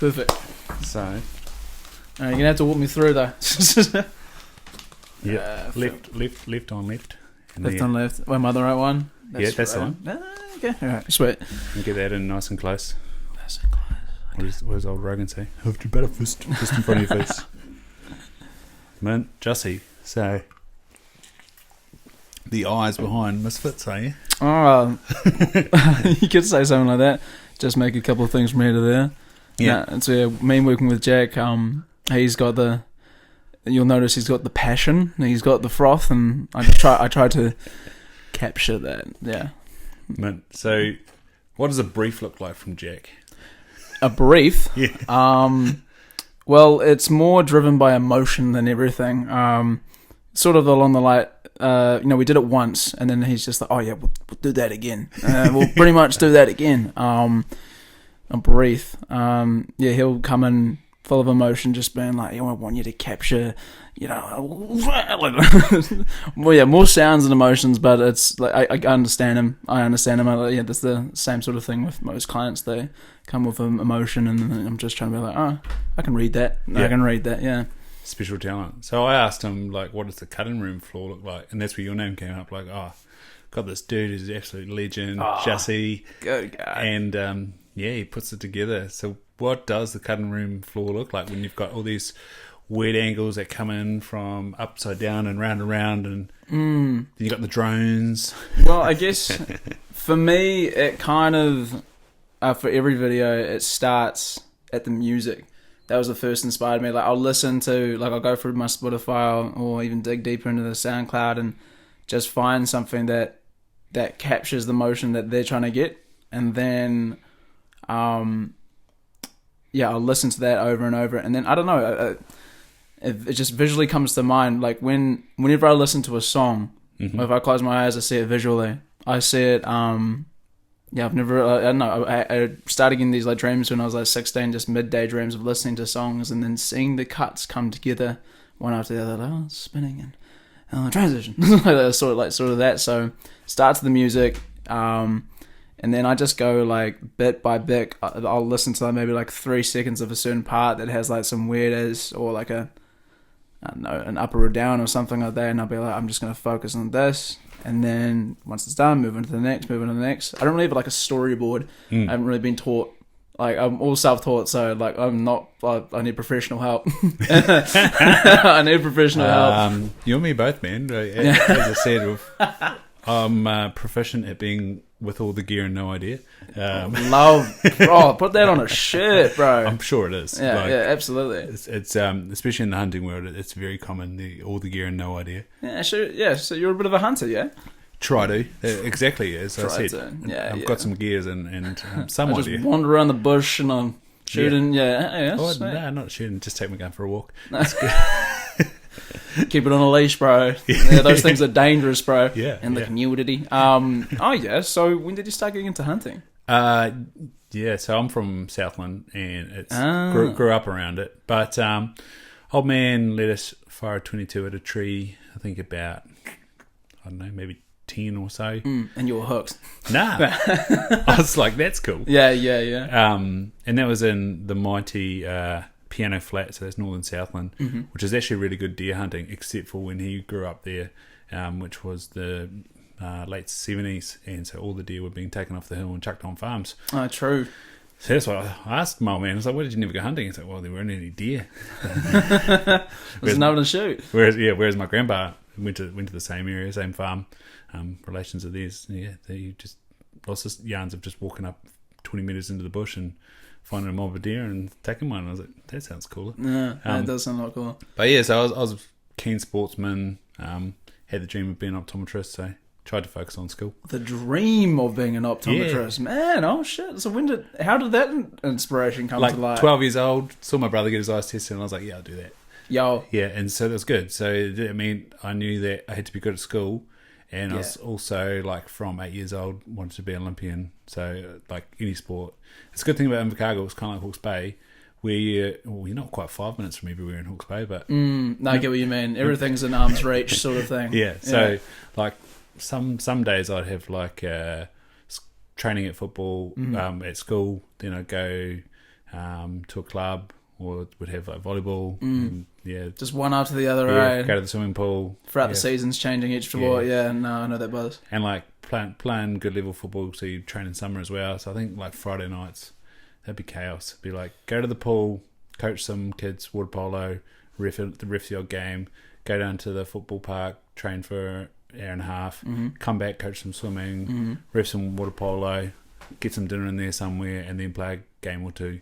Perfect. So, You're going to have to walk me through, though. left on left. And Left on left. Am I the right one? That's the one. Okay, all right, sweet. And get that in nice and close. Nice and close. What does old Rogan say? Have to better fist in front of your face. Man, Jusy. So, the eyes behind Misfits, are you? Oh, you could say something like that. Just make a couple of things from here to there. Yeah. And so me working with Jack, he's got you'll notice he's got the passion, and he's got the froth, and I try to capture that. Yeah. Man, so, what does a brief look like from Jack? A brief? Yeah. Well, it's more driven by emotion than everything. Sort of along the line, we did it once, and then he's just like, oh yeah, we'll do that again. We'll pretty much do that again. A brief. He'll come in full of emotion, just being like, I want you to capture, more sounds and emotions, but it's like, I understand him. That's the same sort of thing with most clients. They come with emotion, and I'm just trying to be like, oh, I can read that. Yeah. I can read that, yeah. Special talent. So I asked him, like, what does the cutting room floor look like? And that's where your name came up. Like, got this dude who's an absolute legend, Jussy. Good guy. And, he puts it together. So what does the cutting room floor look like when you've got all these weird angles that come in from upside down and round, and then you got the drones? Well, I guess for me, it kind of, for every video, it starts at the music. That was the first inspired me. Like, I'll listen to, I'll go through my Spotify or even dig deeper into the SoundCloud and just find something that captures the emotion that they're trying to get. And then, I'll listen to that over and over. And then, I don't know, it just visually comes to mind. Like, whenever I listen to a song, if I close my eyes, I see it visually. I see it, I've never, I don't know, I started getting these dreams when I was 16, just midday dreams of listening to songs and then seeing the cuts come together one after the other, spinning and transition, sort of that. So starts the music, and then I just go bit by bit. I'll listen to maybe 3 seconds of a certain part that has some weird or an up or a down or something like that, and I'll be like, I'm just going to focus on this. And then once it's done, move on to the next. I don't really have a storyboard. I haven't really been taught. I'm all self-taught, so I'm not. I need professional help. I need professional help. You and me both, man. As I said, I'm proficient at being with all the gear and no idea. Put that on a shirt, bro. I'm sure it is. Yeah, absolutely. It's especially in the hunting world, it's very common. All the gear and no idea. Yeah, sure. Yeah, so you're a bit of a hunter, yeah. Try to exactly as I said. I've got some gears and some I idea. Just wander around the bush and I'm shooting. Yeah. No, not shooting. Just take me going for a walk. That's good. Keep it on a leash, bro. Yeah, those things are dangerous, bro. Yeah. And the nudity. So when did you start getting into hunting? So I'm from Southland and it's grew up around it. But old man let us fire a 22 at a tree, I think about, I don't know, maybe 10 or so. And you were hooked. Nah. I was like, that's cool. Yeah. And that was in the mighty Piano Flat, so that's northern Southland, which is actually really good deer hunting, except for when he grew up there, which was the late 70s, and so all the deer were being taken off the hill and chucked on farms. Oh, true. So that's why I asked my old man, I was like, why did you never go hunting? He's like, well, there weren't any deer. There's nothing to shoot. Whereas my grandpa went to the same area, same farm, relations of theirs. Yeah, they just lots of yarns of just walking up 20 metres into the bush and finding a mob of deer and taking one. I was like, that sounds cooler. Yeah, that does sound a lot cooler. But yeah, so I was a keen sportsman, had the dream of being an optometrist, so tried to focus on school. The dream of being an optometrist. Yeah. Man, oh shit. So how did that inspiration come to light? 12 years old, saw my brother get his eyes tested and I was like, yeah, I'll do that. Yo. Yeah, and so that was good. So, I mean, I knew that I had to be good at school. And I was also, from 8 years old, wanted to be an Olympian. So, any sport. It's a good thing about Invercargill, it's kind of like Hawke's Bay, where you're not quite 5 minutes from everywhere in Hawke's Bay, but... I get what you mean. Everything's in arm's reach sort of thing. Yeah, so, some days I'd have, training at football at school. Then I'd go to a club, or would have like volleyball. And, Just one after the other, go right? to the swimming pool. Throughout the seasons, changing each sport. Yeah, no, I know that buzz. And like playing good level football, so you train in summer as well. So I think like Friday nights, that'd be chaos. It'd be like go to the pool, coach some kids water polo, ref the odd game, go down to the football park, train for an hour and a half, come back, coach some swimming, ref some water polo, get some dinner in there somewhere, and then play a game or two.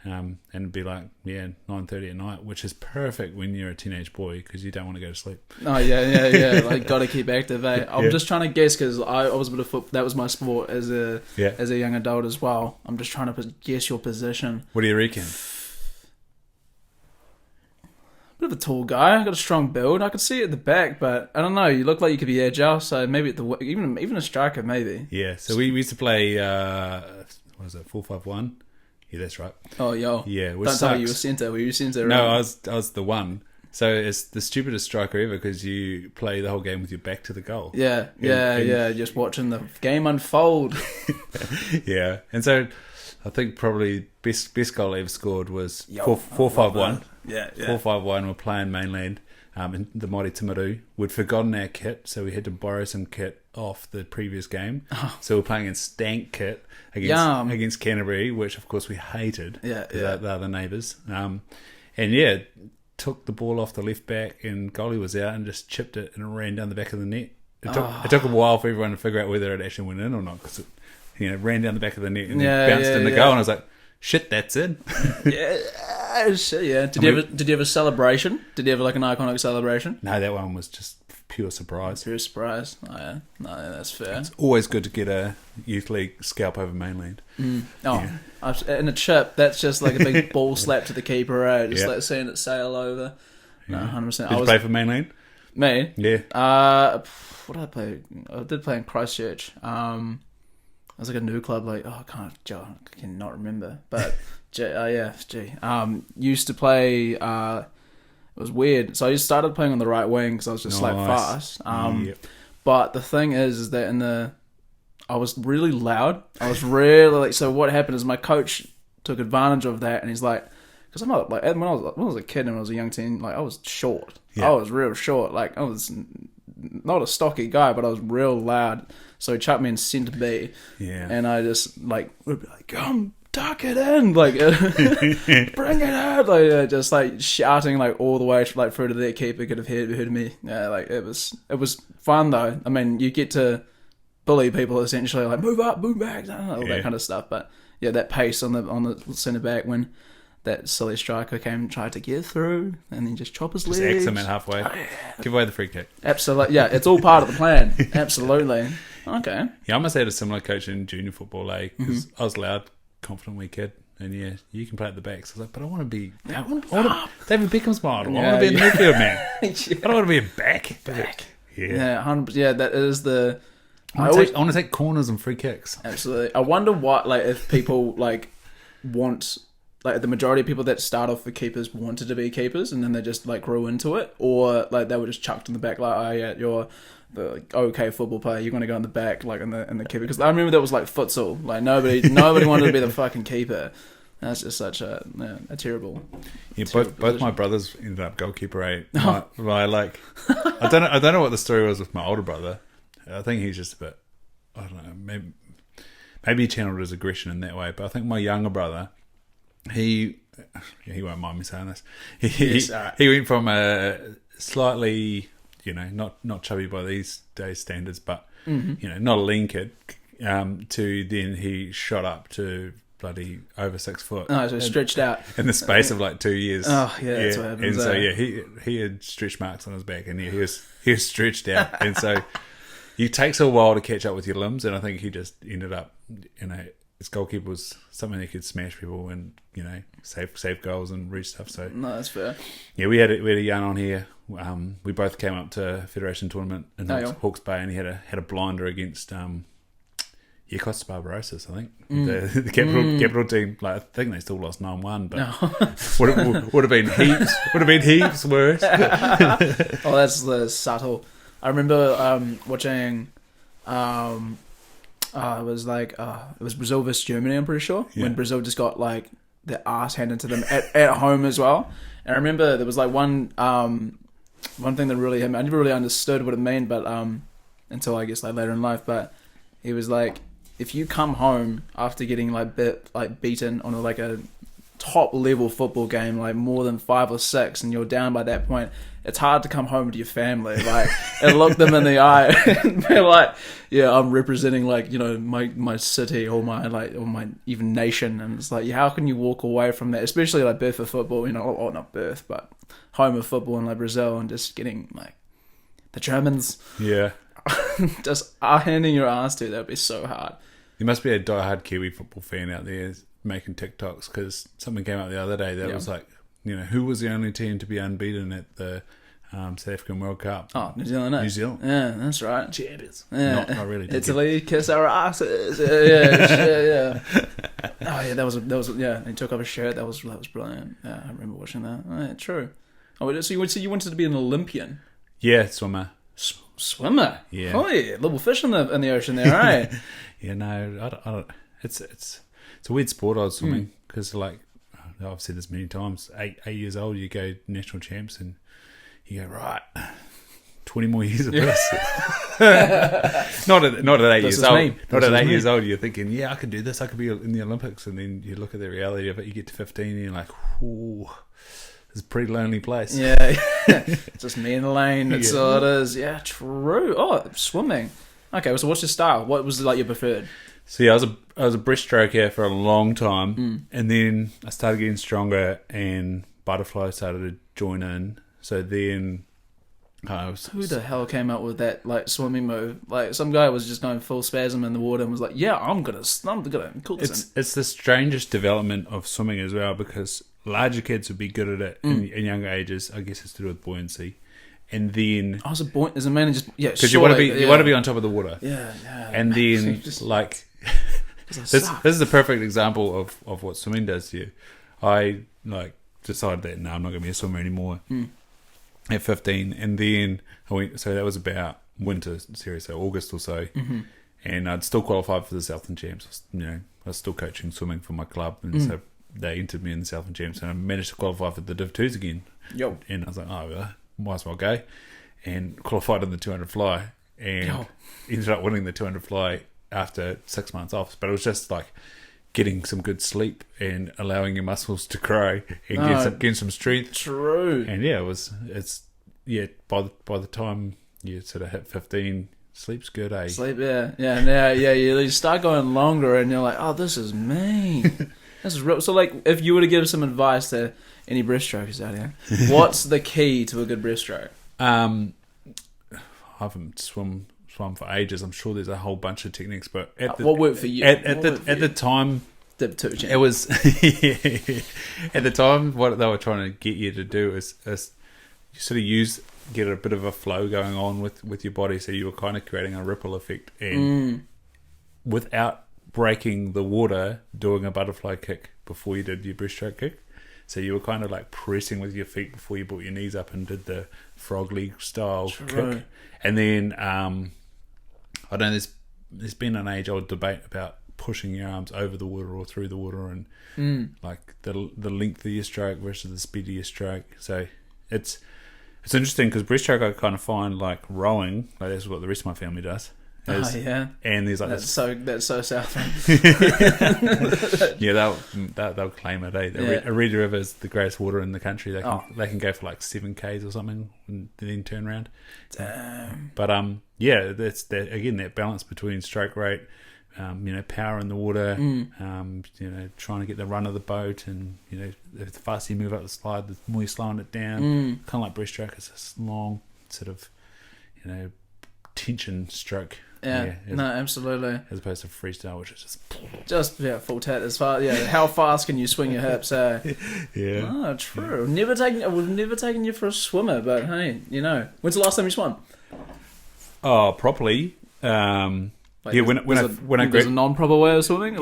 And it'd be like 9:30 at night, which is perfect when you're a teenage boy because you don't want to go to sleep. Oh yeah. Like got to keep active. I'm just trying to guess because I was a bit of football. That was my sport as a young adult as well. I'm just trying to guess your position. What do you reckon? Bit of a tall guy. I got a strong build. I could see it at the back, but I don't know. You look like you could be agile, so maybe at the even a striker maybe. Yeah. So we used to play. What was it? 4-5-1. Yeah, that's right. Oh, yo. Yeah, don't tell me you were centre. Were you centre? No, I was the one. So it's the stupidest striker ever because you play the whole game with your back to the goal. Yeah. Just watching the game unfold. Yeah, and so I think probably best goal I ever scored was 4-5-1. Yeah. 4-5-1. We're playing mainland. In the mighty Timaru. We'd forgotten our kit, so we had to borrow some kit off the previous game. So we're playing in stank kit against Canterbury, which of course we hated. Yeah. They're the neighbours. Took the ball off the left back, and goalie was out and just chipped it and it ran down the back of the net. It took a while for everyone to figure out whether it actually went in or not because it ran down the back of the net and then bounced in the goal, and I was like, shit, that's it. Shit, yeah. Did you have a celebration? Did you have like an iconic celebration? No, that one was just pure surprise. Pure surprise. Oh, yeah. No, that's fair. It's always good to get a youth league scalp over mainland. In a chip, that's just like a big ball slap to the keeper, right? Just like seeing it sail over. No, 100%. Did you play for mainland? Me? Yeah. What did I play? I did play in Christchurch. It was like a new club, like I cannot remember, but used to play. It was weird. So I just started playing on the right wing because I was just like fast. But the thing is that I was really loud. I was really so. What happened is my coach took advantage of that, and he's like, because I'm not like when I was a kid and when I was a young teen, like I was short. Yeah. I was real short. Like I was not a stocky guy, but I was real loud. So he chucked me in centre B, and I just would be like, "Come, tuck it in, bring it out!" Just shouting all the way through to their keeper could have heard me. Yeah, it was fun though. I mean, you get to bully people essentially, move up, move back, all that kind of stuff. But yeah, that pace on the centre back when that silly striker tried to get through and then just chop his legs. Just axe him at halfway. Give away the free kick. Absolutely. Yeah, it's all part of the plan. Absolutely. Okay. Yeah, I must have had a similar coach in junior football, because I was a loud, confident wee kid. And yeah, you can play at the back. So I was like, but I want to be David Beckham's model. I want to be a midfield man. I don't want to be a back. Yeah, 100%. Yeah, that is the... I want to take corners and free kicks. Absolutely. I wonder what, if people, want... the majority of people that start off with keepers wanted to be keepers and then they just grew into it, or they were just chucked in the back you're the okay football player, you're going to go in the back in the keeper, because I remember that was futsal, nobody wanted to be the fucking keeper. That's just such a terrible. Yeah, both my brothers ended up goalkeeper. I don't know what the story was with my older brother. I think he's just a bit, I don't know, maybe he channeled his aggression in that way, but I think my younger brother, he won't mind me saying this. He went from a slightly, not chubby by these days standards, but not a lean kid, to then he shot up to bloody over 6 foot. Oh, so stretched out in the space of 2 years. Oh yeah, that's what happens. And so he had stretch marks on his back, and he was stretched out, and so it takes a while to catch up with your limbs, and I think he just ended up, his goalkeeper was something that could smash people and save goals and reach stuff. So no, that's fair. Yeah, we had a yarn on here. We both came up to a federation tournament in Hawke's Bay, and he had a blinder against Costa Barbarossa, I think, the capital team. I think they still lost 9-1, but would have been heaps worse. Oh, that's the subtle. I remember watching. It was Brazil versus Germany, I'm pretty sure. Yeah. When Brazil just got their ass handed to them at home as well. And I remember there was like one thing that really hit me. I never really understood what it meant, but until I guess like later in life. But he was like, if you come home after getting like beaten on like a top level football game, like more than 5 or 6, and you're down by that point, it's hard to come home to your family, like, and look them in the eye and be like, yeah, I'm representing like, you know, my city or my even nation. And it's like, how can you walk away from that, especially like birth of football, you know, or not birth, but home of football in like Brazil, and just getting like the Germans just are handing your ass to. That would be so hard. There must be a diehard Kiwi football fan out there making TikToks, because something came out the other day that was like, you know, who was the only team to be unbeaten at the South African World Cup? Oh, New Zealand. New Zealand. Yeah, that's right. Champions. Yeah. Not really. Italy, kiss our asses. Yeah. Oh yeah, that was yeah. He took off his shirt. That was brilliant. Yeah, I remember watching that. Oh, yeah, true. Oh, so you wanted to be an Olympian? Yeah, swimmer. Swimmer. Yeah. Oh yeah, little fish in the ocean there, right? Yeah, no, I don't. It's a weird sport. I was swimming because like I've said this many times. 8 years old, you go national champs, and you go, right, 20 more years of this. not at 8 years old. Not at 8 years old, you're thinking, yeah, I could do this. I could be in the Olympics, and then you look at the reality of it. You get to 15, and you're like, ooh, it's a pretty lonely place. Yeah, just me in the lane. That's all it is. Yeah, true. Oh, swimming. Okay, so what's your style? What was like your preferred? So yeah, I was a breaststroker for a long time, and then I started getting stronger, and butterfly started to join in. So then who the hell came up with that like swimming move? Like some guy was just going full spasm in the water and was like, "Yeah, I'm gonna cool this." It's the strangest development of swimming as well, because larger kids would be good at it in younger ages. I guess it's to do with buoyancy. And then I was a boy. As a man, just because you want to be on top of the water. Yeah. And then like this is the perfect example of what swimming does to you. I like decided that no, I'm not going to be a swimmer anymore at 15, and then I went. So that was about winter series, so August or so, and I'd still qualified for the Southland Champs. You know, I was still coaching swimming for my club, and so they entered me in the Southland Champs, and I managed to qualify for the Div 2s again. Yo, and I was like, oh, well, might as well go, and qualified in the 200 fly, and ended up winning the 200 fly after 6 months off. But it was just like getting some good sleep and allowing your muscles to grow and getting some strength. True. And yeah, by the time you sort of hit 15, sleep's good, eh? Sleep, yeah. You start going longer, and you're like, oh, this is mean. This is real. So, like, if you were to give some advice to any breaststrokers out here, what's the key to a good breaststroke? I haven't swum for ages. I'm sure there's a whole bunch of techniques, but what worked for you? At the time, it was at the time what they were trying to get you to do is you sort of get a bit of a flow going on with your body, so you were kind of creating a ripple effect, and without breaking the water, doing a butterfly kick before you did your breaststroke kick. So you were kind of like pressing with your feet before you brought your knees up and did the frog leg style kick. And then I don't know, there's been an age-old debate about pushing your arms over the water or through the water, and like the length of your stroke versus the speed of your stroke. So it's interesting, because breaststroke I kind of find like rowing, like that's what the rest of my family does. And there's like that's so south. Yeah, they'll claim it. Arita River is the greatest water in the country. They can go for like 7Ks or something and then turn around. Damn. But that's that balance between stroke rate, power in the water, trying to get the run of the boat, and the faster you move up the slide, the more you're slowing it down. Kind of like breaststroke, it's this long sort of tension stroke. Absolutely. As opposed to freestyle, which is just full tat as far. Yeah, how fast can you swing your hips? Yeah. Oh, true. We've never taken you for a swimmer, but hey, when's the last time you swam? Oh, properly. When there's a non-proper way of swimming.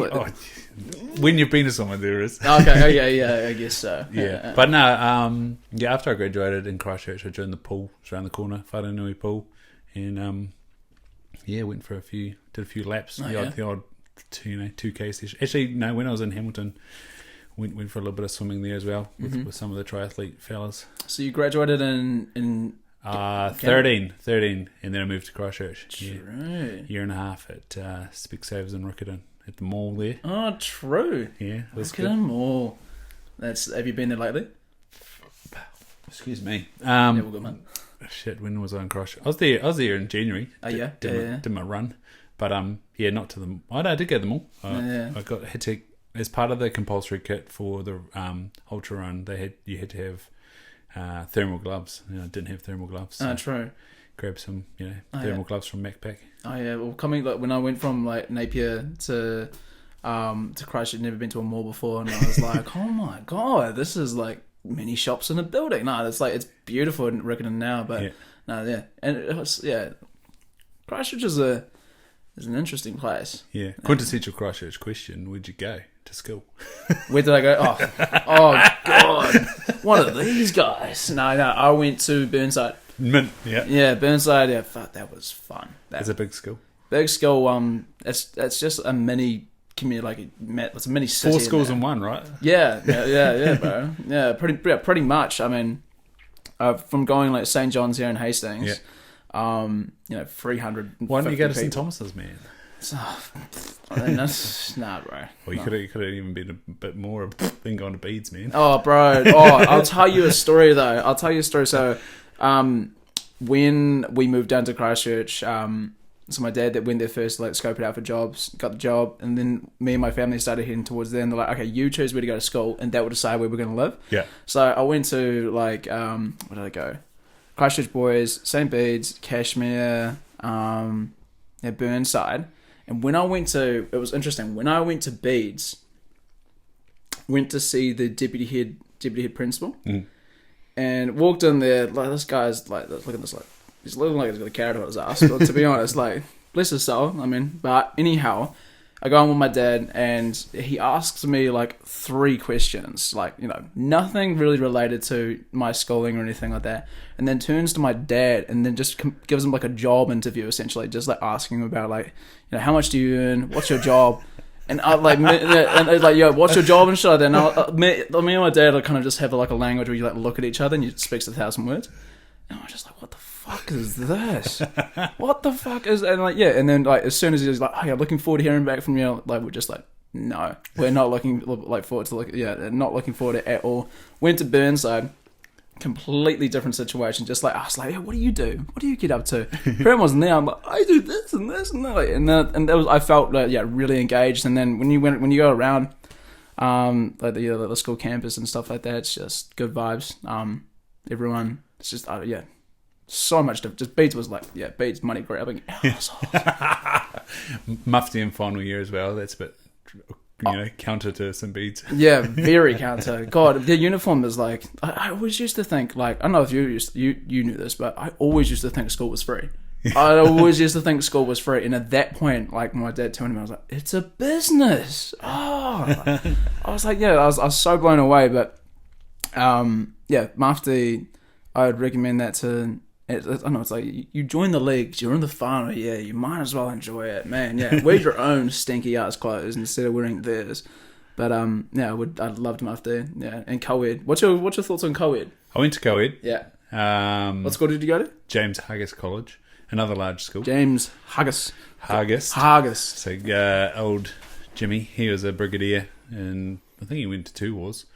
When you've been to swimmer, there is. Okay, yeah, I guess so. Yeah, but no. After I graduated in Christchurch, I joined the pool. It's around the corner, Whananui pool, and went for did a few laps. The odd 2K session. Actually, no, when I was in Hamilton, went for a little bit of swimming there as well with some of the triathlete fellas. So you graduated in 13, and then I moved to Christchurch. True. Year and a half at Specsavers in Riccarton at the mall there. Oh, true. Yeah, that's Riccarton Mall. Have you been there lately? Excuse me. Yeah, well, good, man. Shit, when was I in Christchurch? I was there in January. Oh, yeah? Did my run. But not to the. I did go to the mall. I had to, as part of the compulsory kit for the ultra run. You had to have thermal gloves. I didn't have thermal gloves. So True. Grab some thermal gloves from Macpac. Oh yeah. Well, when I went from like Napier to Christchurch, I'd never been to a mall before, and I was like, oh my god, this is like many shops in a building. No, it's beautiful in Riccarton now, but and Christchurch is an interesting place. Yeah. Quintessential Christchurch question: where'd you go to school? Where did I go? Oh god, one of these guys. No, I went to Burnside. Mint. Yeah. Yeah, Burnside. Yeah, fuck, that was fun. That's a big school. Big school. It's just a mini community, it's a mini city. 4 schools in one, right? Yeah, bro. Yeah, pretty much. I mean, from going like St. John's here in Hastings, 300. Why didn't you go to St. Thomas's, man? Nah, bro. Well, you could have even been a bit more than going to Beads, man. Oh, bro. I'll tell you a story though. So, when we moved down to Christchurch, so my dad that went there first to like scope it out for jobs, got the job, and then me and my family started heading towards there, and they're like, okay, you choose where to go to school, and that will decide where we're going to live. Yeah. So I went to like, where did I go? Christchurch Boys, St. Bede's, Cashmere, Burnside. And when I went to, it was interesting, when I went to Bede's, went to see the deputy head principal, and walked in there, like this guy's like, look at this, like, he's looking like he's got a carrot on his ass, but to be honest, like, bless his soul, I mean, but anyhow, I go on with my dad, and he asks me, like, 3 questions, like, nothing really related to my schooling or anything like that, and then turns to my dad, and then just gives him, like, a job interview, essentially, just, like, asking him about, like, how much do you earn, what's your job, and I, like, yo, what's your job and shit like that, and me and my dad, like, kind of just have, like, a language where you, like, look at each other, and you speak 1,000 words, and I was just like, what the fuck is this? What the fuck is, and like, yeah, and then like as soon as he was like, oh yeah, looking forward to hearing back from you, like we're just like, no, we're not looking forward to not looking forward to it at all. Went to Burnside, completely different situation. Just like I was like, yeah, what do you do? What do you get up to? Graham wasn't there. I'm like, I do this and this and that, and that was, I felt really engaged. And then when you go around, like the school campus and stuff like that, it's just good vibes. Everyone, it's just so much different. Just Beads was like, Beads money grabbing assholes. Mufti in final year as well. That's a bit, counter to some Beads. Yeah, very counter. God, their uniform is like, I always used to think, like, I don't know if you knew this, but I always used to think school was free. I always used to think school was free, and at that point, like my dad told me, I was like, it's a business. I was like, I was so blown away. But Mufti, I would recommend that to. I don't know, it's like you join the leagues, you're in the final, you might as well enjoy it, man. Wear your own stinky ass clothes instead of wearing theirs. But I'd love to Mufti, and co-ed. What's your thoughts on co-ed? I went to co-ed. Yeah. What school did you go to? James Haggis College, another large school. James Haggis. So old Jimmy, he was a brigadier, and I think he went to 2 wars.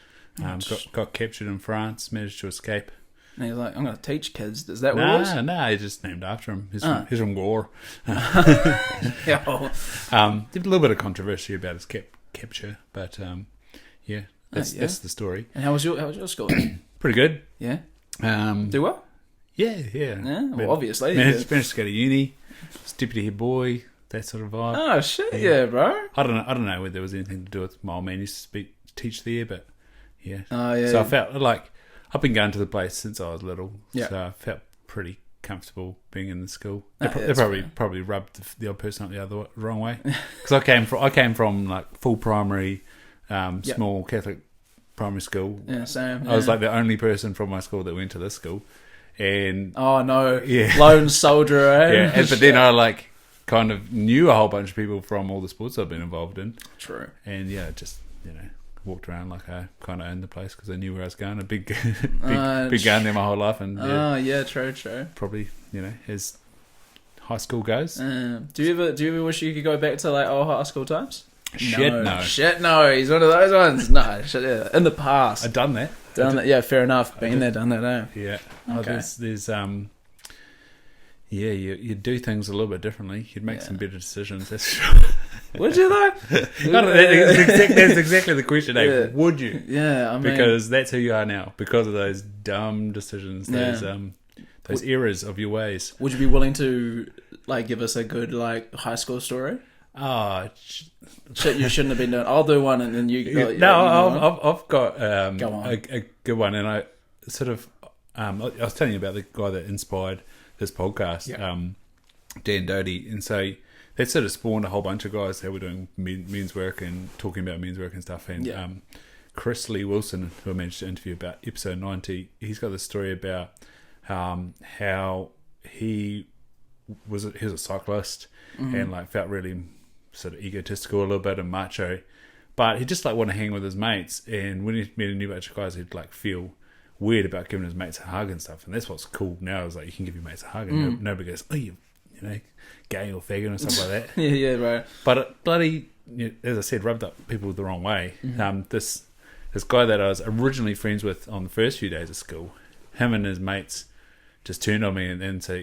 Got captured in France, managed to escape. And he's like, I'm going to teach kids. Is that what it was? Nah, he just named after him. He's from Gore. Did a little bit of controversy about his capture, but that's the story. And how was your school? Pretty good. Yeah. Do well? Yeah. Well, obviously. Managed to go to uni. Deputy head boy. That sort of vibe. Oh shit, yeah, bro. I don't know whether there was anything to do with my old man used to teach there, but yeah. Oh yeah. So I felt like I've been going to the place since I was little, so I felt pretty comfortable being in the school. They probably rubbed the odd person up the wrong way, because I came from like full primary, small Catholic primary school. Yeah, same. I was like the only person from my school that went to this school, and oh no, lone soldier, eh? But then I like kind of knew a whole bunch of people from all the sports I've been involved in. True. And just walked around like I kind of owned the place because I knew where I was going. A big going there my whole life, and true. Probably as high school goes. Do you ever wish you could go back to like old high school times? Shit no. He's one of those ones. No, shit, yeah. In the past, I've done that. Yeah, fair enough. Been there, done that. Eh? Yeah. Okay. There's you do things a little bit differently. You'd make some better decisions. That's sure. Would you though? That's exactly the question. Yeah. Would you? Yeah, I mean, because that's who you are now. Because of those dumb decisions, those errors of your ways. Would you be willing to like give us a good like high school story? Oh, shit! You shouldn't have been doing. I'll do one, and then you. I've got Go on. a good one, and I sort of I was telling you about the guy that inspired this podcast, Dan Doty, and so that sort of spawned a whole bunch of guys that were doing men's work and talking about men's work and stuff. And Chris Lee Wilson, who I managed to interview about episode 90, he's got this story about how he was a cyclist and like felt really sort of egotistical a little bit and macho, but he just like wanted to hang with his mates, and when he met a new bunch of guys, he'd like feel weird about giving his mates a hug and stuff. And that's what's cool now, is like you can give your mates a hug and nobody goes, oh, you gay or faggot and stuff like that. yeah, right. But it bloody, as I said, rubbed up people the wrong way. This guy that I was originally friends with on the first few days of school, him and his mates just turned on me, and then so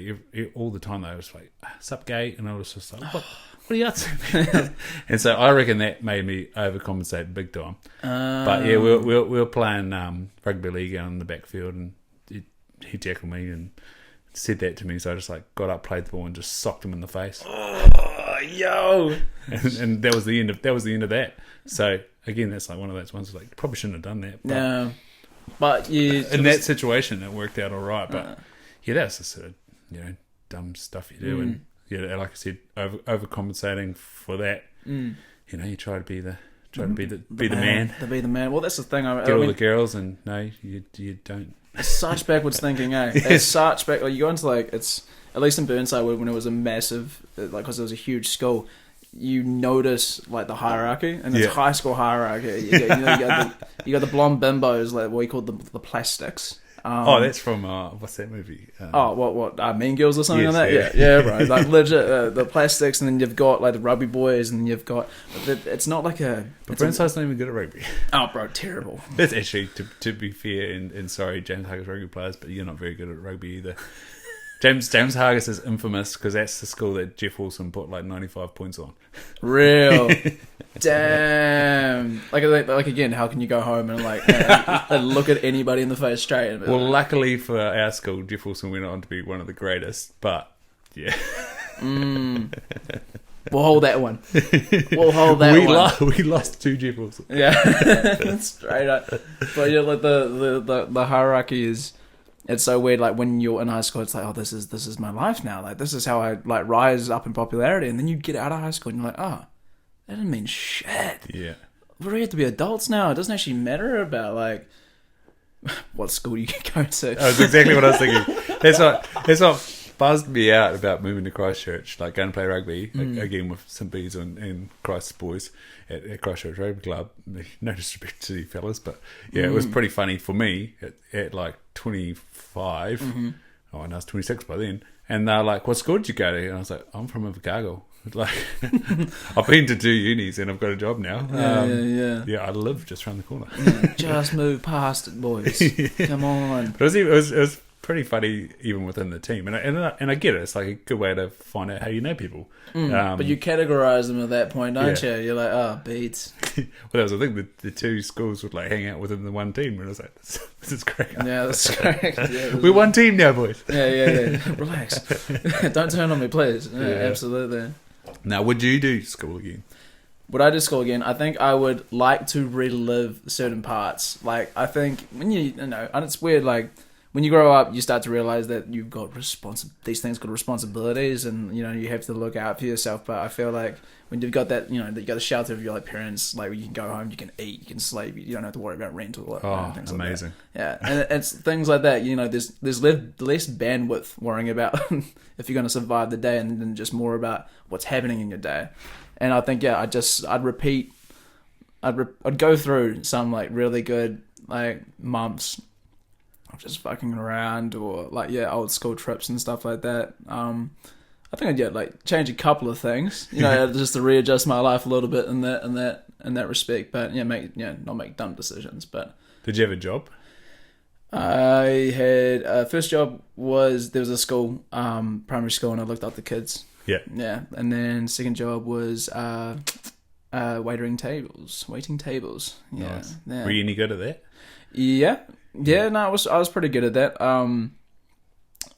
all the time they was like, "Sup, gay?" And I was just like, "What are you up to?" And so I reckon that made me overcompensate big time. But yeah, we were playing rugby league out in the backfield, and he tackled me and said that to me. So I just like got up, played the ball, and just socked him in the face. Oh, yo! and that was the end of that. So again, that's like one of those ones like probably shouldn't have done that. But no, but you in that situation, it worked out all right. But yeah, that's the sort of dumb stuff you do, and like I said, overcompensating for that. You try to be the man. To be the man. Well, that's the thing. Get all the girls, and no, you don't. It's such backwards thinking, eh? It's such back. Like, you go into like it's at least in Burnside when it was a massive, like because it was a huge school. You notice like the hierarchy, and it's high school hierarchy. You got the blonde bimbos, like what we call the plastics. That's from what's that movie? Mean Girls or something like that. Yeah, right. Like legit, the plastics, and then you've got like the rugby boys, and you've got. It's not like a. But Burnside's not even good at rugby. Oh, bro, terrible. That's actually to be fair, and sorry, James Hargis rugby players, but you're not very good at rugby either. James Hargis is infamous because that's the school that Jeff Wilson put like 95 points on. Real. Damn. Like again, how can you go home and like and look at anybody in the face straight? Well, luckily for our school, Jeff Wilson went on to be one of the greatest. But yeah, we'll hold that one. We lost 2 Jeff Wilson. Yeah, straight up. But yeah, like the hierarchy is. It's so weird, like when you're in high school, it's like, oh, this is my life now. Like this is how I like rise up in popularity, and then you get out of high school and you're like, oh, that didn't mean shit. Yeah, we have to be adults now. It doesn't actually matter about like what school you can go to. That's exactly what I was thinking. That's what buzzed me out about moving to Christchurch, like going to play rugby again with St. Bees and Christ's boys at Christchurch Rugby Club. No disrespect to you fellas, but yeah, it was pretty funny for me at like 25. Oh, and I was 26 by then, and they're like, "What school did you go to?" And I was like, "I'm from Invercargill." Like, I've been to 2 unis and I've got a job now. Yeah, I live just around the corner. Just move past it, boys. Come on. But it was pretty funny even within the team, and I get it. It's like a good way to find out how you know people. But you categorize them at that point, don't you? You're like, oh, beats. Well, that was the thing. The 2 schools would like hang out within the one team, and I was like, this is great. Yeah, that's great. Yeah, we're one team now, boys. Yeah. Relax. Don't turn on me, please. Yeah, absolutely. Now, would you do school again? Would I do school again? I think I would like to relive certain parts. Like, I think when you know, and it's weird, like, when you grow up, you start to realize that you've got these things got responsibilities, and you have to look out for yourself. But I feel like when you've got that, you got the shelter of your like parents, like you can go home, you can eat, you can sleep, you don't have to worry about rent or things amazing. Like that. Yeah, and it's things like that. There's less bandwidth worrying about if you're going to survive the day, and then just more about what's happening in your day. And I think I'd repeat I'd go through some like really good like months of just fucking around, or like old school trips and stuff like that. I think I'd like change a couple of things, just to readjust my life a little bit in that respect. But not make dumb decisions. But did you have a job? I had first job was there was a school, primary school, and I looked after kids. Yeah. Yeah, and then second job was waiting tables. Yeah. Nice. Yeah. Were you any good at that? Yeah. No, I was pretty good at that.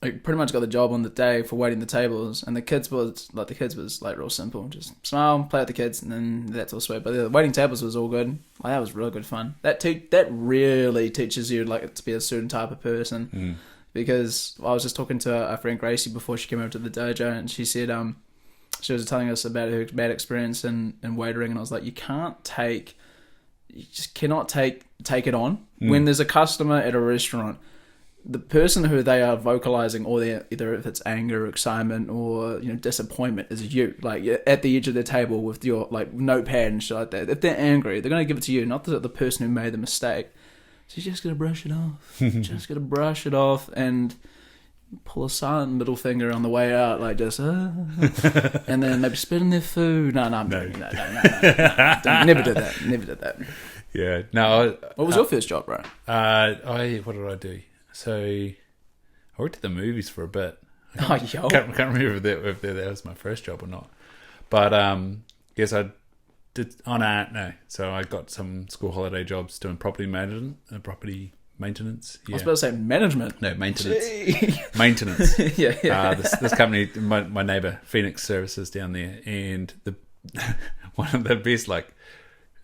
I pretty much got the job on the day for waiting the tables, and the kids was like real simple, just smile, play with the kids, and then that's all sweet. But the waiting tables was all good. Like, that was real good fun. That really teaches you like to be a certain type of person. Because I was just talking to our friend Gracie before she came over to the dojo, and she said she was telling us about her bad experience in waitering, and I was like, you just cannot take it on when there's a customer at a restaurant. The person who they are vocalizing, or either if it's anger, or excitement, or disappointment, is you. Like at the edge of their table with your like notepad and shit like that. If they're angry, they're gonna give it to you, not the person who made the mistake. So you're just gonna brush it off. Just gonna brush it off and pull a silent middle finger on the way out, like just, and then maybe spit in their food. No. Never did that. Yeah. No. What was your first job, bro? What did I do? So I worked at the movies for a bit. I can't remember if that was my first job or not. But yes, I did. Oh no. So I got some school holiday jobs doing property maintenance. Yeah. I was about to say management. No, maintenance. Maintenance. Yeah. This company, my neighbour, Phoenix Services down there, and one of the best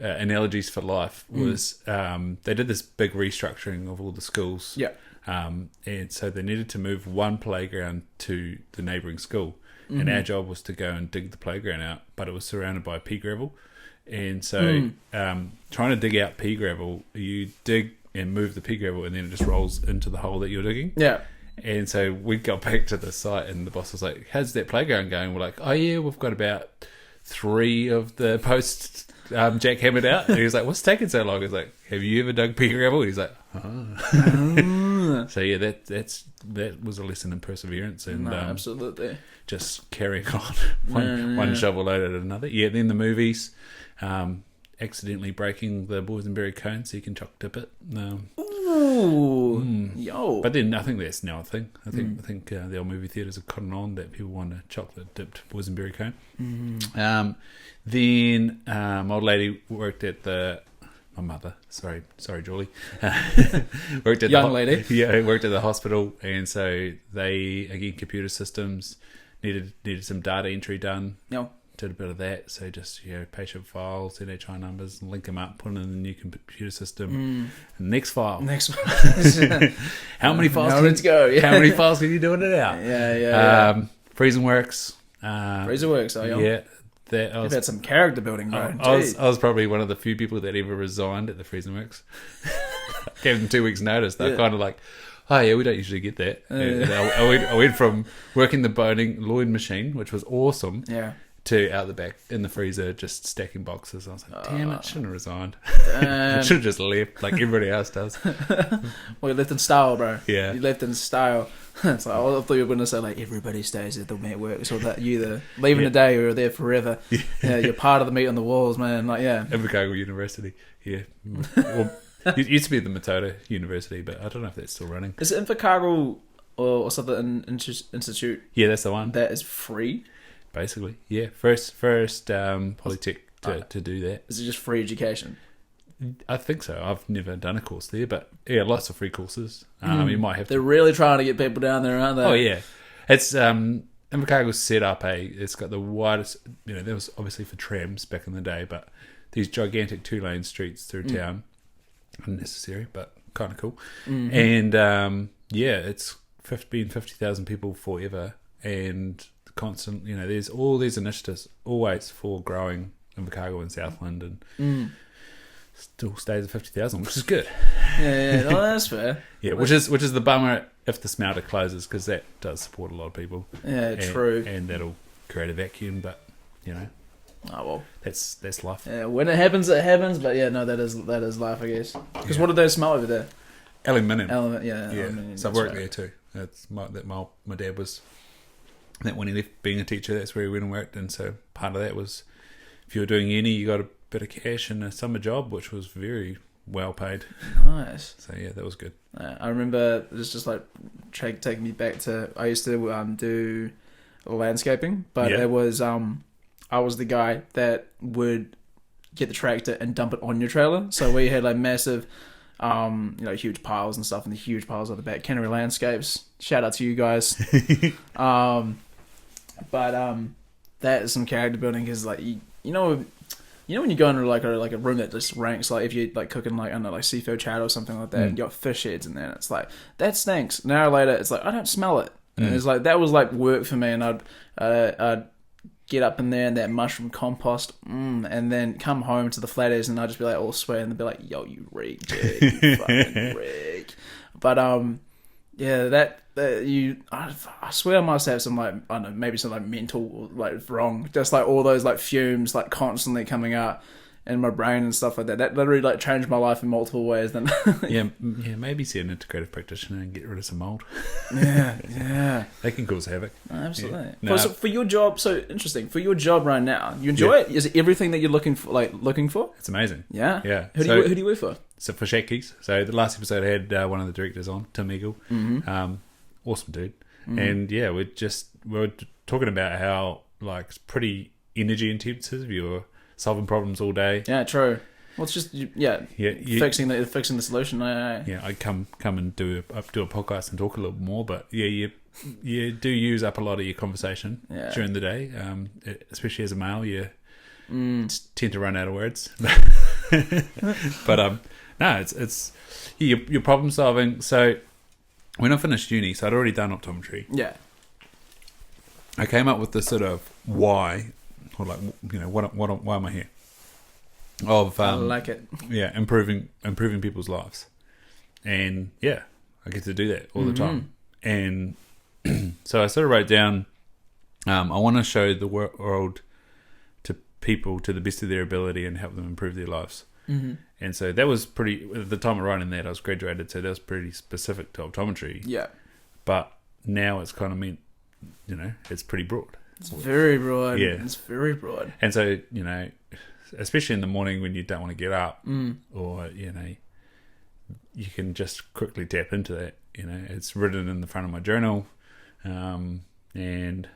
analogies for life was they did this big restructuring of all the schools. Yeah. And so they needed to move one playground to the neighbouring school, and our job was to go and dig the playground out, but it was surrounded by pea gravel, and so trying to dig out pea gravel, you dig and move the pea gravel, and then it just rolls into the hole that you're digging. Yeah. And so we got back to the site, and the boss was like, "How's that playground going?" We're like, "Oh yeah, we've got about 3 of the posts jackhammered out." And he was like, "What's taking so long?" He's like, "Have you ever dug pea gravel?" He's like, "Oh." So yeah, that was a lesson in perseverance and absolutely just carrying on one shovel load at another. Yeah, then the movies, accidentally breaking the boysenberry cone so you can choc dip it. Yo! But then I think that's now a thing. I think the old movie theatres have cotton on that people want a chocolate dipped boysenberry cone. Then my old lady worked at my mother, sorry Julie, worked at lady. Yeah, worked at the hospital, and so they, again, computer systems needed some data entry done. No. Did a bit of that, so just patient files, NHI numbers, and link them up, put them in the new computer system. Next file. How many files? Now let's go. Yeah. How many files can you do in it out? Yeah. Freezing works. Freezer works. Oh yeah. You've had some character building, bro. I was probably one of the few people that ever resigned at the Freezing Works. Gave them 2 weeks' notice. They're kind of like, "Oh yeah, we don't usually get that." I went from working the boning Lloyd machine, which was awesome, to out the back in the freezer just stacking boxes. I was like, damn it, shouldn't have resigned. I should have just left like everybody else does. Well, you left in style, bro. Yeah. You left in style. It's like, I thought you were going to say like everybody stays at the meat works, or that you either leaving the day or you're there forever. Yeah, you're part of the meat on the walls, man. Like, yeah. Invercargill University. Yeah. Well, it used to be the Matoda University, but I don't know if that's still running. Is it Invercargill or something institute? Yeah, that's the one. That is free? Basically, yeah. First Polytech to do that. Is it just free education? I think so. I've never done a course there, but yeah, lots of free courses. You might have to. They're really trying to get people down there, aren't they? Oh yeah, it's Invercargill's set up it's got the widest. That was obviously for trams back in the day, but these gigantic 2-lane streets through town, unnecessary but kind of cool. And it's been 50,000 people forever, and constant. There's all these initiatives always for growing Invercargill and Southland, and still stays at 50,000, which is good. Yeah, no, that's fair. Yeah, which is the bummer if the smelter closes, because that does support a lot of people. Yeah, true. And that'll create a vacuum, but Oh well, that's life. yeah. When it happens, it happens. But yeah, no, that is life, I guess. Because what did they smell over there? Aluminium. Yeah. Yeah. So I've worked there too. That's my dad was. That when he left being a teacher, that's where he went and worked, and so part of that was, if you were doing uni, you got a bit of cash and a summer job, which was very well paid. Nice. So yeah, that was good. I remember it's just like taking me back to, I used to do landscaping, but it was I was the guy that would get the tractor and dump it on your trailer. So we had like massive, huge piles and stuff, and the huge piles on the back. Canterbury Landscapes, shout out to you guys. But that is some character building, because like you know when you go into like a room that just ranks, like if you're like cooking like, I don't know, like seafood chowder or something like that, and you got fish heads in there, and it's like, that stinks. An hour later, it's like, I don't smell it. And it's like, that was like work for me, and I'd get up in there and that mushroom compost, and then come home to the flatheads, and I'd just be like all sweaty, and they'd be like, yo, you reek, dude, you fucking reek. But yeah, I swear I must have some like, I don't know, maybe some like mental like wrong, just like all those like fumes like constantly coming out in my brain and stuff like that. That literally like changed my life in multiple ways. Then yeah, maybe see an integrative practitioner and get rid of some mold. Yeah, they can cause havoc. Absolutely. Yeah. So for your job, so interesting. For your job right now, you enjoy it? Is it everything that you're looking for? It's amazing. Yeah. Who do you work for? So for Shakey's. So the last episode I had one of the directors on, Tim Eagle. Awesome dude. And yeah, we're talking about how like it's pretty energy intensive. You're solving problems all day. Yeah, true. Well, it's just fixing the solution. Yeah, I come and do a podcast and talk a little more, but yeah, you do use up a lot of your conversation during the day, especially as a male. You tend to run out of words, but no, it's you're problem solving. So when I finished uni, so I'd already done optometry. Yeah, I came up with this sort of why, or like, why am I here? I like it. Yeah, improving people's lives, and yeah, I get to do that all the time. And so I sort of wrote down, I want to show the world to people to the best of their ability and help them improve their lives. And so that was pretty, at the time of writing that, I was graduated, so that was pretty specific to optometry. Yeah. But now it's kind of meant, it's pretty broad. It's very broad. Yeah. It's very broad. And so, especially in the morning when you don't want to get up, or, you can just quickly tap into that. It's written in the front of my journal. And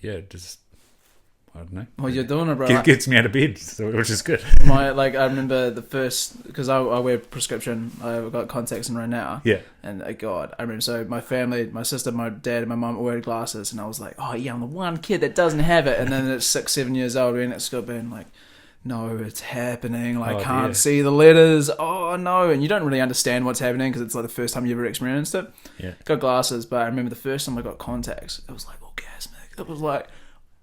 yeah, just, I don't know. Well, you're doing it, bro. Gets me out of bed, which is good. I remember the first, because I wear prescription. I've got contacts in right now. Yeah. And God, I remember. So my family, my sister, my dad, and my mum all wear glasses, and I was like, oh yeah, I'm the one kid that doesn't have it. And then it's 6-7 years old, and it's still being like, no, it's happening. Like, I can't see the letters. Oh no, and you don't really understand what's happening because it's like the first time you ever experienced it. Yeah. Got glasses, but I remember the first time I got contacts, it was like orgasmic. It was like.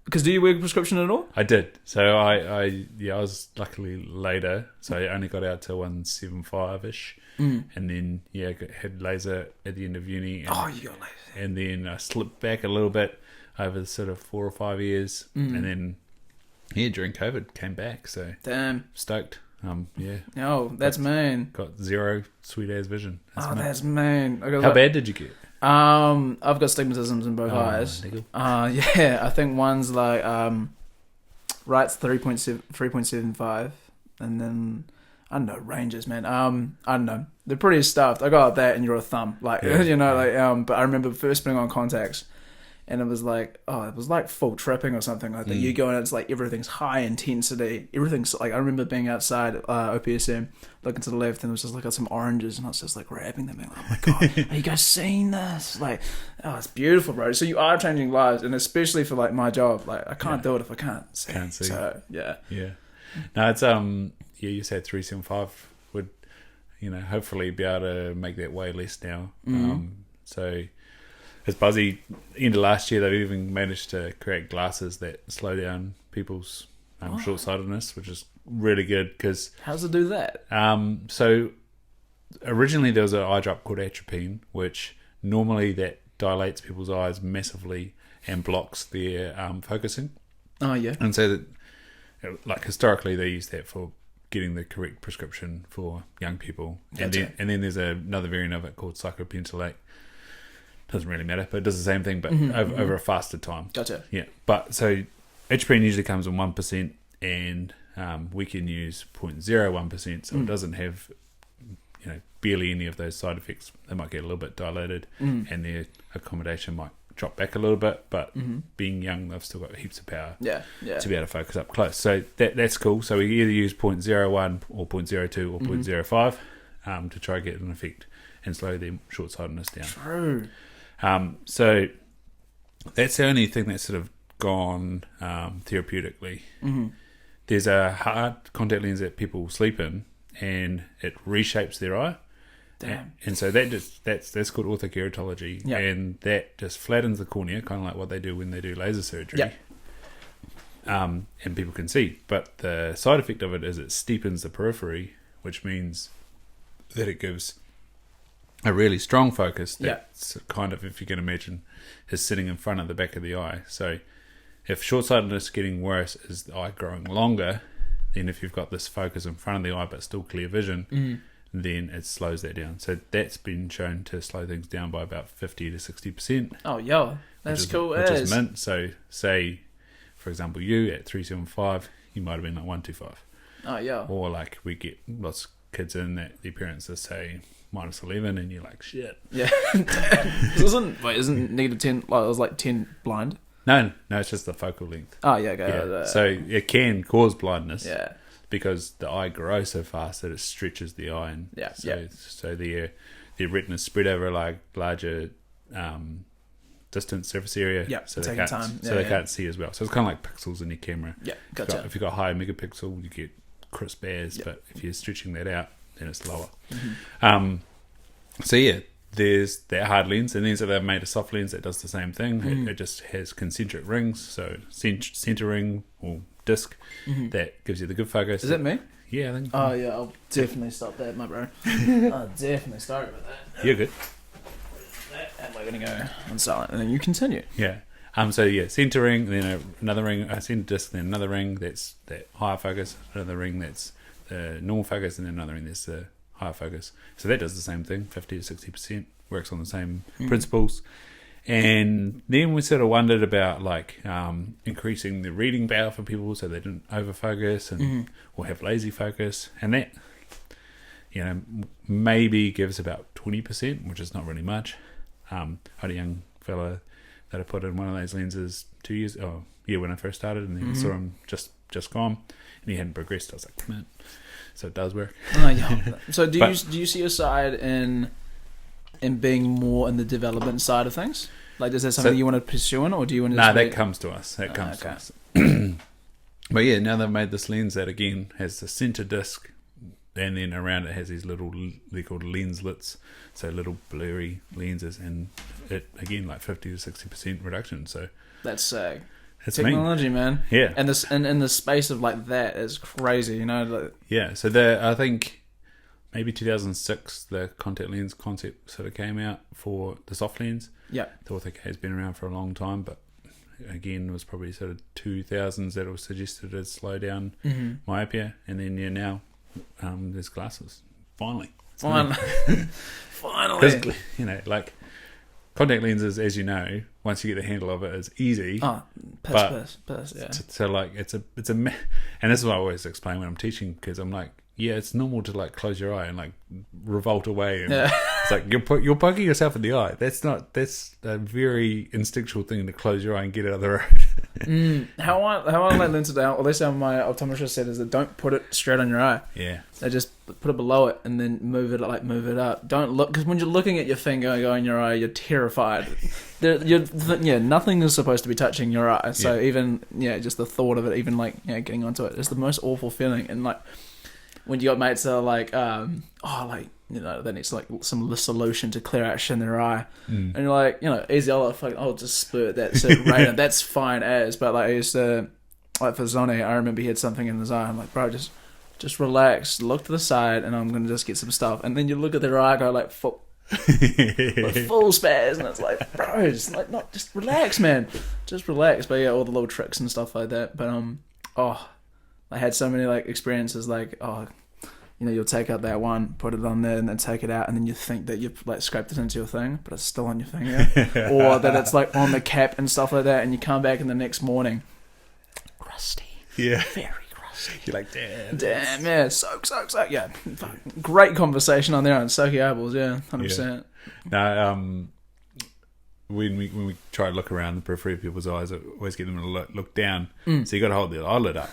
Because do you wear prescription at all? I did. So I was luckily later. So I only got out to 175-ish. And then, had laser at the end of uni. And, you got laser. And then I slipped back a little bit over the sort of 4 or 5 years. And then, during COVID, came back. So damn. Stoked. Yeah. Oh, that's mean. Got zero sweet-ass vision. That's mean. How bad did you get? I've got stigmatisms in both eyes. Yeah, I think one's like right's 3.75, and then I don't know, ranges, man. I don't know, they're pretty stuffed. I got that, and you're a thumb, like but I remember first putting on contacts, and it was like full tripping or something like that. You go in, it's like everything's high intensity. Everything's like, I remember being outside OPSM, looking to the left, and it was just like some oranges, and I was just like grabbing them, and oh my god, are you guys seeing this? Like, oh, it's beautiful, bro. So you are changing lives, and especially for like my job, like I can't do it if I can't see. Can't see. So yeah. No, it's you said 375 would hopefully be able to make that way less now. So. It's buzzy. End of last year, they've even managed to create glasses that slow down people's short-sightedness, which is really good. Because how's it do that? So originally there was an eye drop called atropine, which normally that dilates people's eyes massively and blocks their focusing. Oh yeah. And so that like historically they use that for getting the correct prescription for young people, and then there's another variant of it called cyclopentolate. Doesn't really matter, but it does the same thing, but over a faster time. Gotcha. Yeah, but so ibuprofen usually comes in 1%, and we can use 0.01%, so it doesn't have barely any of those side effects. They might get a little bit dilated, and their accommodation might drop back a little bit, but being young, they've still got heaps of power to be able to focus up close. So that's cool. So we either use 0.01 or 0.02 or 0.05 to try to get an effect and slow their short-sightedness down. True. So that's the only thing that's sort of gone therapeutically. There's a hard contact lens that people sleep in, and it reshapes their eye. Damn. And so that's called orthokeratology, and that just flattens the cornea, kind of like what they do when they do laser surgery. And people can see, but the side effect of it is it steepens the periphery, which means that it gives a really strong focus that's kind of, if you can imagine, is sitting in front of the back of the eye. So if short-sightedness getting worse is the eye growing longer, then if you've got this focus in front of the eye but still clear vision, then it slows that down. So that's been shown to slow things down by about 50 to 60%. Oh, yo, that's cool. Which is mint. So say, for example, you at 375, you might have been like 125. Oh, yeah. Or like we get lots of kids in that their parents just say -11, and you're like, shit. Yeah. Isn't negative 10, like it was like 10 blind? No, it's just the focal length. Oh, yeah, okay. So it can cause blindness. Yeah. Because the eye grows so fast that it stretches the eye, and so their retina's spread over like larger distance surface area. Yeah, so taking time. They can't see as well. So it's kind of like pixels in your camera. Yeah, gotcha. If you've got high megapixel, you get crisp as, but if you're stretching that out, then it's lower. So yeah, there's that hard lens, and then so they've made a soft lens that does the same thing. It just has concentric rings, so center ring or disc that gives you the good focus. Is it me? Yeah, I think. Oh yeah, I'll definitely stop that, my bro. I'll definitely start with that. You're good. And we're gonna go on silent, and then you continue. Yeah. So yeah, center ring, then another ring, a center disc, then another ring that's that higher focus, another ring that's the normal focus, and then another ring that's the higher focus. So that does the same thing, 50 to 60%, works on the same principles. And then we sort of wondered about like increasing the reading power for people so they didn't overfocus and or have lazy focus, and that maybe gives about 20%, which is not really much. I had a young fella that I put in one of those lenses 2 years when I first started, and then I saw him just gone, and he hadn't progressed. I was like, man, so it does work. Oh, yeah. So do you see your side in being more in the development side of things? Like, is that something you want to pursue in, or do you want to? No, that comes to us. That comes to us. But yeah, now they've made this lens that again has the center disc, and then around it has these little, they're called lenslets, so little blurry lenses, and it again like 50 to 60% reduction. So that's sick. It's technology, man. Yeah, and this and in the space of like that is crazy, you know. Like, yeah, so I think maybe 2006 the contact lens concept sort of came out for the soft lens. Yeah, the ortho has been around for a long time, but again it was probably sort of 2000s that it was suggested to slow down myopia, and then now there's glasses. Finally. Because, like contact lenses, as you know, once you get the handle of it, it's easy. Oh, piss, yeah. So like it's a, and this is what I always explain when I'm teaching, because I'm like, yeah, it's normal to like close your eye and like revolt away, and it's like you're poking yourself in the eye. That's a very instinctual thing to close your eye and get out of the road. How I like lens it down, or at least how my optometrist said, is that don't put it straight on your eye. Yeah, they just put it below it and then move it up. Don't look, because when you're looking at your finger go in your eye, you're terrified. Nothing is supposed to be touching your eye. So even just the thought of it, even like getting onto it, is the most awful feeling. And like, when you got mates that are like, they need like some solution to clear out shit in their eye, and you're like, easy, I'll just spurt that certain rate, that's fine as. But like I used to, like for Zonny, I remember he had something in his eye. I'm like, bro, just relax, look to the side, and I'm gonna just get some stuff. And then you look at their eye, go like full spaz, and it's like, bro, just relax, man, just relax. But yeah, all the little tricks and stuff like that. But I had so many like experiences like, you'll take out that one, put it on there, and then take it out, and then you think that you've like scraped it into your thing, but it's still on your finger, or that it's like on the cap and stuff like that, and you come back in the next morning, crusty, very crusty. You're like, damn, yeah, soak, yeah. Great conversation on there on soaky apples, 100%. No, when we try to look around the periphery of people's eyes, I always get them to look down. So you got to hold the eyelid up.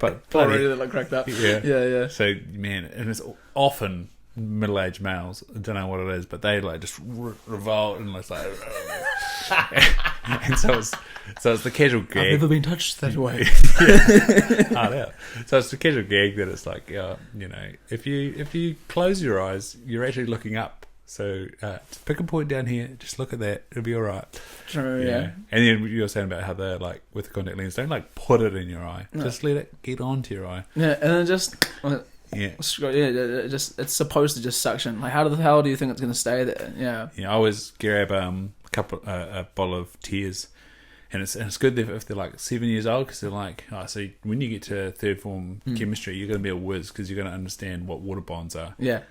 But already like cracked up. Yeah. So man, and it's often middle-aged males. I don't know what it is, but they like just revolt and it's like. And so it's the casual gag. I've never been touched that way. Hard out. So it's the casual gag that it's like, if you close your eyes, you're actually looking up. So pick a point down here, just look at that, it'll be all right. True, yeah. And then you were saying about how they're like with the contact lens, don't like put it in your eye, just let it get onto your eye. Yeah, and then just it's supposed to just suction. Like how the hell do you think it's going to stay there? Yeah. I always grab a bottle of tears. And it's good if they're like 7 years old, because they're like, so when you get to third form chemistry, you're going to be a whiz because you're going to understand what water bonds are. Yeah.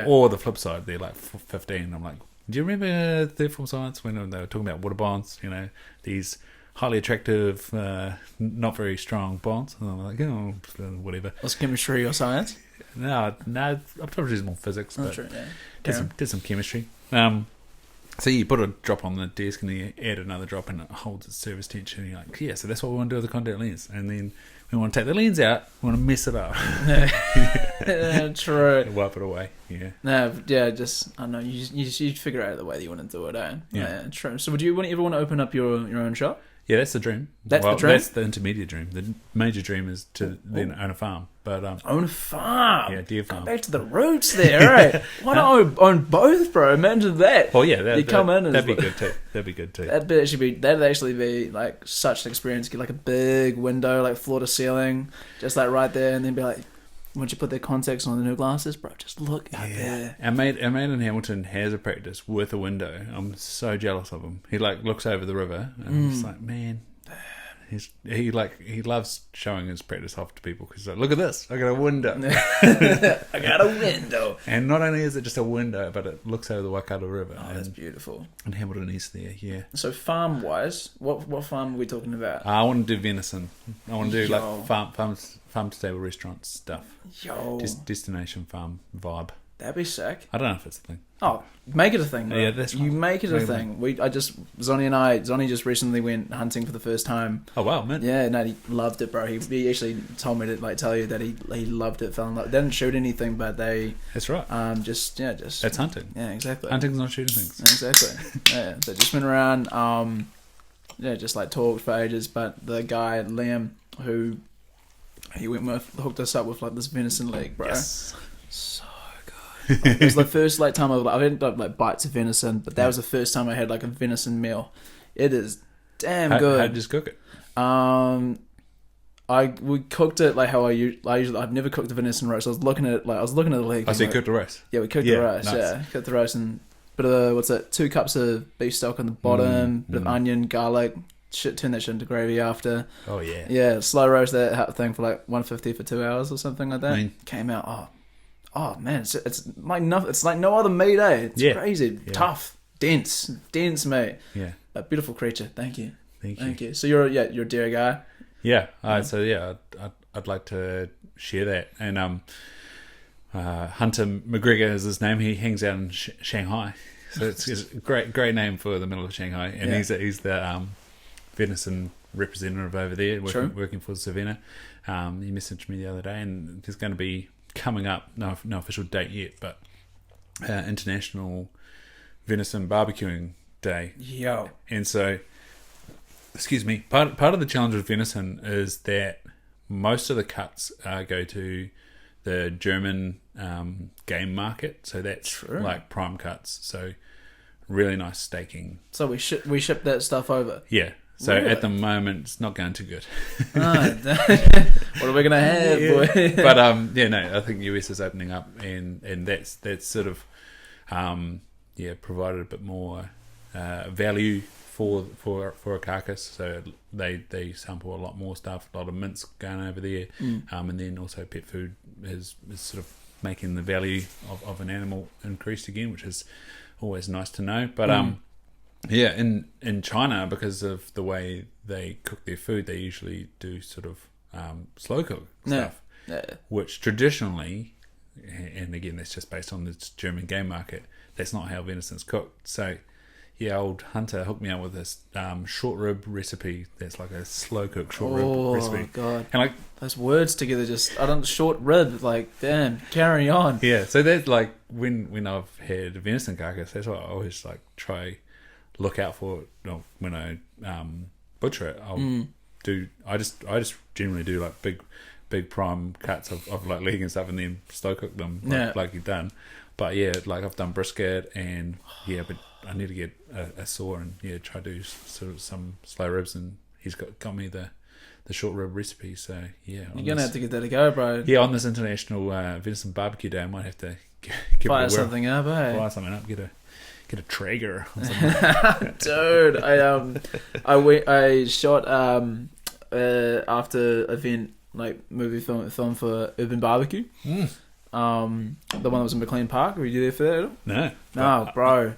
Or the flip side, they're like 15. I'm like, do you remember third form science when they were talking about water bonds? These highly attractive, not very strong bonds. And I'm like, whatever. Was chemistry or science? No, I probably did more physics. But true, yeah. Did some chemistry. So you put a drop on the desk and then you add another drop and it holds its surface tension and you're like, so that's what we want to do with the contact lens. And then we want to take the lens out, we want to mess it up. True. Wipe it away, yeah. No, just, I don't know, you figure out the way that you want to do it, eh? Yeah, true. So would you ever want to open up your own shop? Yeah, that's the dream. The dream? That's the intermediate dream. The major dream is to then own a farm. But own a farm? Yeah, deer farm. Go back to the roots there, right? Why not own both, bro? Imagine that. Oh yeah, that'd be good too. That'd actually be like such an experience. Get like a big window, like floor to ceiling, just like right there, and then be like, once you put their contacts on the new glasses, bro, just look out there. Our mate in Hamilton has a practice with a window. I'm so jealous of him. He like looks over the river, and I'm just like, man, he loves showing his practice off to people because he's like, look at this, I got a window. I got a window. And not only is it just a window, but it looks over the Waikato River. Oh, that's beautiful. And Hamilton is there, yeah. So farm wise, what farm are we talking about? I want to do venison. I want to do like farm to table restaurant stuff. Destination farm vibe. That'd be sick. I don't know if it's a thing. Oh, make it a thing, bro. Yeah, that's right. You make it a thing. Zonny just recently went hunting for the first time. Oh wow, man. Yeah, no, he loved it, bro. He actually told me to like tell you that he loved it, fell in love. They didn't shoot anything, but they. That's right. Just That's hunting. Yeah, exactly. Hunting's not shooting things. Exactly. Yeah, they just went around. Just like talked for ages. But the guy Liam, who he went with, hooked us up with like this venison leg, bro. Yes. So good. It was the first like time I've had like bites of venison, but that was the first time I had like a venison meal. It is damn good. How'd you just cook it? We cooked it like how I usually. I've never cooked a venison roast. I was looking at the leg. Oh, so you cooked the roast? Yeah, we cooked the roast. Nice. Yeah, cooked the roast and bit of 2 cups of beef stock on the bottom, bit of onion, garlic. Turn that shit into gravy after. Oh yeah. Yeah, slow roast that thing for like 150 for 2 hours or something like that. Came out. Oh man, it's like nothing. It's like no other meat, eh? It's crazy, tough, dense meat. Yeah, a beautiful creature. Thank you. So you're a deer guy. Yeah. So yeah, I'd like to share that. And Hunter McGregor is his name. He hangs out in Shanghai, so it's a great name for the middle of Shanghai. And he's the venison representative over there, working for Savannah. He messaged me the other day, and there's going to be coming up, no official date yet, but International Venison Barbecuing Day. Yo. And so, excuse me, part of the challenge with venison is that most of the cuts go to the German game market, so that's like prime cuts, so really nice staking. So we ship that stuff over. Yeah. So at the moment, it's not going too good. What are we gonna have, boy? But I think US is opening up, and that's sort of provided a bit more value for a carcass, so they sample a lot more stuff, a lot of mince going over there, and then also pet food is sort of making the value of an animal increased again, which is always nice to know. But yeah, in China, because of the way they cook their food, they usually do sort of slow cook stuff, which traditionally, and again that's just based on the German game market, that's not how venison's cooked. So yeah, old Hunter hooked me up with this short rib recipe that's like a slow cook short rib recipe. Oh god! And like those words together, just I don't short rib. Like damn, carry on. Yeah, so that's like when I've had a venison carcass, that's what I always like look out for. When I butcher it, I just generally do like big prime cuts of like leg and stuff, and then slow cook them like you've done. But yeah, like I've done brisket, and yeah, but I need to get a saw and try to do sort of some slow ribs, and he's got me the short rib recipe. So yeah, you're gonna have to get that a go, bro. Yeah, on this International Venison Barbecue Day, I might have to fire something up, eh? Fire something up, get a Traeger or something. Dude, I shot after event like movie film for Urban Barbecue. The one that was in McLean Park. Were you there for that at all? No, bro.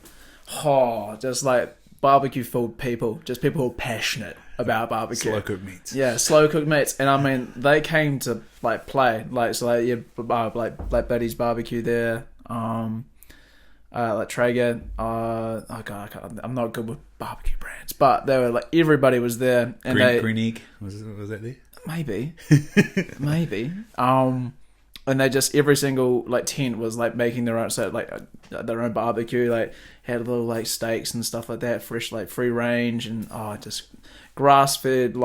Just like barbecue filled people, just people who are passionate about barbecue. Slow cooked meats. Yeah, slow cooked meats. And I mean, they came to like play, like like Buddy's Barbecue there, like Traeger. Oh god, I'm not good with barbecue brands, but they were like everybody was there, and Green Egg was that there? Maybe. And they just every single like tent was like making their own, so like their own barbecue, like had little like steaks and stuff like that, fresh like free range, and just grass fed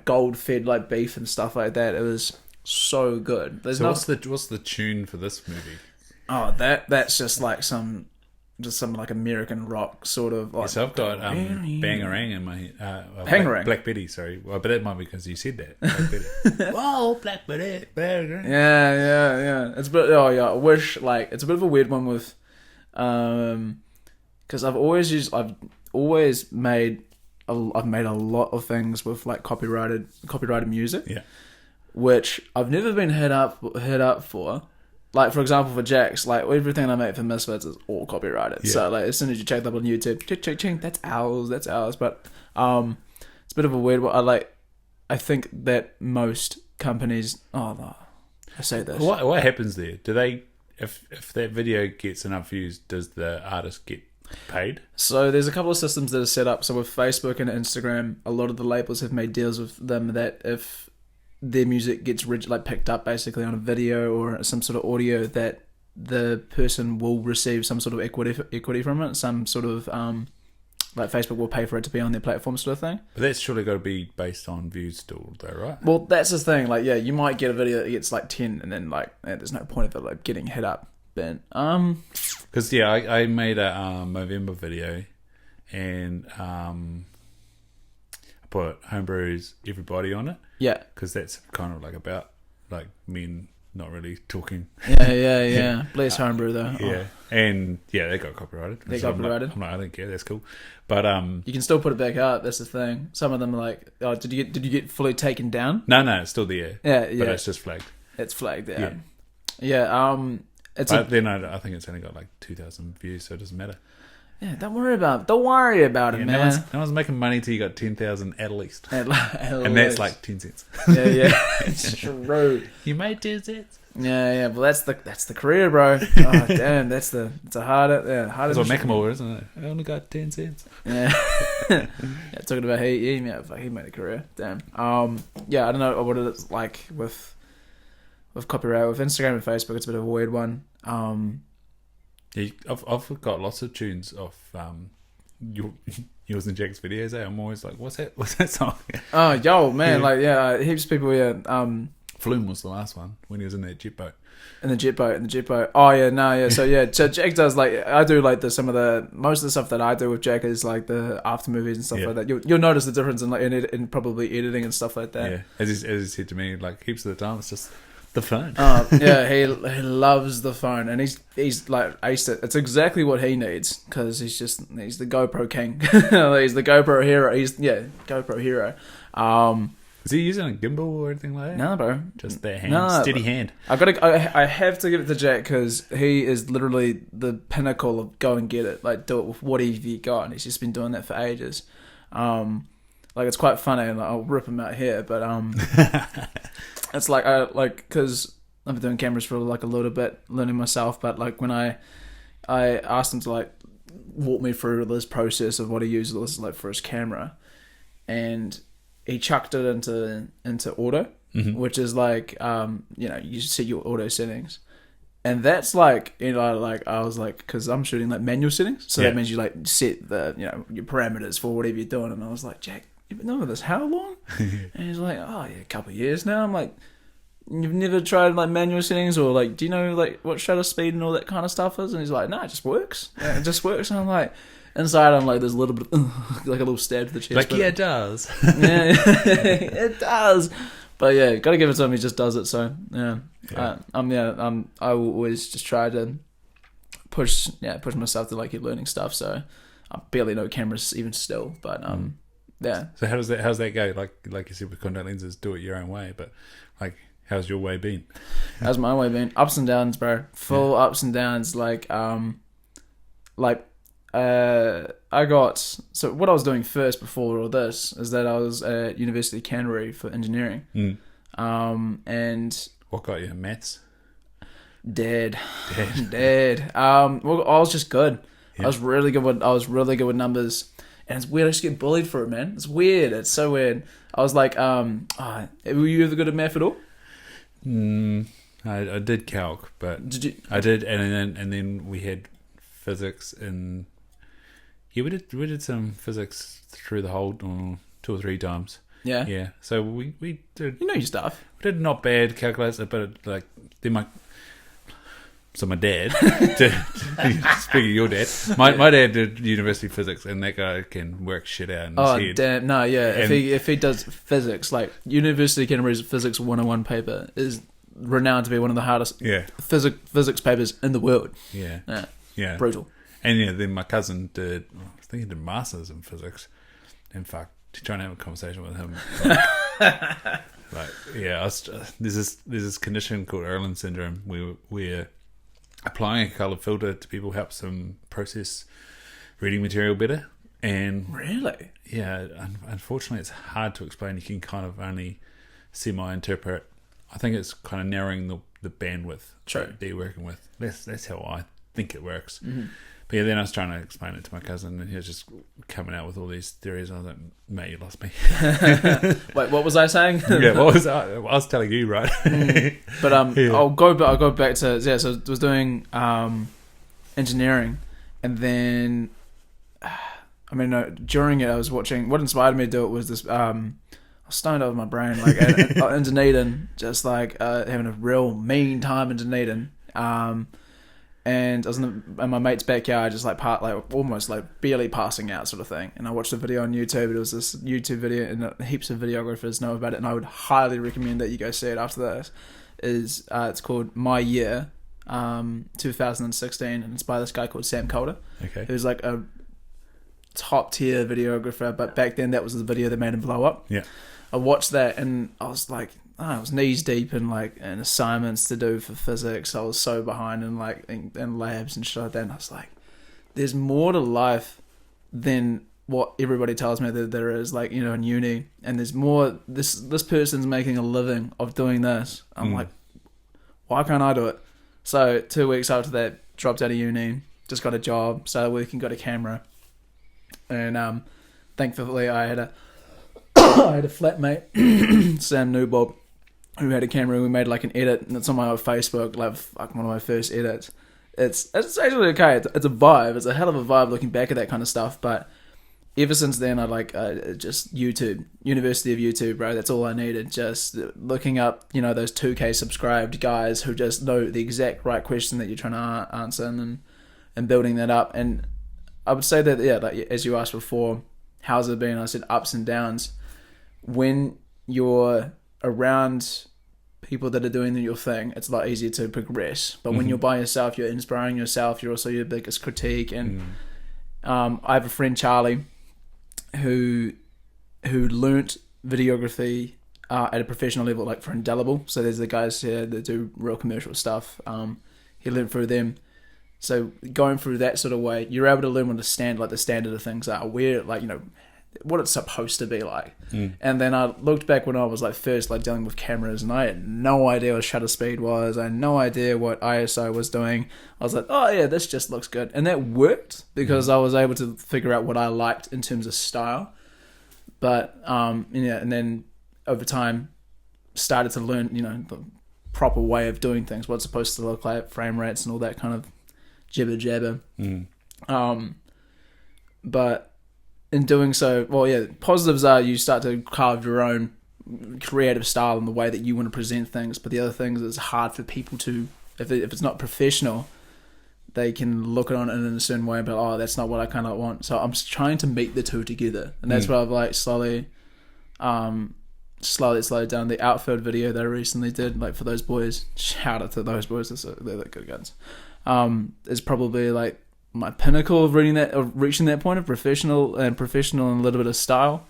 gold fed like beef and stuff like that. It was so good. What's the tune for this movie? Oh, that's just like some like American rock sort of like. So I've got Bangarang in my Black Betty, sorry. Well, but that might be because you said that. Black Betty. Whoa, Black Betty, Bangarang. Yeah. It's a bit. Oh yeah, I wish like it's a bit of a weird one with, because I've made a lot of things with like copyrighted music. Yeah. Which I've never been hit up for. Like, for example, for Jax, like, everything I make for Misfits is all copyrighted. Yeah. So, like, as soon as you check that up on YouTube, ching, that's ours. But it's a bit of a weird one. I think that most companies... Oh, no. I say this. What happens there? Do they... If that video gets enough views, does the artist get paid? So, there's a couple of systems that are set up. So, with Facebook and Instagram, a lot of the labels have made deals with them that if their music gets picked up basically on a video or some sort of audio, that the person will receive some sort of equity from it, some sort of like Facebook will pay for it to be on their platform sort of thing. But that's surely got to be based on views still though, right? Well, that's the thing, like, yeah, you might get a video that gets like 10 and then like there's no point of it like getting hit up. But because I made a Movember video, and I put Homebrew's Everybody on it. Yeah, because that's kind of like about like men not really talking. Yeah. Bless Homebrew though. Yeah, and yeah, they got copyrighted. I'm like, I don't care. That's cool, but you can still put it back up. That's the thing. Some of them are like, oh, did you get fully taken down? No, it's still there. Yeah, but it's just flagged. It's flagged. Yeah. Then I think it's only got like 2,000 views, so it doesn't matter. Yeah, don't worry about it, man. No one's making money till you got 10,000 at least. And that's like 10 cents. Yeah. It's true. You made 10 cents. Yeah. Well, that's the career, bro. Oh, damn, it's a hard. That's what Macklemore is, isn't it? I only got 10 cents. Yeah. Talking about he made a career. Damn. Yeah, I don't know what it's like with copyright with Instagram and Facebook. It's a bit of a weird one. Yeah, I've got lots of tunes off yours and Jack's videos. I'm always like, what's that song? Oh, yo, man, heaps of people. Yeah, Flume was the last one when he was in that jet boat. In the jet boat. Oh yeah, no, yeah. So yeah, so Jack does I do most of the stuff that I do with Jack is like the after movies and stuff like that. You'll notice the difference in probably editing and stuff like that. Yeah, as he said to me, like heaps of the time it's just the phone. Yeah, he loves the phone, and he's like aced it. It's exactly what he needs because he's the GoPro king. He's the GoPro hero. GoPro hero. Is he using a gimbal or anything like that? No, bro. Just that hand, steady hand. I have to give it to Jack because he is literally the pinnacle of go and get it. Like, do it with whatever you got. And he's just been doing that for ages. Like, it's quite funny, and I'll rip him out here, but it's because I've been doing cameras for like a little bit, learning myself. But like when I asked him to like walk me through this process of what he uses like for his camera, and he chucked it into auto, which is like you set your auto settings, and that's like I was like, because I'm shooting like manual settings, so that means you like set the your parameters for whatever you're doing, and I was like, Jack, you've been doing this how long? And he's like, oh yeah, a couple of years now. I'm like, you've never tried like manual settings, or like, do you know like what shutter speed and all that kind of stuff is? And he's like, no, it just works. Yeah, it just works. And I'm like, inside I'm like, there's a little bit of, like a little stab to the chest. Like, yeah, it does. Yeah, it does. But yeah, gotta give it to him. He just does it. So yeah. I will always just try to push myself to like keep learning stuff. So I barely know cameras even still, but yeah. So how's that go? Like you said with contact lenses, do it your own way. But like, how's your way been? How's my way been? Ups and downs, bro. Full ups and downs. I got, so what I was doing first before all this is that I was at University of Canterbury for engineering. And what got you? Maths? Dead. Well, I was just good. Yeah. I was really good with numbers. And it's weird, I just get bullied for it, man. It's weird. It's so weird. I was like, were you ever good at math at all? I did calc, but did you? I did, and then we had physics and we did some physics through the whole 2 or 3 times. Yeah. So we did. You know your stuff. We did not bad calculus, but like then my dad. Speaking of your dad, my dad did university physics, and that guy can work shit out in his head. Oh damn! No, yeah. If he does physics, like University of Canterbury's Physics 101 paper is renowned to be one of the hardest physics papers in the world. Yeah. Brutal. And then my cousin did, I think he did masters in physics, and fuck, trying to have a conversation with him. There's this condition called Erlen syndrome where we're applying a colour filter to people helps them process reading material better. And really, yeah, unfortunately, it's hard to explain. You can kind of only semi-interpret. I think it's kind of narrowing the bandwidth that you're working with. That's how I think it works. But yeah, then I was trying to explain it to my cousin, and he was just coming out with all these theories. I was like, mate, you lost me. Wait, what was I saying? Yeah, I was telling you, right? But I'll go back to, so I was doing engineering, and then during it I was watching, what inspired me to do it was this, I was stoned over my brain, like in Dunedin, just like having a real mean time in Dunedin. And I was in my mate's backyard, just like almost like barely passing out, sort of thing. And I watched a video on YouTube. It was this YouTube video, and heaps of videographers know about it. And I would highly recommend that you go see it after this. It's called My Year, 2016, and it's by this guy called Sam Calder. Okay. Who's like a top tier videographer, but back then that was the video that made him blow up. Yeah. I watched that, and I was like, I was knees deep in in assignments to do for physics. I was so behind in labs and shit like that. And I was like, there's more to life than what everybody tells me that there is, like, in uni. And there's more. This person's making a living of doing this. I'm like, why can't I do it? So 2 weeks after that, dropped out of uni, just got a job, started working, got a camera, and thankfully I had a flatmate, Sam Newbold, who had a camera, and we made like an edit, and it's on my Facebook, like one of my first edits. It's actually okay. It's a vibe. It's a hell of a vibe looking back at that kind of stuff. But ever since then, I just YouTube, University of YouTube, bro. That's all I needed. Just looking up, those 2K subscribed guys who just know the exact right question that you're trying to answer, and building that up. And I would say that, yeah, like as you asked before, how's it been? I said ups and downs. When you're around people that are doing your thing, it's a lot easier to progress. But when you're by yourself, you're inspiring yourself. You're also your biggest critique. And I have a friend, Charlie, who learnt videography at a professional level, like for Indelible. So there's the guys here that do real commercial stuff. He learned through them. So going through that sort of way, you're able to learn what the standard of things are, where, like, you know, what it's supposed to be like. And then I looked back when I was like first like dealing with cameras, and I had no idea what shutter speed was. I had no idea what ISO was doing. I was like, oh yeah, this just looks good. And that worked because I was able to figure out what I liked in terms of style. But and then over time started to learn, you know, the proper way of doing things, what's supposed to look like, frame rates and all that kind of jibber jabber. But in doing so, well, yeah, positives are you start to carve your own creative style in the way that you want to present things. But the other thing is it's hard for people to, if it's not professional, they can look at it in a certain way, but oh, that's not what I kind of want. So I'm trying to meet the two together, and that's what I've like slowly down. The Outfield video that I recently did, like for those boys, shout out to those boys, they're good guns. Is probably like my pinnacle of reaching that point of professional and a little bit of style.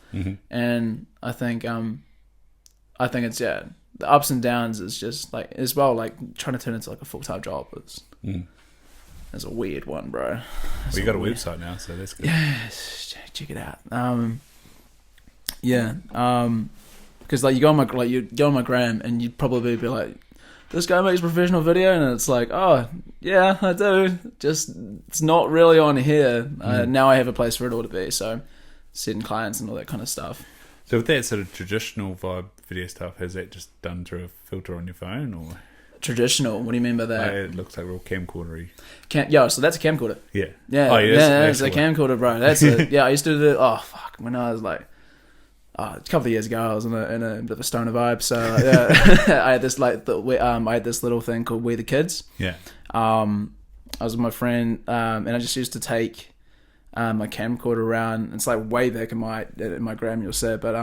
And I think it's the ups and downs is just like as well, like trying to turn it into like a full-time job is a weird one, bro. You got a website now, so that's good. Yes, check it out. Because like you go on my gram and you'd probably be like, this guy makes professional video, and it's like, oh yeah, I do. Just it's not really on here. Now I have a place for it all to be. So setting clients and all that kind of stuff. So with that sort of traditional vibe video stuff, has that just done through a filter on your phone, or traditional? What do you mean by that? It looks like real camcordery. So that's a camcorder. Yeah. That's a camcorder, bro. That's I used to do. Oh fuck, when I was like. A couple of years ago, I was in a bit of a stoner vibe. So I had this I had this little thing called We the Kids. Yeah. I was with my friend, and I just used to take my camcorder around. It's like way back in my gram, you'll say, but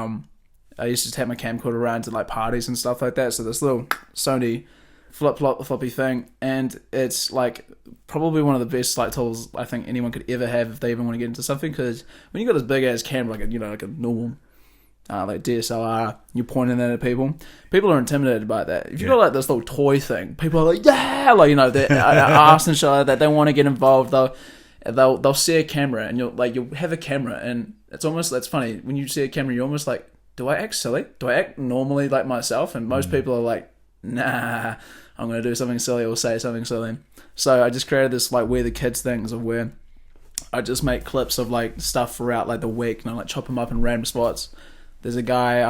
I used to take my camcorder around to like parties and stuff like that. So this little Sony floppy thing, and it's like probably one of the best like tools I think anyone could ever have if they even want to get into something. Because when you got this big ass camera, like a normal. Like DSLR, you're pointing that at people. People are intimidated by that. If you've got like this little toy thing, people are like, yeah, like, you know, they're asked and shit like that. They want to get involved. They'll see a camera, and you'll have a camera, and that's funny. When you see a camera, you're almost like, do I act silly? Do I act normally like myself? And most people are like, nah, I'm gonna do something silly or say something silly. So I just created this like We're the Kids things of where I just make clips of like stuff throughout like the week, and I like chop them up in random spots. There's a guy,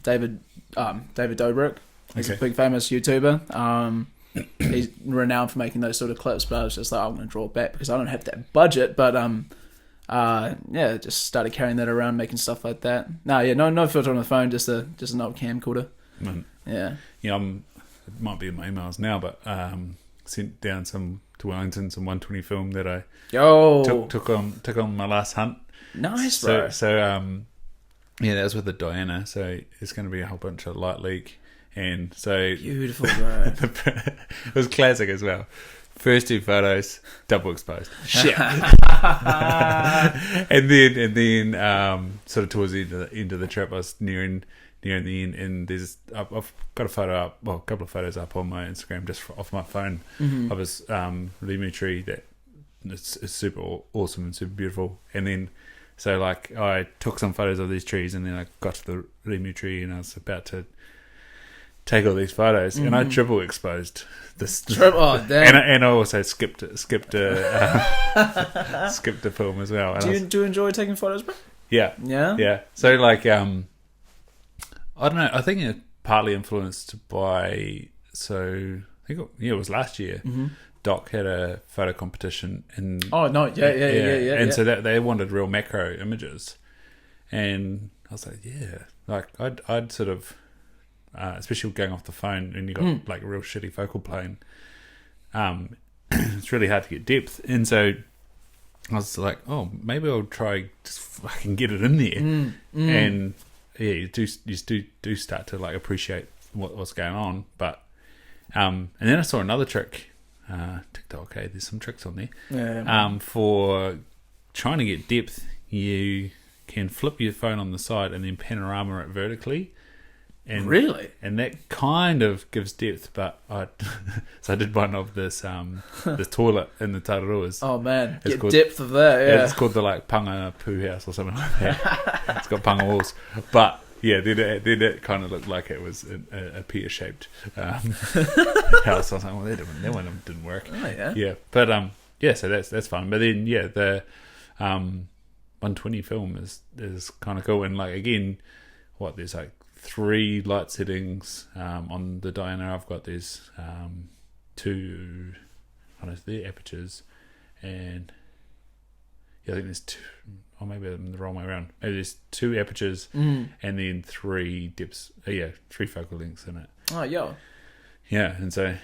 David Dobrik. He's a big famous YouTuber. He's renowned for making those sort of clips, but I was just like, I'm going to draw it back because I don't have that budget. But just started carrying that around, making stuff like that. No filter on the phone, just an old camcorder. Yeah. It might be in my emails now, but sent down to Wellington some 120 film that I took on my last hunt. Nice, bro. So that was with the Diana, so it's going to be a whole bunch of light leak, and so beautiful, bro. It was classic as well. First two photos, double exposed. Shit. and then sort of towards the end of the trip, I was nearing the end, and I've got a photo up, well, a couple of photos up on my Instagram just off my phone of this limu tree that is super awesome and super beautiful, and then. So, like, I took some photos of these trees, and then I got to the limu tree, and I was about to take all these photos, and I triple exposed this. Oh, damn! And I also skipped a film as well. Do you enjoy taking photos, bro? Yeah. So, like, I don't know. I think it's partly influenced by. So, I think it was last year. Doc had a photo competition, and so that they wanted real macro images, and I was like, I'd sort of, especially going off the phone, and you got like a real shitty focal plane. It's really hard to get depth, and so I was like, oh, maybe I'll try just fucking get it in there, and you do start to like appreciate what's going on. But and then I saw another trick. TikTok, okay, there's some tricks on there. Yeah. For trying to get depth, you can flip your phone on the side and then panorama it vertically. And, really? And that kind of gives depth, but I did one of this this toilet in the Tararuas. Oh man, It's get called- depth of that. Yeah. It's called the Panga Poo House or something like that. It's got Panga walls, but yeah, then it kind of looked like it was a pear shaped house. I was like, well, that one didn't work. Oh yeah. Yeah, but so that's fun. But then the 120 film is kind of cool, and like again, there's like 3 light settings on the Diana. I've got these 2, they're apertures, and I think there's 2, or maybe I'm the wrong way around. Maybe there's 2 apertures and then 3 depths. 3 focal lengths in it. Oh yeah. Yeah, and so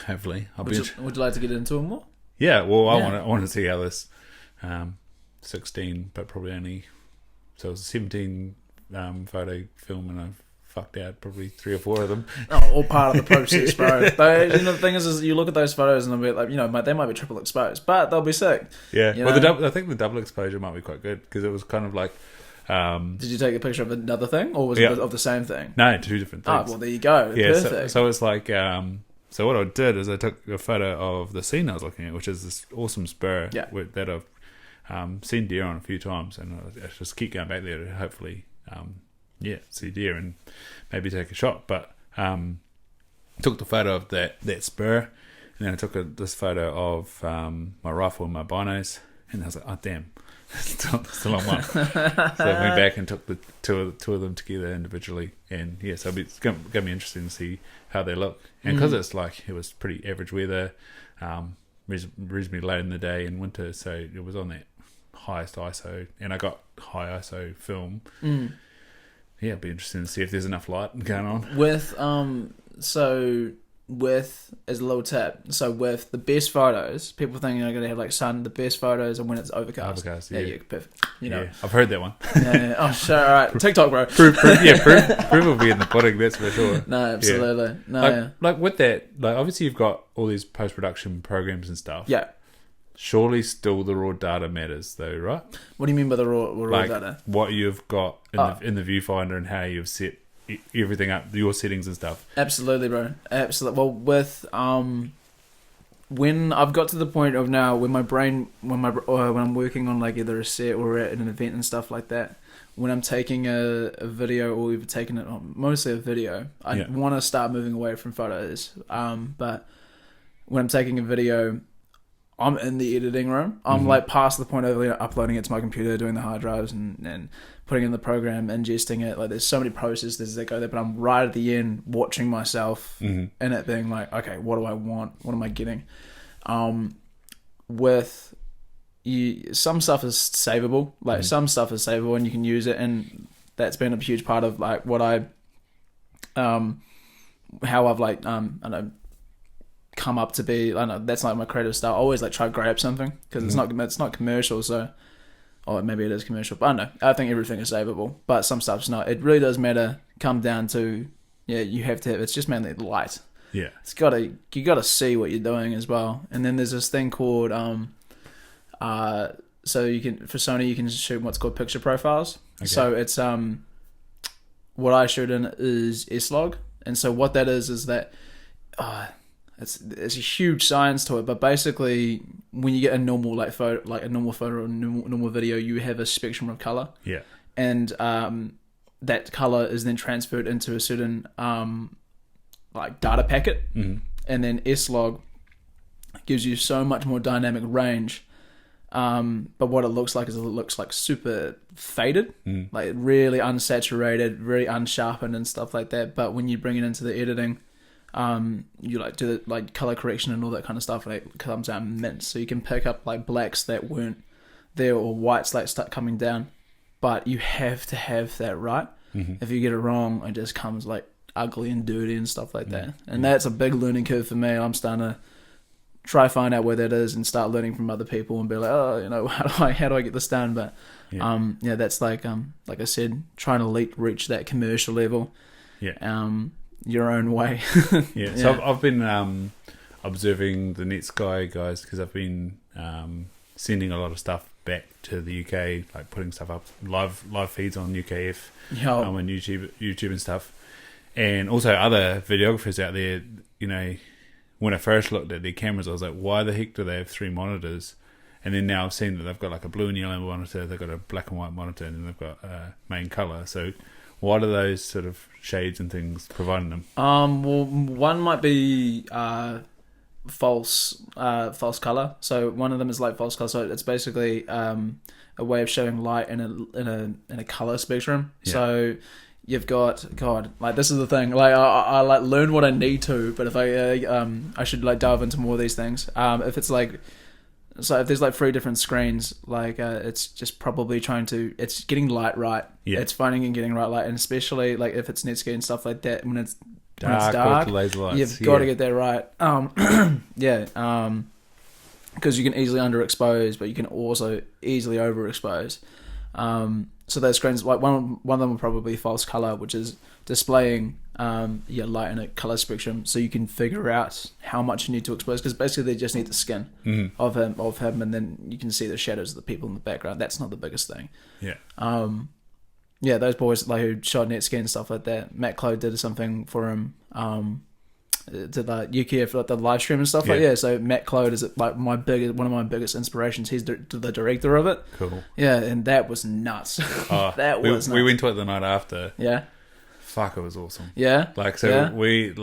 hopefully Would you like to get into it more? Yeah, well, I want to see how this 16, but probably only, so it was a 17 photo film, and I've fucked out probably 3 or 4 of them. Oh, all part of the process, bro. But the thing is you look at those photos and they'll be like, they might be triple exposed, but they'll be sick. Yeah, well, I think the double exposure might be quite good, because it was kind of like... did you take a picture of another thing, or was it of the same thing? No, 2 different things. Oh, well, there you go. Yeah, Perfect. so it's like... so what I did is I took a photo of the scene I was looking at, which is this awesome spur that I've seen deer on a few times, and I just keep going back there to hopefully see deer and maybe take a shot. But took the photo of that spur, and then I took this photo of my rifle and my binos, and I was like, oh damn, still on one. So I went back and took the two of them together individually, and so it's going to be interesting to see how they look. And because it was pretty average weather, reasonably late in the day in winter, so it was on that highest ISO, and I got high ISO film. Yeah, it'd be interesting to see if there's enough light going on. With as a little tip, so with the best photos, people think you're going to have like sun. The best photos are when it's overcast. Yeah, perfect. I've heard that one. Yeah. Oh, sure. All right, TikTok, bro. Proof will be in the pudding. That's for sure. No, absolutely. Yeah. No, like with that, like obviously you've got all these post production programs and stuff. Yeah. Surely still the raw data matters though, right? What do you mean by the raw data? What you've got in the viewfinder and how you've set everything up, your settings and stuff. Absolutely, bro. Absolutely. Well, with when I've got to the point of now when my brain when I'm working on like either a set or at an event and stuff like that, when I'm taking a video or even taking it on mostly a video, I want to start moving away from photos. But when I'm taking a video, I'm in the editing room. I'm like past the point of uploading it to my computer, doing the hard drives and putting in the program, ingesting it. Like there's so many processes that go there, but I'm right at the end watching myself in it, being like, okay, what do I want? What am I getting? With you, some stuff is savable. Like some stuff is savable and you can use it, and that's been a huge part of like what I, how I've like I don't know, come up to be. I don't know, that's like my creative style. I always like try to grab something because it's not commercial. So, or maybe it is commercial, but I don't know. I think everything is savable, but some stuff's not. It really does matter. Come down to you have to have. It's just mainly light. Yeah, you gotta see what you're doing as well. And then there's this thing called so you can for Sony you can shoot what's called picture profiles. Okay. So it's what I shoot in is S-Log, and so what that is that it's a huge science to it, but basically when you get a normal photo or normal video, you have a spectrum of color. Yeah. And that color is then transferred into a certain like data packet, and then S-Log gives you so much more dynamic range. But what it looks like is it looks like super faded, like really unsaturated, very unsharpened and stuff like that. But when you bring it into the editing, you like do the like color correction and all that kind of stuff, and it comes out mint. So you can pick up like blacks that weren't there or whites that start coming down, but you have to have that right. If you get it wrong, it just comes like ugly and dirty and stuff like that. And that's a big learning curve for me. I'm starting to try find out where that is and start learning from other people and be like, how do I get this done? But that's like I said, trying to reach that commercial level. your own way. Yeah. So I've been observing the Netsky guys because I've been sending a lot of stuff back to the UK, like putting stuff up live feeds on UKF on YouTube and stuff, and also other videographers out there. You know, when I first looked at their cameras, I was like, why the heck do they have 3 monitors? And then now I've seen that they've got like a blue and yellow monitor, they've got a black and white monitor, and then they've got main color. So what are those sort of shades and things providing them? Well, one might be false color. So one of them is like false color. So it's basically a way of showing light in a color spectrum. Yeah. So you've got like this is the thing. Like I like learn what I need to, but if I should like delve into more of these things. If it's like. So if there's like 3 different screens, like it's just probably it's getting light right. Yeah. It's finding and getting right light, and especially like if it's Netscape and stuff like that, when it's dark, laser lights, you've got to get that right. Because you can easily underexpose, but you can also easily overexpose. So those screens, like one of them will probably be false color, which is displaying light in a color spectrum, so you can figure out how much you need to expose. Because basically, they just need the skin of him, and then you can see the shadows of the people in the background. That's not the biggest thing. Yeah. Those boys like who shot Netscape and stuff like that. Matt Cloud did something for him. Did like UKF like the live stream and stuff like that. So Matt Cloud is like one of my biggest inspirations. He's the director of it. Cool. Yeah, and that was nuts. Nuts. We went to it the night after. Yeah. Fuck, it was awesome. Yeah. We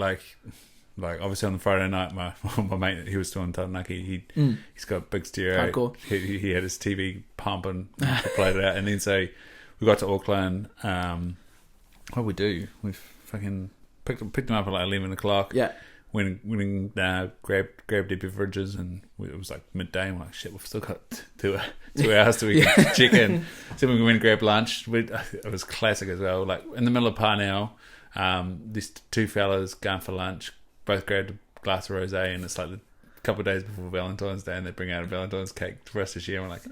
obviously on the Friday night, my mate, he was still in Taranaki. He's got a big stereo. Cool. He had his TV pumping, played it out, and then so we got to Auckland. What did we do? We fucking picked him up at like 11 o'clock. Yeah. Went and grabbed their beverages, and it was like midday, and we're like, shit, we've still got 2 hours till we can check in. So we went and grabbed lunch. It was classic as well. Like in the middle of Parnell, these 2 fellas going for lunch, both grabbed a glass of rosé, and it's like a couple of days before Valentine's Day, and they bring out a Valentine's cake for us to share. And we're like,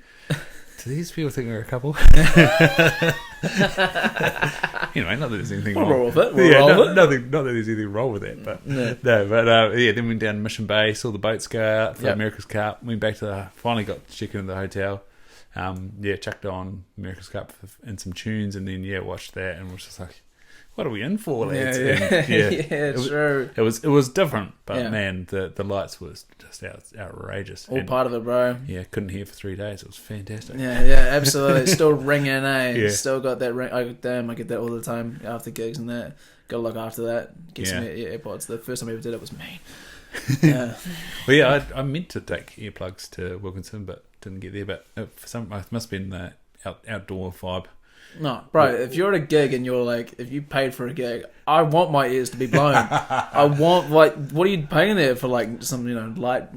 do these people think we're a couple? Anyway, not that there's anything wrong. We'll roll with it. Not that there's anything wrong with it, but then we went down to Mission Bay, saw the boats go out for America's Cup. Went back to finally got to check into the hotel. Chucked on America's Cup and some tunes, and then watched that, and was just like, what are we in for, lads? True. It was different, but man, the lights was just outrageous. All part of it, bro. Yeah, couldn't hear for 3 days. It was fantastic. Yeah, absolutely. Still ringing, Still got that ring. I get that all the time after gigs and that. Gotta look after that. Get some AirPods. The first time I ever did it was me. Yeah. Well, I meant to take earplugs to Wilkinson, but didn't get there. But for some, it must have been the outdoor vibe. No, bro, if you're at a gig and you're like, if you paid for a gig, I want my ears to be blown. I want, like, what are you paying there for, like, some, light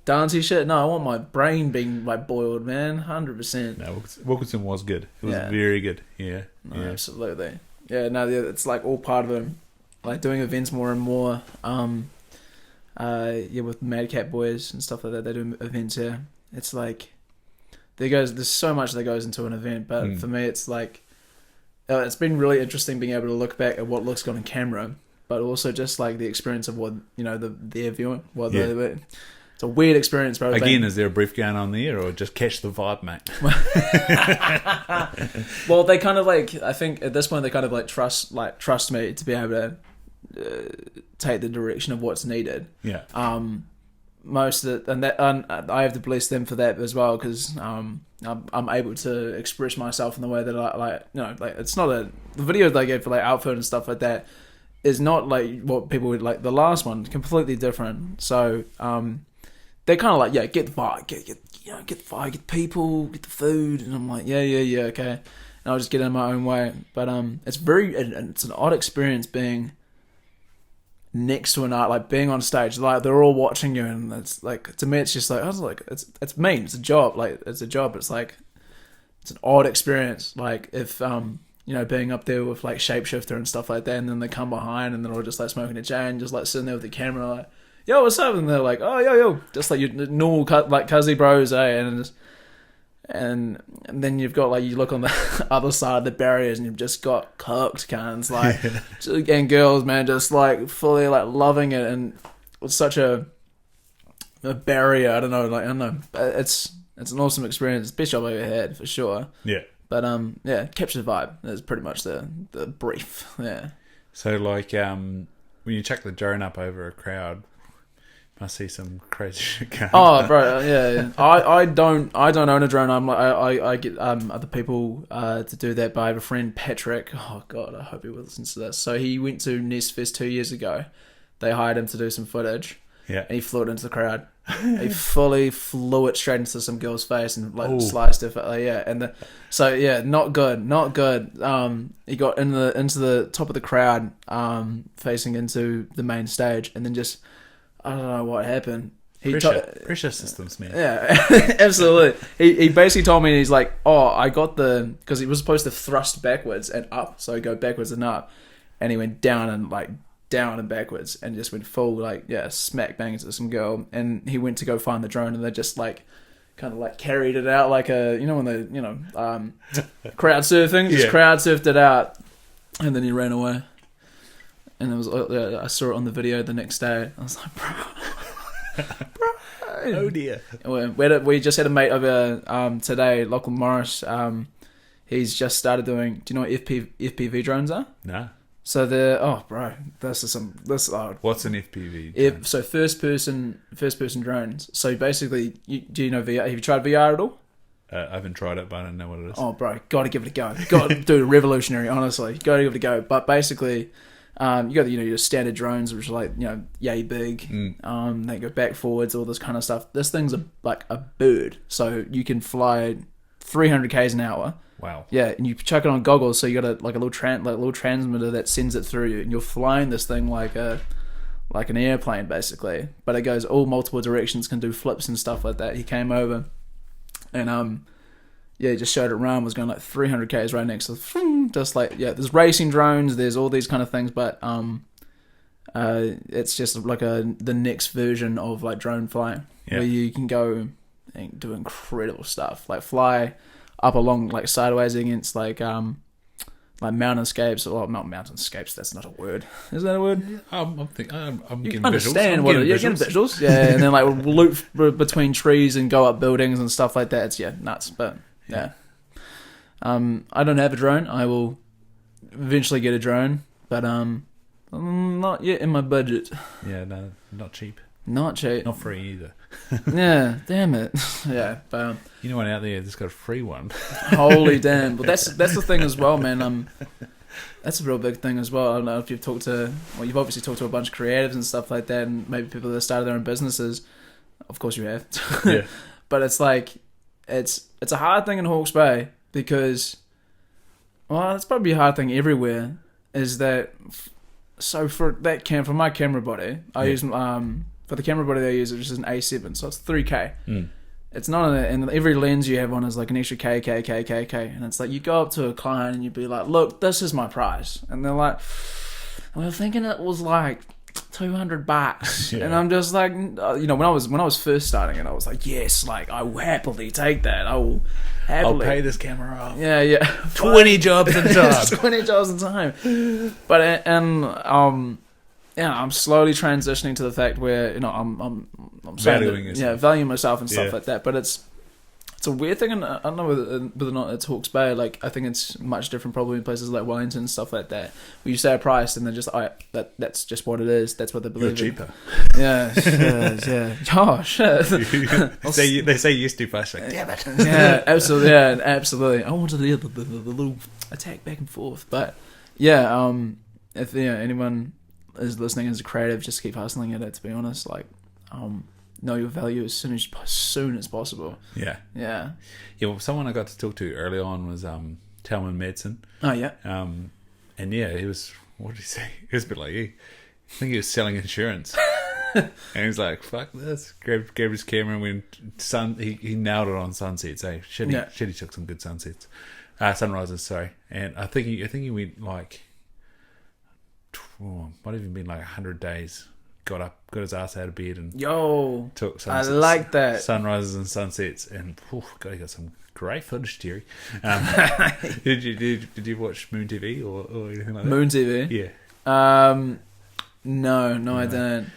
dancey shit? No, I want my brain being, like, boiled, man, 100%. No, Wilkinson was good. It was very good, yeah. No, absolutely. Yeah, no, it's, like, all part of them. Like, doing events more and more, with Madcap Boys and stuff like that, they do events here. It's, like... There's so much that goes into an event, but for me, it's like it's been really interesting being able to look back at what looks good on camera, but also just like the experience of what they're viewing. It's a weird experience, bro. Again, is there a brief going on there, or just catch the vibe, mate? Well, they kind of like, I think at this point they kind of like trust me to be able to take the direction of what's needed. Yeah. Most of it, and I have to bless them for that as well, because I'm able to express myself in the way that I like. It's not the videos they get for like outfit and stuff like that is not like what people would like. The last one, completely different. So they're kind of like, get the vibe, get the vibe, get the people, get the food, and I'm like, okay, and I'll just get in my own way. But it's an odd experience being next to an art, like being on stage, like they're all watching you, and it's like, to me it's just like, I was like, it's mean, it's a job, it's like it's an odd experience, like if being up there with like Shapeshifter and stuff like that, and then they come behind and they're all just like smoking a J and just like sitting there with the camera like, yo, what's up, and they're like, oh yo, just like your normal like cuzzy bros, and And then you've got like you look on the other side of the barriers and you've just got cooked cans like and girls, man, just like fully like loving it, and it's such a barrier. I don't know. It's an awesome experience. Best job I've ever had for sure. Yeah. But yeah, capture the vibe. That's pretty much the brief. Yeah. So like when you chuck the drone up over a crowd, must see some crazy shit going on. Oh, bro, yeah. I don't own a drone. I'm like I get other people to do that. But I have a friend, Patrick. Oh God, I hope he listens to this. So he went to Nest Fest 2 years ago. They hired him to do some footage. Yeah. And he flew it into the crowd. He fully flew it straight into some girl's face and like sliced it. Yeah, and so yeah, not good. He got into the top of the crowd, facing into the main stage, and then just I don't know what happened. Pressure systems, man. Yeah, absolutely. He basically told me, he's like, oh, I got because he was supposed to thrust backwards and up, so go backwards and up, and he went down and backwards and just went full smack bang into some girl, and he went to go find the drone, and they just like kind of like carried it out like a when they crowd surfing, just crowd surfed it out, and then he ran away. And it was I saw it on the video the next day. I was like, bro. Oh dear. We just had a mate over today, Lachlan Morris. He's just started doing. Do you know what FPV drones are? No. So they're What's an FPV? So first person drones. So basically, do you know VR? Have you tried VR at all? I haven't tried it, but I don't know what it is. Oh, bro, got to give it a go. Got to do it revolutionary. Honestly, got to give it a go. But basically, you got your standard drones, which are like yay big. They go back forwards, all this kind of stuff. This thing's like a bird, so you can fly 300 k's an hour. Wow. Yeah, and you chuck it on goggles, so you got a little transmitter that sends it through you, and you're flying this thing like an airplane basically. But it goes all multiple directions, can do flips and stuff like that. He came over, and he just showed it around. Was going like 300 k's right next to just like There's racing drones, there's all these kind of things, but it's just like the next version of like drone flying, where you can go and do incredible stuff, like fly up along like sideways against like mountainscapes, or not mountainscapes. That's not a word. Is that a word? I'm getting understand visuals. what you're getting visuals. Yeah, and then like loop between trees and go up buildings and stuff like that. It's nuts, but yeah. I don't have a drone. I will eventually get a drone, but not yet in my budget. Yeah, no, not cheap. Not cheap. Not free either. Yeah, damn it. Yeah, but anyone out there that's got a free one? Holy damn! Well, that's the thing as well, man. That's a real big thing as well. I don't know if you've you've obviously talked to a bunch of creatives and stuff like that, and maybe people that started their own businesses. Of course, you have. Yeah. But it's like it's a hard thing in Hawke's Bay because, well, it's probably a hard thing everywhere. Is that so for my camera body, I use for the camera body they use, it just is an A7, so it's 3K. It's not and every lens you have on is like an extra K, and it's like you go up to a client and you'd be like, look, this is my price, and they're like, we're thinking it was like $200, and I'm just like, when I was first starting it, I was like, yes, like I will happily take that. I'll pay this camera off. Yeah, 20 jobs in time. 20 jobs in time. But I'm slowly transitioning to the fact where I'm valuing myself and stuff like that. But it's a weird thing, and I don't know whether or not it's Hawke's Bay. Like I think it's much different probably in places like Wellington and stuff like that, where you say a price and then just that's just what it is. That's what they believe. You're cheaper. Yeah. Oh shit. They say yes too fast. Like, damn it. Yeah, absolutely. Yeah, absolutely. I wanted the little attack back and forth, but yeah. If anyone is listening as a creative, just keep hustling at it. To be honest, like know your value as soon as possible. Yeah. Well, someone I got to talk to early on was Talman Madsen. Oh yeah. And yeah, he was. What did he say? He was a bit like you. I think he was selling insurance. And he was like, "Fuck this!" Grabbed his camera and went. He nailed it on sunsets. Shit, he took some good sunsets, sunrises. Sorry, and I think he went like. Might have even been like 100 days. Got his ass out of bed and took sunsets, I like that sunrises and sunsets, and God, he got some great footage, Terry. Did you watch Moon TV or anything like that? Moon TV? Yeah. No, I didn't.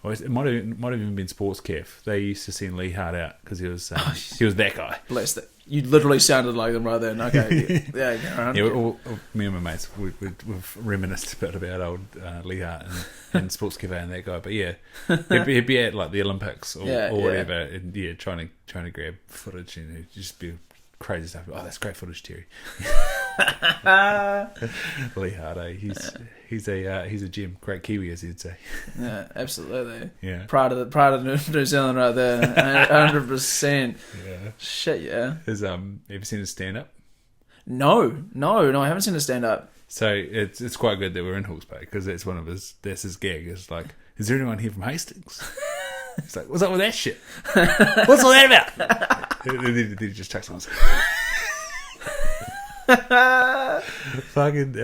Well, it might have even been Sports Caf. They used to send Lee Hart out because he was that guy. Bless it. You literally sounded like them right then. Okay. Yeah. Me and my mates, we've reminisced a bit about old Lee Hart and Sports Cafe and that guy. But yeah, he'd be at like the Olympics or whatever, and trying to grab footage, and it'd just be crazy stuff. Oh, that's great footage, Terry. Lee Hart, he's a gem, great Kiwi, as you'd say. Yeah, absolutely. Yeah, proud of New Zealand right there, 100%. Yeah, shit, yeah. Have you seen his stand up? No, I haven't seen his stand up. So it's quite good that we're in Hawke's Bay because that's his gag. It's like, is there anyone here from Hastings? It's like, what's up with that shit? What's all that about? Then he just chucks on. Fucking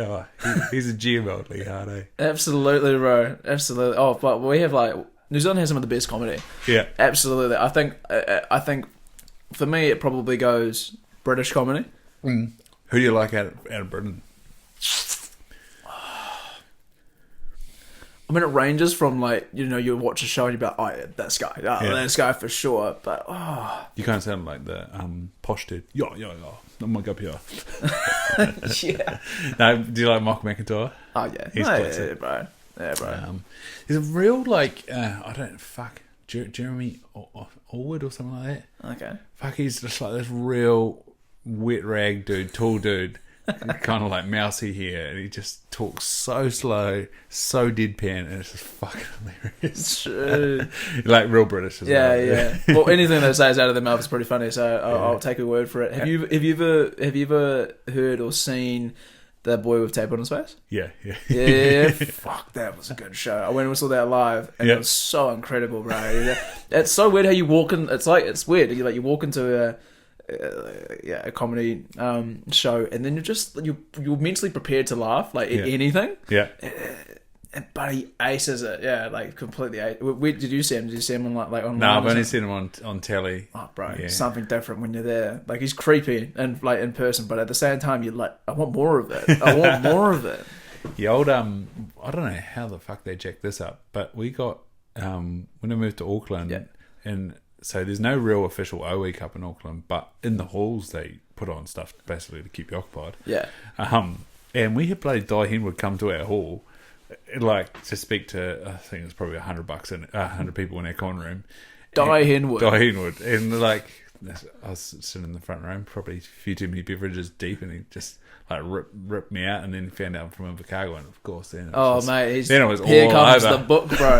he's a gem, old Lee Hart, eh? Absolutely, bro. Absolutely. Oh, but we have New Zealand has some of the best comedy. Yeah, absolutely. I think for me it probably goes British comedy. Who do you like out of Britain? I mean, it ranges from you watch a show and you're like, oh yeah, this guy, this guy for sure. But you kind of sound like the posh dude. Yeah. I'm gonna go up here. Yeah. No, do you like Michael McIntyre? Oh yeah, He's yeah, bro. Yeah, bro. He's a real Jeremy Allwood or something like that. Okay. Fuck, he's just like this real wet rag dude, tall dude. Kind of like mousy here, and he just talks so slow, so deadpan, and it's just fucking hilarious. It's true. Like real British as well. Yeah. Well, anything that says out of their mouth is pretty funny, so I'll take your word for it. Have you ever heard or seen The Boy with Tape on His Face? Yeah. Fuck, that was a good show. I went and saw that live, and it was so incredible, bro. It's so weird how you walk in. It's weird. You walk into a comedy show, and then you're mentally prepared to laugh at anything. Yeah. But he aces it. Yeah, completely ace. Where did you see him? Did you see him on online? No, I've only seen him on telly. Oh, bro, something different when you're there. He's creepy and in person, but at the same time, you're like, I want more of it. I want more of it. The old I don't know how the fuck they jacked this up, but we got when I moved to Auckland, and so there's no real official OE Cup in Auckland, but in the halls they put on stuff basically to keep you occupied. Yeah. And we had bloody Di Henwood come to our hall, to speak to, I think it was probably $100 and 100 people in our con room. Di Henwood, and I was sitting in the front row, probably a few too many beverages deep, and he just ripped me out, and then found out I'm from Invercargill, and of course then mate, then it was here all comes over. The book, bro.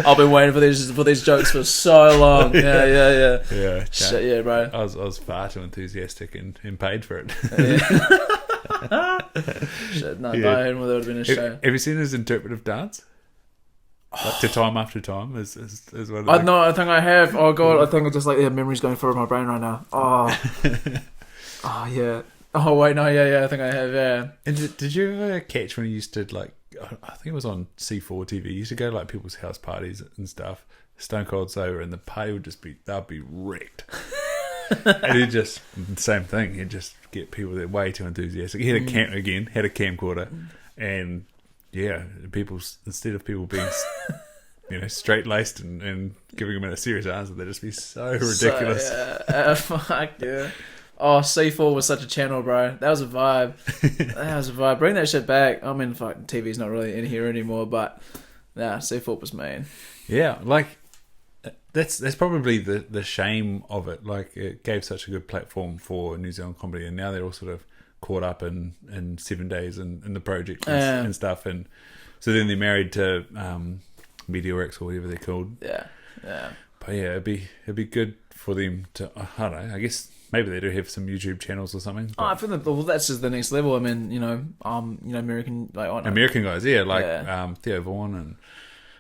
I've been waiting for these jokes for so long. Yeah. Shit, yeah, bro. I was far too enthusiastic and paid for it. Shit, no, Di Henwood would have been a show. Have you seen his interpretive dance? To Time After Time is one of the... I think I have. Oh god, I think I just memories going through my brain right now. Yeah. Oh wait, no, yeah, I think I have. Yeah. And did you ever catch when he used to I think it was on C4 TV. He used to go to people's house parties and stuff. Stone Cold Sober, and the party would they'd be wrecked. And he'd just same thing. He'd just get people that way too enthusiastic. He had a camcorder, and people, instead of people being straight laced and giving them a serious answer, they'd just be so ridiculous. Fuck yeah. Oh, C4 was such a channel, bro. That was a vibe. Bring that shit back. I mean, fucking TV's not really in here anymore, but C4 was mean. Yeah, that's probably the shame of it. It gave such a good platform for New Zealand comedy, and now they're all sort of caught up in 7 days in the project and stuff, and so then they're married to Meteorix or whatever they're called. Yeah. But it'd be good for them to. I don't know. I guess maybe they do have some YouTube channels or something. I feel that's just the next level. I mean, American American guys, Theo Vaughn.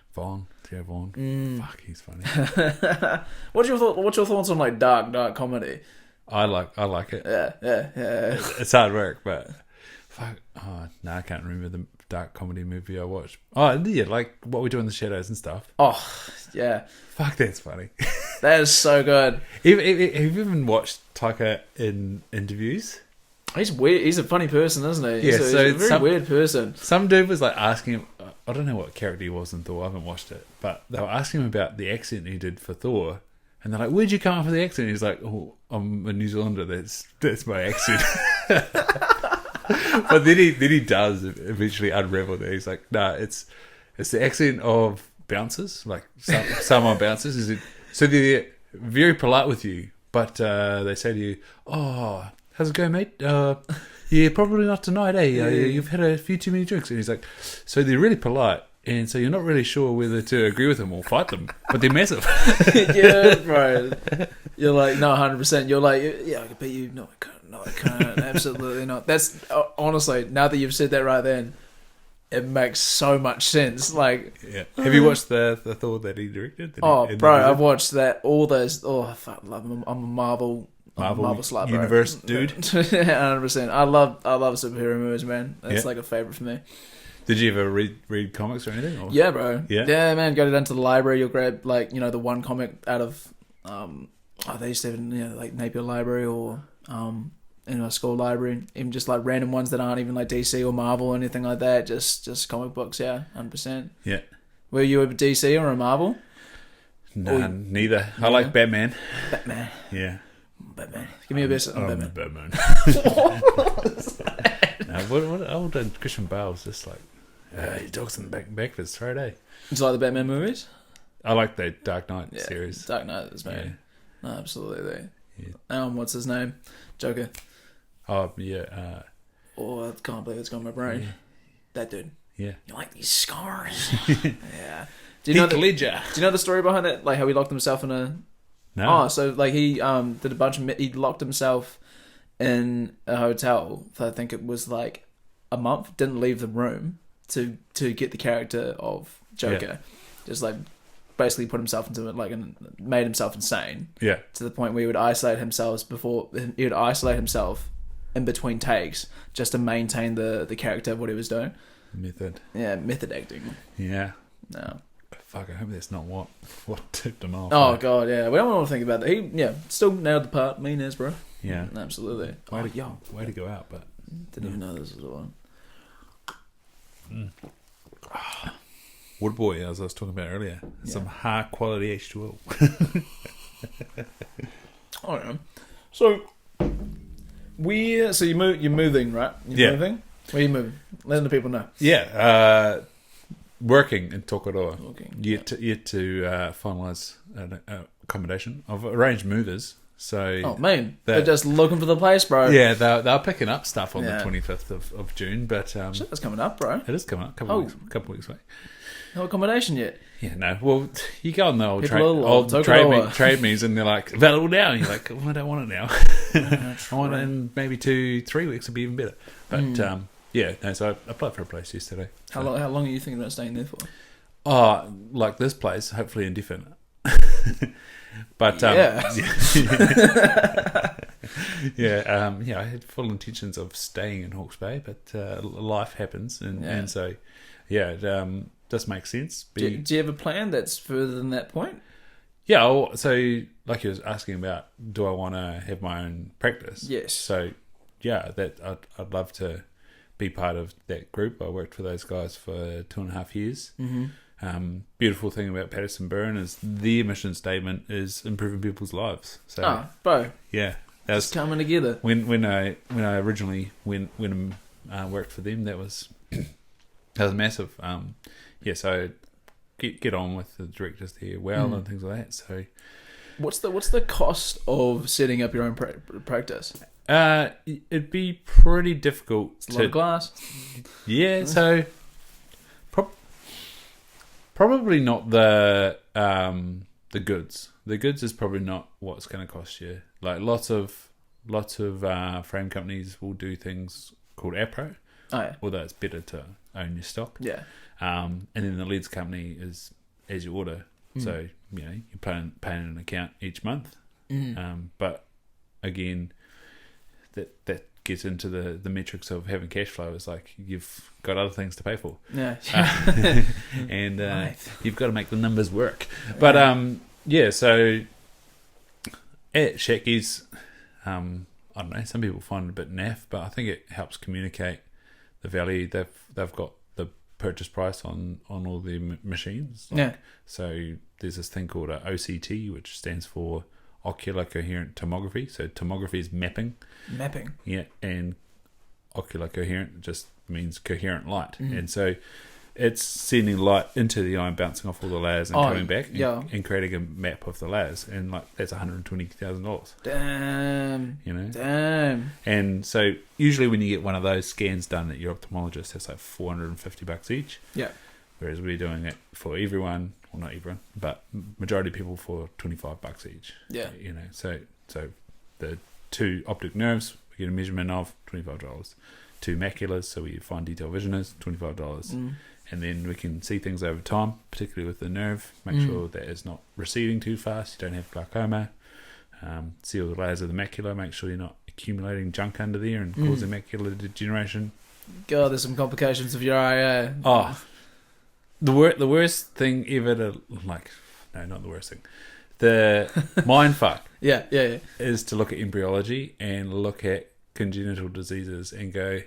Theo Vaughn. Fuck, he's funny. What's your thoughts on dark comedy? I like it. Yeah. It's hard work, but fuck. Oh no, I can't remember the dark comedy movie I watched. Oh yeah, What We Do in the Shadows and stuff. Oh yeah. Fuck, that's funny. That is so good. Have you even watched Taika in interviews? He's weird. He's a funny person, isn't he? Yeah, He's a very weird person. Some dude was like asking him, I don't know what character he was in Thor, I haven't watched it, but they were asking him about the accent he did for Thor, and they're like, where'd you come up with the accent? He's like, oh, I'm a New Zealander, that's my accent. But then he does eventually unravel that. He's like, nah, it's the accent of bouncers, like Samoan bouncers. So they're very polite with you, but they say to you, oh, how's it going, mate? Yeah, probably not tonight, eh? You've had a few too many drinks. And he's like, so they're really polite, and so you're not really sure whether to agree with them or fight them, but they're massive. Yeah, bro. You're like, no, 100%. You're like, yeah, I can beat you. No, I can't. Absolutely not. That's, honestly, now that you've said that right then, it makes so much sense. Like, yeah. Have you watched the Thor that he directed? I've watched that. All those. Oh, I fucking love him. I'm a Marvel slut, bro. Universe dude. 100%. I love superhero movies, man. It's like a favorite for me. Did you ever read comics or anything? Or? Yeah, bro. Yeah, man. Go down to the library. You'll grab like the one comic out of they used to have like Napier Library or a school library, even just like random ones that aren't even like DC or Marvel or anything like that. Just comic books. Yeah, 100%. Yeah. Were you a DC or a Marvel? No, neither. I like Batman. Batman. Yeah. Batman. Give me a best. Batman. No, what old Christian Bale's just like he talks in the backwards, right? Eh? Do you like the Batman movies? I like the Dark Knight series. Dark Knight is man. Yeah. No, absolutely. Yeah. What's his name? Joker. Oh yeah. I can't believe it's gone my brain. Yeah. That dude. Yeah. You like these scars? Yeah. Do you know the story behind that? Like how he locked himself in a. No. Oh, so like he did a bunch of. He locked himself in a hotel for I think it was like a month. Didn't leave the room to get the character of Joker. Yeah. Just like basically put himself into it, like and made himself insane. Yeah. To the point where he would isolate himself in between takes just to maintain the character of what he was doing. Method. Yeah, method acting. Yeah. No. Fuck, I hope that's not what tipped him off. Oh, God, yeah. We don't want to think about that. He, still nailed the part. Mean as, bro. Yeah. Absolutely. Way to go out, but... Didn't even know this was the one. Woodboy, as I was talking about earlier. Yeah. Some high-quality H2O. I don't know. So, you're moving, right? You're moving? Where are you moving? Letting the people know. Yeah, working in Tokoroa. Yet to finalise accommodation. I've arranged movers, so... Oh, man. They're just looking for the place, bro. Yeah, they're picking up stuff on the 25th of June, but... Shit, that's coming up, bro. It is coming up. Couple weeks away. No accommodation yet? Yeah, no. Well, you go on the old trade me's and they're like, available now. And you're like, I don't want it now. I want it in maybe 2-3 weeks would be even better. But, so I applied for a place yesterday. How long are you thinking about staying there for? Oh, like this place, hopefully indefinite. But I had full intentions of staying in Hawke's Bay, but life happens, and so it does make sense. Do you have a plan that's further than that point? Yeah, so like you was asking about, do I want to have my own practice? Yes. So that I'd love to be part of that group. I worked for those guys for 2.5 years. Mm-hmm. Beautiful thing about Patterson Burn is their mission statement is improving people's lives. So, bro, yeah, that's coming together. When I originally worked for them, that was massive. So get on with the directors there and things like that. So, what's the cost of setting up your own practice? It'd be pretty difficult. It's a lot of glass. Yeah, so probably not the goods. The goods is probably not what's going to cost you. Like lots of frame companies will do things called APRO. Oh yeah. Although it's better to own your stock. Yeah. And then the leads company is as you order. So you're paying an account each month. But again, that gets into the metrics of having cash flow. It's like you've got other things to pay for. Yeah. And you've got to make the numbers work. But so at Shacky's, I don't know, some people find it a bit naff, but I think it helps communicate the value. They've got the purchase price on all their machines. So there's this thing called a OCT, which stands for Ocular Coherent Tomography. So tomography is mapping. Yeah, and ocular coherent just means coherent light. And so it's sending light into the eye and bouncing off all the layers and coming back and creating a map of the layers. And like that's $120,000. Damn. You know? Damn. And so usually when you get one of those scans done at your ophthalmologist, that's like $450 each. Yeah. Whereas we're doing it for everyone, well not everyone, but majority of people for $25 each. Yeah. You know, so the 2 optic nerves we get a measurement of $25. 2 maculars, so we find detailed visioners, $25. And then we can see things over time, particularly with the nerve, make sure that it's not receding too fast, you don't have glaucoma, see all the layers of the macula, make sure you're not accumulating junk under there and causing macular degeneration. God, there's some complications of your eye. Oh, the worst thing ever to, like, no, not the worst thing. The mind fuck Yeah. is to look at embryology and look at congenital diseases and go,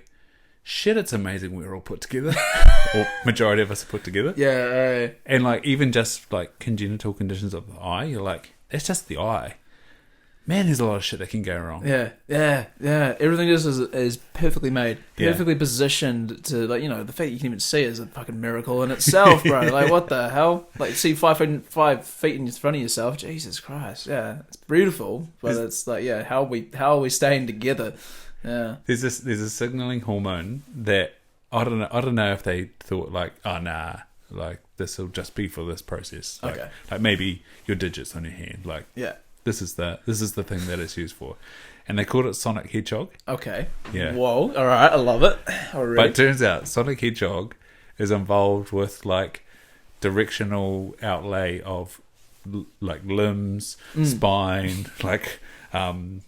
shit, it's amazing we're all put together. Or majority of us are put together. Yeah. And like even just like congenital conditions of the eye, you're like, it's just the eye. Man, there's a lot of shit that can go wrong. Yeah. Everything just is perfectly made, perfectly positioned to, like, you know, the fact that you can even see it is a fucking miracle in itself, bro. Like, what the hell? Like, see 5 feet in front of yourself. Jesus Christ. Yeah, it's beautiful, but it's like, yeah, how are we staying together? Yeah. There's a signaling hormone that I don't know if they thought like, oh nah, like this will just be for this process. Like, okay. Like maybe your digits on your hand, like This is the thing that it's used for, and they called it Sonic Hedgehog. Okay. Yeah. Whoa. All right. I love it. Already. But it turns out Sonic Hedgehog is involved with like directional outlay of like limbs, spine, like limbs,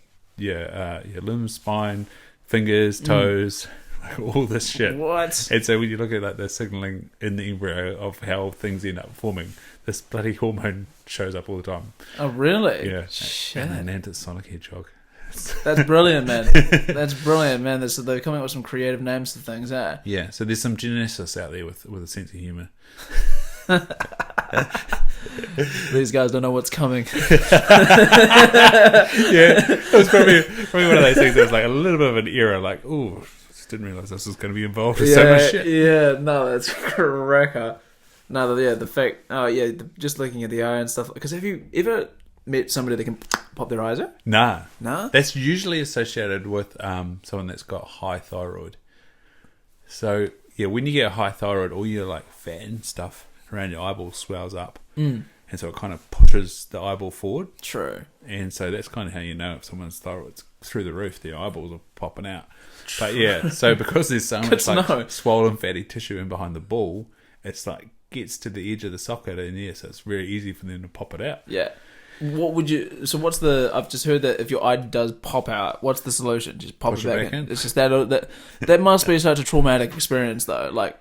spine, fingers, toes, like all this shit. What? And so when you look at like the signaling in the embryo of how things end up forming, this bloody hormone shows up all the time. Oh, really? Yeah. Shit. And they named it Sonic Hedgehog. That's brilliant, man. That's brilliant, man. They're coming up with some creative names to things, eh? Yeah. So there's some geneticists out there with a sense of humour. These guys don't know what's coming. It was probably one of those things that was like a little bit of an error, like, ooh, just didn't realise this was going to be involved with so much shit. Yeah, no, that's cracker. No, the fact, just looking at the eye and stuff. Because have you ever met somebody that can pop their eyes out? Nah. Nah? That's usually associated with someone that's got high thyroid. So, yeah, when you get high thyroid, all your like fat and stuff around your eyeball swells up. And so it kind of pushes the eyeball forward. True. And so that's kind of how you know if someone's thyroid's through the roof, their eyeballs are popping out. But yeah, so because there's so much like swollen fatty tissue in behind the ball, it's like gets to the edge of the socket and so it's very easy for them to pop it out. Yeah. I've just heard that if your eye does pop out, what's the solution? Just pop it back in. It's just that must be such a traumatic experience though. Like,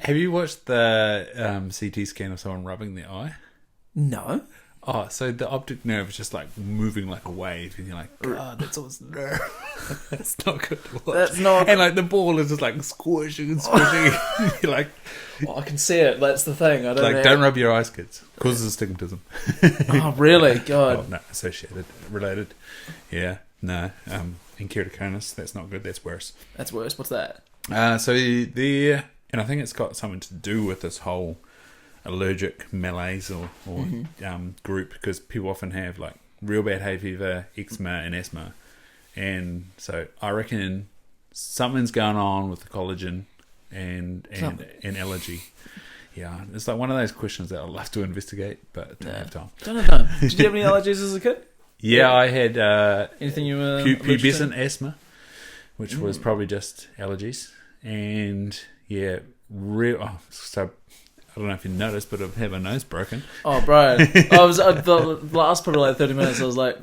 have you watched the CT scan of someone rubbing their eye? No. Oh, so the optic nerve is just like moving like a wave, and you're like, God, that's all nerve. That's not good to watch. That's not. And like the ball is just like squishing and squishing. You're like, well, I can see it. That's the thing. I don't like know. Don't rub your eyes, kids. Causes astigmatism. Oh, really? God. Oh, no, associated, related. Yeah, no. And keratoconus, that's not good. That's worse. That's worse. What's that? So and I think it's got something to do with this whole allergic malaise or group, because people often have like real bad hay fever, eczema and asthma, and so I reckon something's going on with the collagen and allergy. Yeah, it's like one of those questions that I'd love to investigate, but don't have time. Don't have time. Did you have any allergies as a kid? Yeah, I had anything you were pubescent asthma, which was probably just allergies, and yeah, so I don't know if you noticed, but I've had my nose broken. Oh, bro. The last probably like 30 minutes, I was like,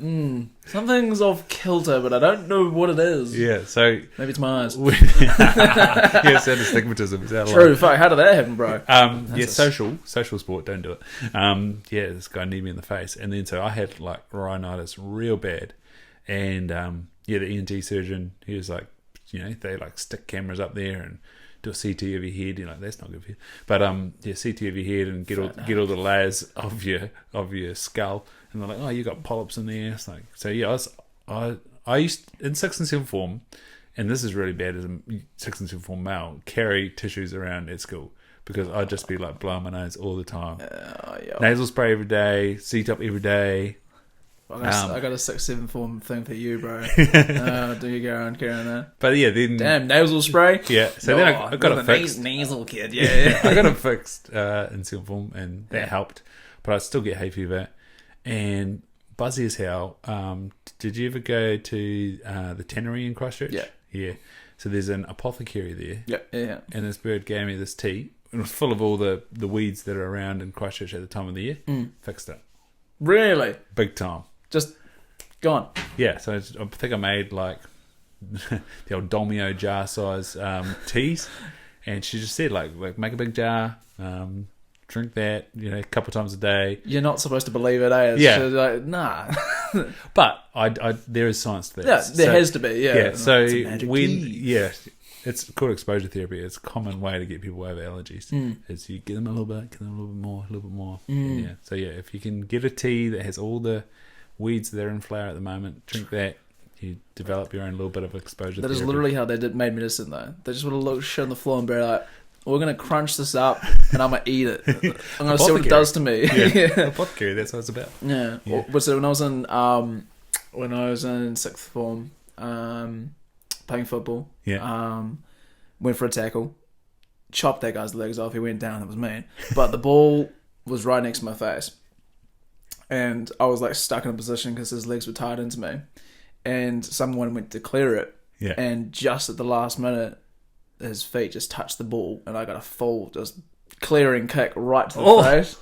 something's off kilter, but I don't know what it is. Yeah, so... Maybe it's my eyes. Yeah, it's astigmatism. True, fuck, how did that happen, bro? Social sport, don't do it. Yeah, this guy kneed me in the face. And then so I had like rhinitis real bad. And the ENT surgeon, he was like, they like stick cameras up there and do a CT of your head. You're like, that's not good for you. But CT of your head and get all the layers of your skull. And they're like, oh, you got polyps in there. It's like, so yeah, I used in 6th and 7th form, and this is really bad as a 6th and 7th form male, carry tissues around at school because I'd just be like blowing my nose all the time. Nasal spray every day, C-top every day. I got a 6th, 7th form thing for you, bro. Do you go around carrying that? But yeah, then... Damn, nasal spray? Yeah, so then I got it fixed. Nasal kid, yeah. I got it fixed in 7th form, and that helped. But I still get hay fever. And buzzy as hell. Did you ever go to the tannery in Christchurch? Yeah. Yeah. So there's an apothecary there. Yeah. And this bird gave me this tea. It was full of all the weeds that are around in Christchurch at the time of the year. Fixed it. Really? Big time. Just gone. Yeah, so I think I made like the old Domio jar size teas, and she just said like make a big jar, drink that a couple of times a day. You're not supposed to believe it, eh? Yeah. Like, nah. But I there is science to that. Yeah, there has to be. Yeah. Yeah. So tea. it's called exposure therapy. It's a common way to get people over allergies. Is you get them a little bit more. Yeah. So yeah, if you can get a tea that has all the weeds that are in flower at the moment, drink that. You develop your own little bit of exposure. That is literally how they made medicine, though. They just would have looked shit on the floor and be like, "We're gonna crunch this up and I'm gonna eat it. I'm gonna see what it does to me." Yeah, apothecary. That's what it's about. Yeah. So when I was in 6th form, playing football, went for a tackle, chopped that guy's legs off. He went down. It was mean, but the ball was right next to my face. And I was like stuck in a position because his legs were tied into me, and someone went to clear it, and just at the last minute, his feet just touched the ball, and I got a full just clearing kick right to the face.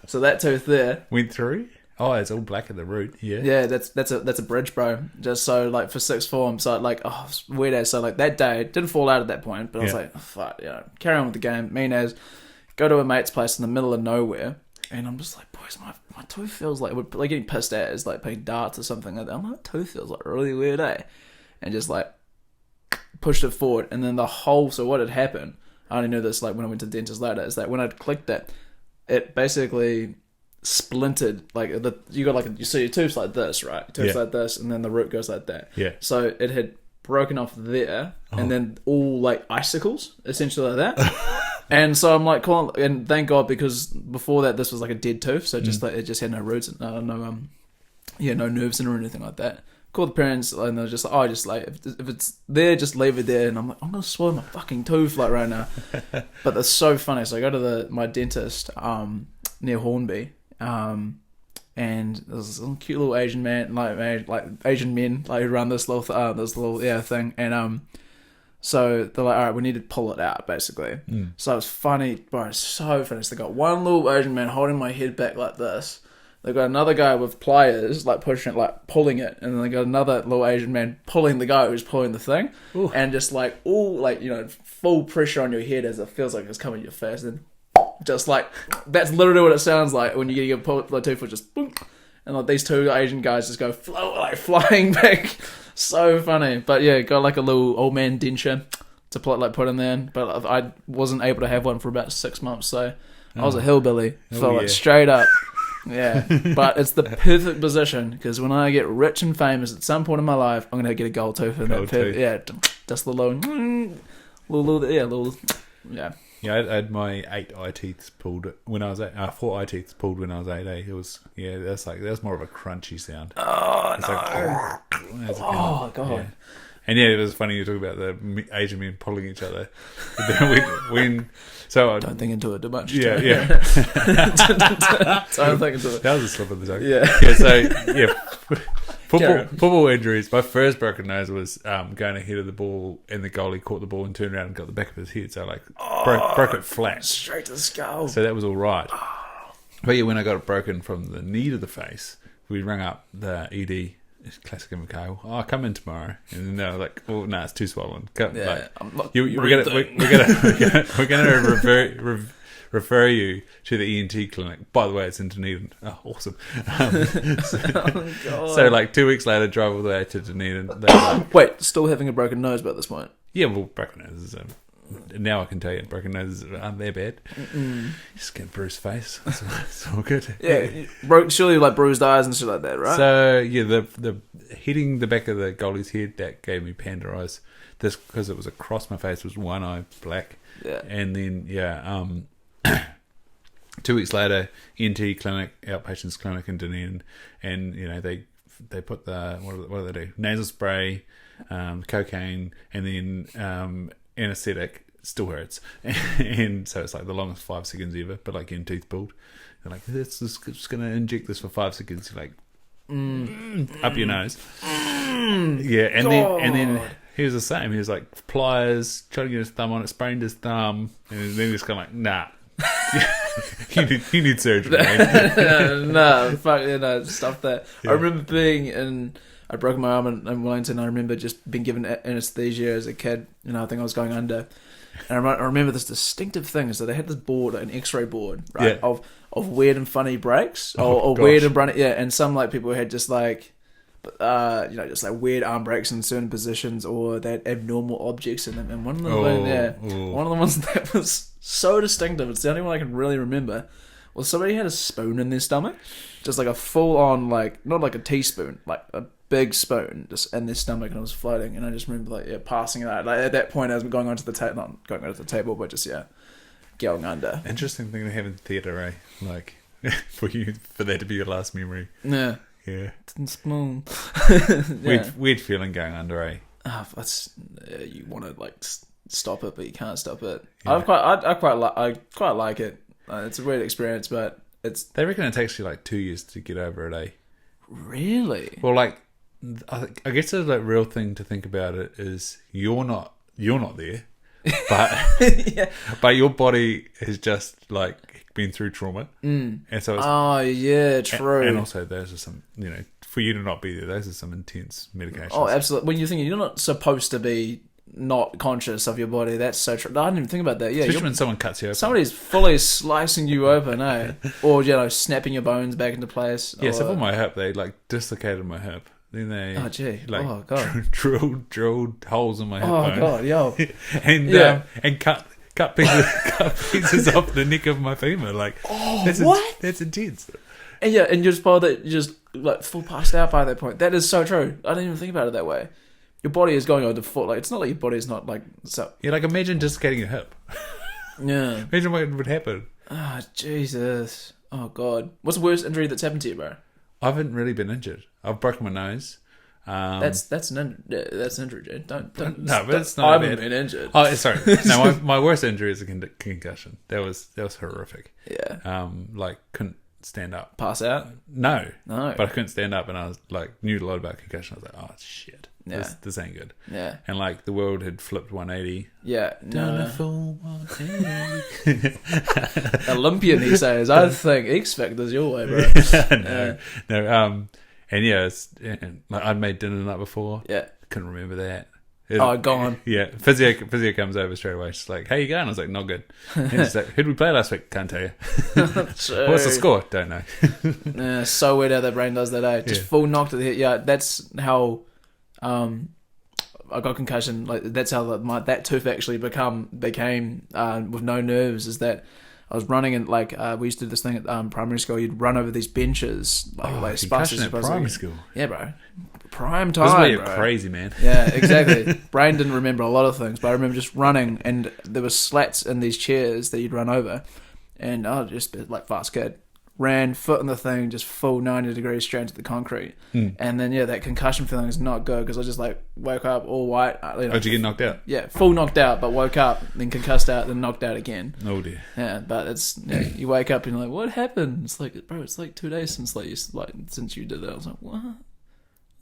So that tooth there went through. Oh, it's all black at the root. Yeah, that's a bridge, bro. Just so like for 6th form, so like weird as. So like that day didn't fall out at that point, but I was like, fuck, carry on with the game. Mean as go to a mate's place in the middle of nowhere. And I'm just like, boys, my tooth feels like we're like getting pissed at is like playing darts or something like that. I'm like, my tooth feels like really weird, eh? And just like pushed it forward, and then so what had happened, I only knew this like when I went to the dentist later, is that when I'd clicked it basically splintered. Like you got like you see your tooth's like this, right? Your tooth's like this, and then the root goes like that. Yeah. So it had broken off there, and then all like icicles essentially like that. And so I'm like, cool, and thank God, because before that this was like a dead tooth, so just like it just had no roots, no nerves in it or anything like that. Called the parents, and they're just like, just like if it's there, just leave it there. And I'm like, I'm gonna swallow my fucking tooth like right now. But that's so funny. So I go to my dentist near Hornby, and there's this cute little Asian man, like Asian men, like who run this little thing, and so they're like, all right, we need to pull it out, basically. So it's funny, bro, it's so funny. So they got one little Asian man holding my head back like this. They got another guy with pliers, like pushing it, like pulling it, and then they got another little Asian man pulling the guy who's pulling the thing. Ooh. And just like all like full pressure on your head as it feels like it's coming to your face, and just like that's literally what it sounds like when you get your tooth, just boom, and like these two Asian guys just go flying back. So funny. But yeah, got like a little old man denture to put in there, but I wasn't able to have one for about 6 months, so I was a hillbilly. Like straight up. Yeah. But it's the perfect position, because when I get rich and famous at some point in my life, I'm gonna get a gold tooth in that tooth. Yeah, just a little Yeah, I had my 8 eye teeth pulled when I was 4 eye teeth pulled when I was 8. It was that's more of a crunchy sound. Oh it's no! Like, oh god! Yeah. And yeah, it was funny you talk about the Asian men pulling each other. Don't think into it too much. Yeah. Don't think into it. That was a slip of the tongue. Yeah. So football injuries. My first broken nose was going ahead of the ball, and the goalie caught the ball and turned around and got the back of his head. So broke it flat, straight to the skull. So that was all right. But yeah, when I got it broken from the knee to the face, we rang up the ED. Classic Invercargill. Oh, come in tomorrow, and then they're like, "Oh, no, it's too swollen." We're gonna refer you to the ENT clinic. By the way, it's in Dunedin. Oh, awesome. So like 2 weeks later, drive all the way to Dunedin. Like, wait, still having a broken nose by this point? Yeah, well, broken noses. Now I can tell you, broken noses aren't that bad. Just get a bruised face. It's all good. Yeah, surely like bruised eyes and shit like that, right? So yeah, the hitting the back of the goalie's head, that gave me panda eyes. This because it was across my face, was one eye black. Yeah, and then 2 weeks later, ENT clinic, outpatients clinic in Dunedin, and they put the what do they do? Nasal spray, cocaine, and then anesthetic. Still hurts, and so it's like the longest 5 seconds ever, but like getting teeth pulled. They're like, it's just gonna inject this for 5 seconds. You're like, up your nose. Yeah, and then he was the same. He was like pliers, trying to get his thumb on it, sprained his thumb, and then he's kind of like, nah. you need surgery, man. No, stuff that. Yeah. I remember I broke my arm in Wellington. I remember just being given anesthesia as a kid, I think I was going under. And I remember this distinctive thing is that they had this board, an X-ray board, right, of weird and funny breaks, or weird and funny, and some like people had just like, just like weird arm breaks in certain positions, or they had abnormal objects in them. And one of the ones that was so distinctive, it's the only one I can really remember, was somebody had a spoon in their stomach, just like a full on, like not like a teaspoon, like a big spoon just in their stomach, and it was floating. And I just remember passing it out. Like at that point, I was going onto the table, not going onto the table, but just going under. Interesting thing to have in theatre, eh? Like for that to be your last memory. Yeah. Yeah. Spoon. Weird feeling going under, eh? You want to like stop it, but you can't stop it. Yeah. I quite like it. It's a weird experience, but they reckon it takes you like 2 years to get over it, eh? Really? Well, like, I guess the like real thing to think about it is you're not there, but but your body has just like been through trauma, and so it's, true. And also, those are some for you to not be there. Those are some intense medications. Oh, absolutely. When you're thinking you're not supposed to be not conscious of your body, that's so true. I didn't even think about that. Yeah, especially when someone cuts you open. Somebody's fully slicing you open, eh? Or snapping your bones back into place. Yeah, so for my hip, they like dislocated my hip. Then they drilled holes in my hip bone. Oh god, yo, and cut pieces off the neck of my femur. Like, that's intense. And and you're just like full passed out by that point. That is so true. I didn't even think about it that way. Your body is going on default. Like, it's not like your body's not like so. Yeah, like imagine dislocating your hip. Yeah. Imagine what would happen. Oh Jesus. Oh God. What's the worst injury that's happened to you, bro? I haven't really been injured. I've broken my nose. That's an injury, Jane. Don't. No, but it's not. I haven't been injured. Oh, sorry. No, my worst injury is a concussion. That was horrific. Yeah. Like couldn't stand up. Pass out? No. But I couldn't stand up, and I was like knew a lot about concussion. I was like, oh shit. Yeah. This ain't good. Yeah. And like the world had flipped 180. Yeah. Done a full 180. Olympian these days. I think X Factor's your way, bro. No. I'd made dinner the night before. Yeah. Couldn't remember that. Gone. Yeah. Physio comes over straight away. She's like, how you going? I was like, not good. And she's like, who'd we play last week? Can't tell you. What's the score? Don't know. So weird how their brain does that, eh? Just full knock to the head. Yeah, that's how I got concussion. Like that's how that tooth actually became with no nerves. Is that I was running and like we used to do this thing at primary school. You'd run over these benches like as fast as primary school. Yeah, bro. Prime time. This is why you're bro. Crazy, man. Yeah, exactly. Brain didn't remember a lot of things, but I remember just running and there were slats in these chairs that you'd run over, and I was just like fast kid. Ran, foot in the thing, just full 90 degrees straight into the concrete. And then, that concussion feeling is not good because I just like woke up all white. Did you get knocked out? Yeah, full knocked out, but woke up, then concussed out, then knocked out again. Oh dear. Yeah, but it's, you wake up and you're like, what happened? It's like, bro, it's like 2 days since you did it. I was like, what?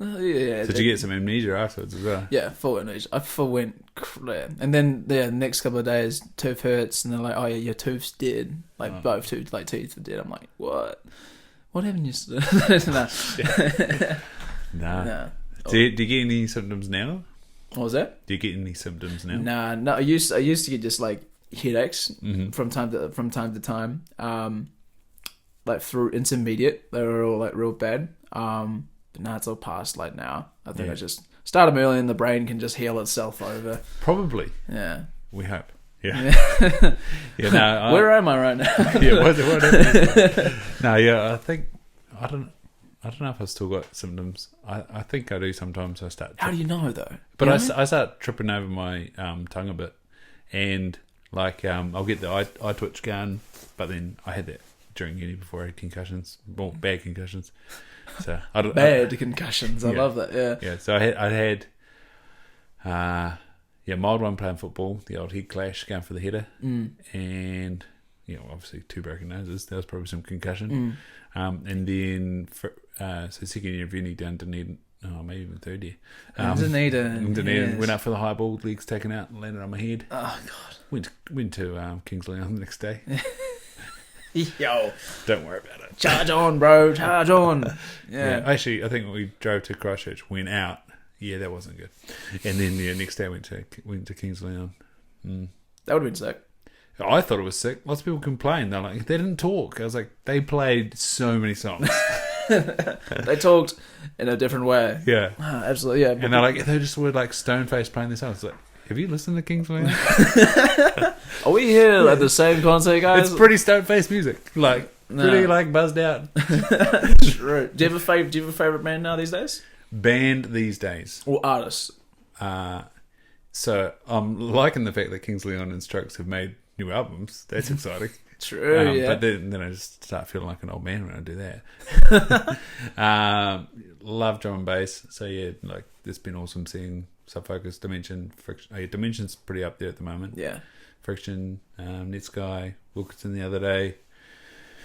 Yeah. Did you get some amnesia afterwards as well? Yeah, full amnesia. I full went and then the next couple of days, tooth hurts, and they're like, "Oh yeah, your tooth's dead." Like both teeth are dead. I'm like, "What? What happened yesterday?" Nah. Do you get any symptoms now? What was that? Do you get any symptoms now? No. I used to get just like headaches from time to time. Like through intermediate, they were all like real bad. But now it's all past. Like now, I think I just start them early, and the brain can just heal itself over. Probably. Yeah. We hope. Yeah. No. Where am I right now? What happened? No. Yeah. I don't know if I've still got symptoms. I think I do sometimes. I start. How do you know though? But I start tripping over my tongue a bit, and like I'll get the eye twitch going. But then I had that during uni before I had concussions, well, bad concussions. So bad concussions. I love that. Yeah. Yeah. So I had mild one playing football, the old head clash going for the header, and obviously 2 broken noses. There was probably some concussion. And then so second year of uni down Dunedin, maybe even third year. Dunedin went up for the high ball, legs taken out, and landed on my head. Oh god. Went to Kingsley on the next day. Yo, don't worry about it. Charge on, bro. Charge on. Yeah. Actually, I think we drove to Christchurch, went out. Yeah, that wasn't good. And then the next day went to Kingsley on. That would have been sick. I thought it was sick. Lots of people complained. They're like, they didn't talk. I was like, they played so many songs. They talked in a different way. Yeah. Absolutely, yeah. And they're like, they just were like stone-faced playing their songs. Like, have you listened to Kingsley? Are we here at the same concert, guys? It's pretty stone-faced music. Like, pretty like buzzed out. True. Do you have a favorite band now these days? Band these days. Or artists? So I'm liking the fact that Kingsley and Strokes have made new albums. That's exciting. True, yeah. But then I just start feeling like an old man when I do that. Love drum and bass. So yeah, like it's been awesome seeing Subfocus, Dimension, Friction. Dimension's pretty up there at the moment. Yeah. Friction, Netsky, Wilkinson the other day.